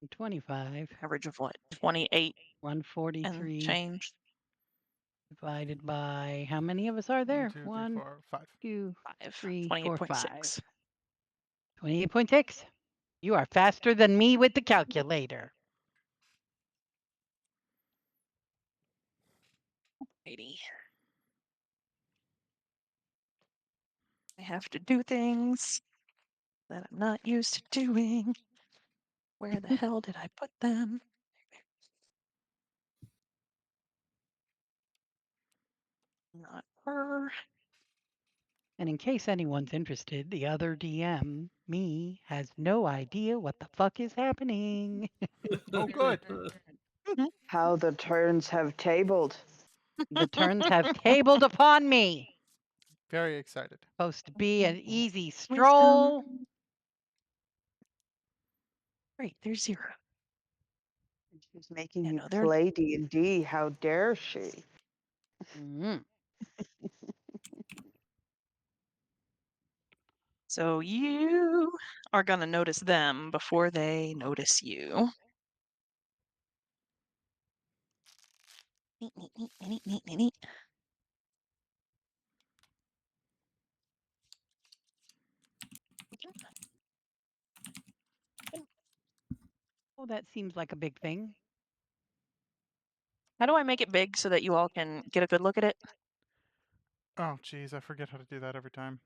and 25. Average of what? 28 and 143, change. divided by how many of us are there? 1, 2, 3, 1, 4, 5. 2, 5. 3, 4, 5. 28.6. 28.6. You are faster than me with the calculator. 80. I have to do things that I'm not used to doing. Where the hell did I put them? Not her. And in case anyone's interested, the other DM, me, has no idea what the fuck is happening. Oh, good. How the turns have tabled. The turns have tabled upon me. Very excited. Supposed to be an easy stroll. Wisdom. Great, there's 0. She's making Yeah, you no, they're play D&D. How dare she? Mhm. So you are going to notice them before they notice you. Neat, neat, neat, neat, neat, neat, neat. Oh, that seems like a big thing. How do I make it big so that you all can get a good look at it? Oh, geez, I forget how to do that every time.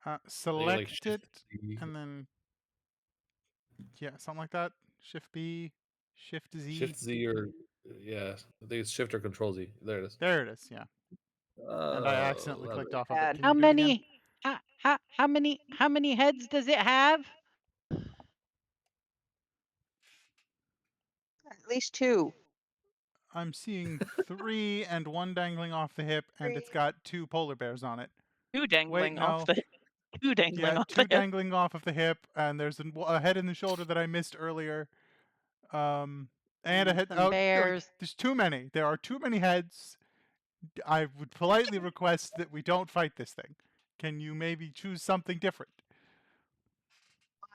Maybe, Select Shift it, Z. and then, yeah, something like that. Shift B, Shift Z. Shift Z or yeah, I think it's Shift or Control Z. There it is. There it is, yeah. And I accidentally Love clicked it. off of it. Bad. Can How you do it again? many? How many heads does it have? At least 2. I'm seeing 3 and 1 dangling off the hip, and it's 3. got 2 polar bears on it. Two Wait, dangling off no. the two dangling Yeah, off 2 the hip. dangling off of the hip, and there's a head in the shoulder that I missed earlier. And a head. Some Oh, bears. there's too many. There are too many heads. I would politely request that we don't fight this thing. Can you maybe choose something different?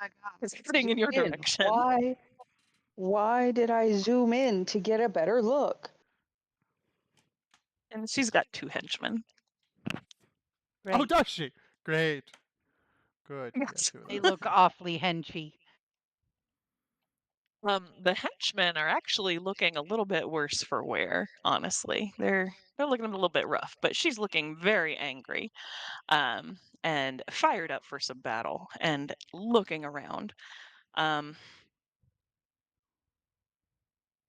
My God. It's heading in your Zoom direction. Why did I zoom in to get a better look? And she's got 2 henchmen. Oh, Great. does she? Great. Good. Yeah, Yes. 2 of They those. look awfully henchy. The henchmen are actually looking a little bit worse for wear, honestly. They're looking a little bit rough, but she's looking very angry, and fired up for some battle and looking around.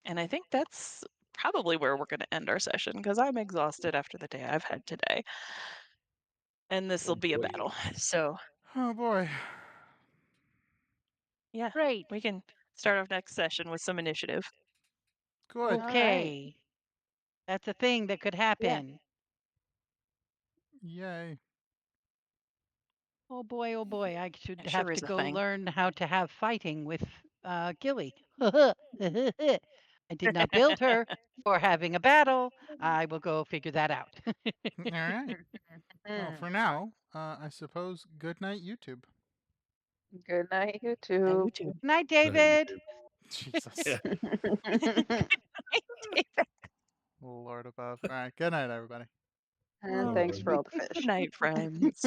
And I think that's probably where we're going to end our session because I'm exhausted after the day I've had today. And this will be a boy. battle. So, Oh boy. yeah, Great. we can start off next session with some initiative. Good. Okay. That's a thing that could happen. Yay. Oh boy, oh boy. I should It have sure to is a go thing. learn how to have fighting with Gilly. I did not build her for having a battle. I will go figure that out. All right. Well, for now, I suppose good night, YouTube. Good night, Yeah, YouTube. you too. Night, David. Jesus. Yeah. Lord above. All right. Good night, everybody. And Oh, thanks boy. for all the Good fish. night, friends.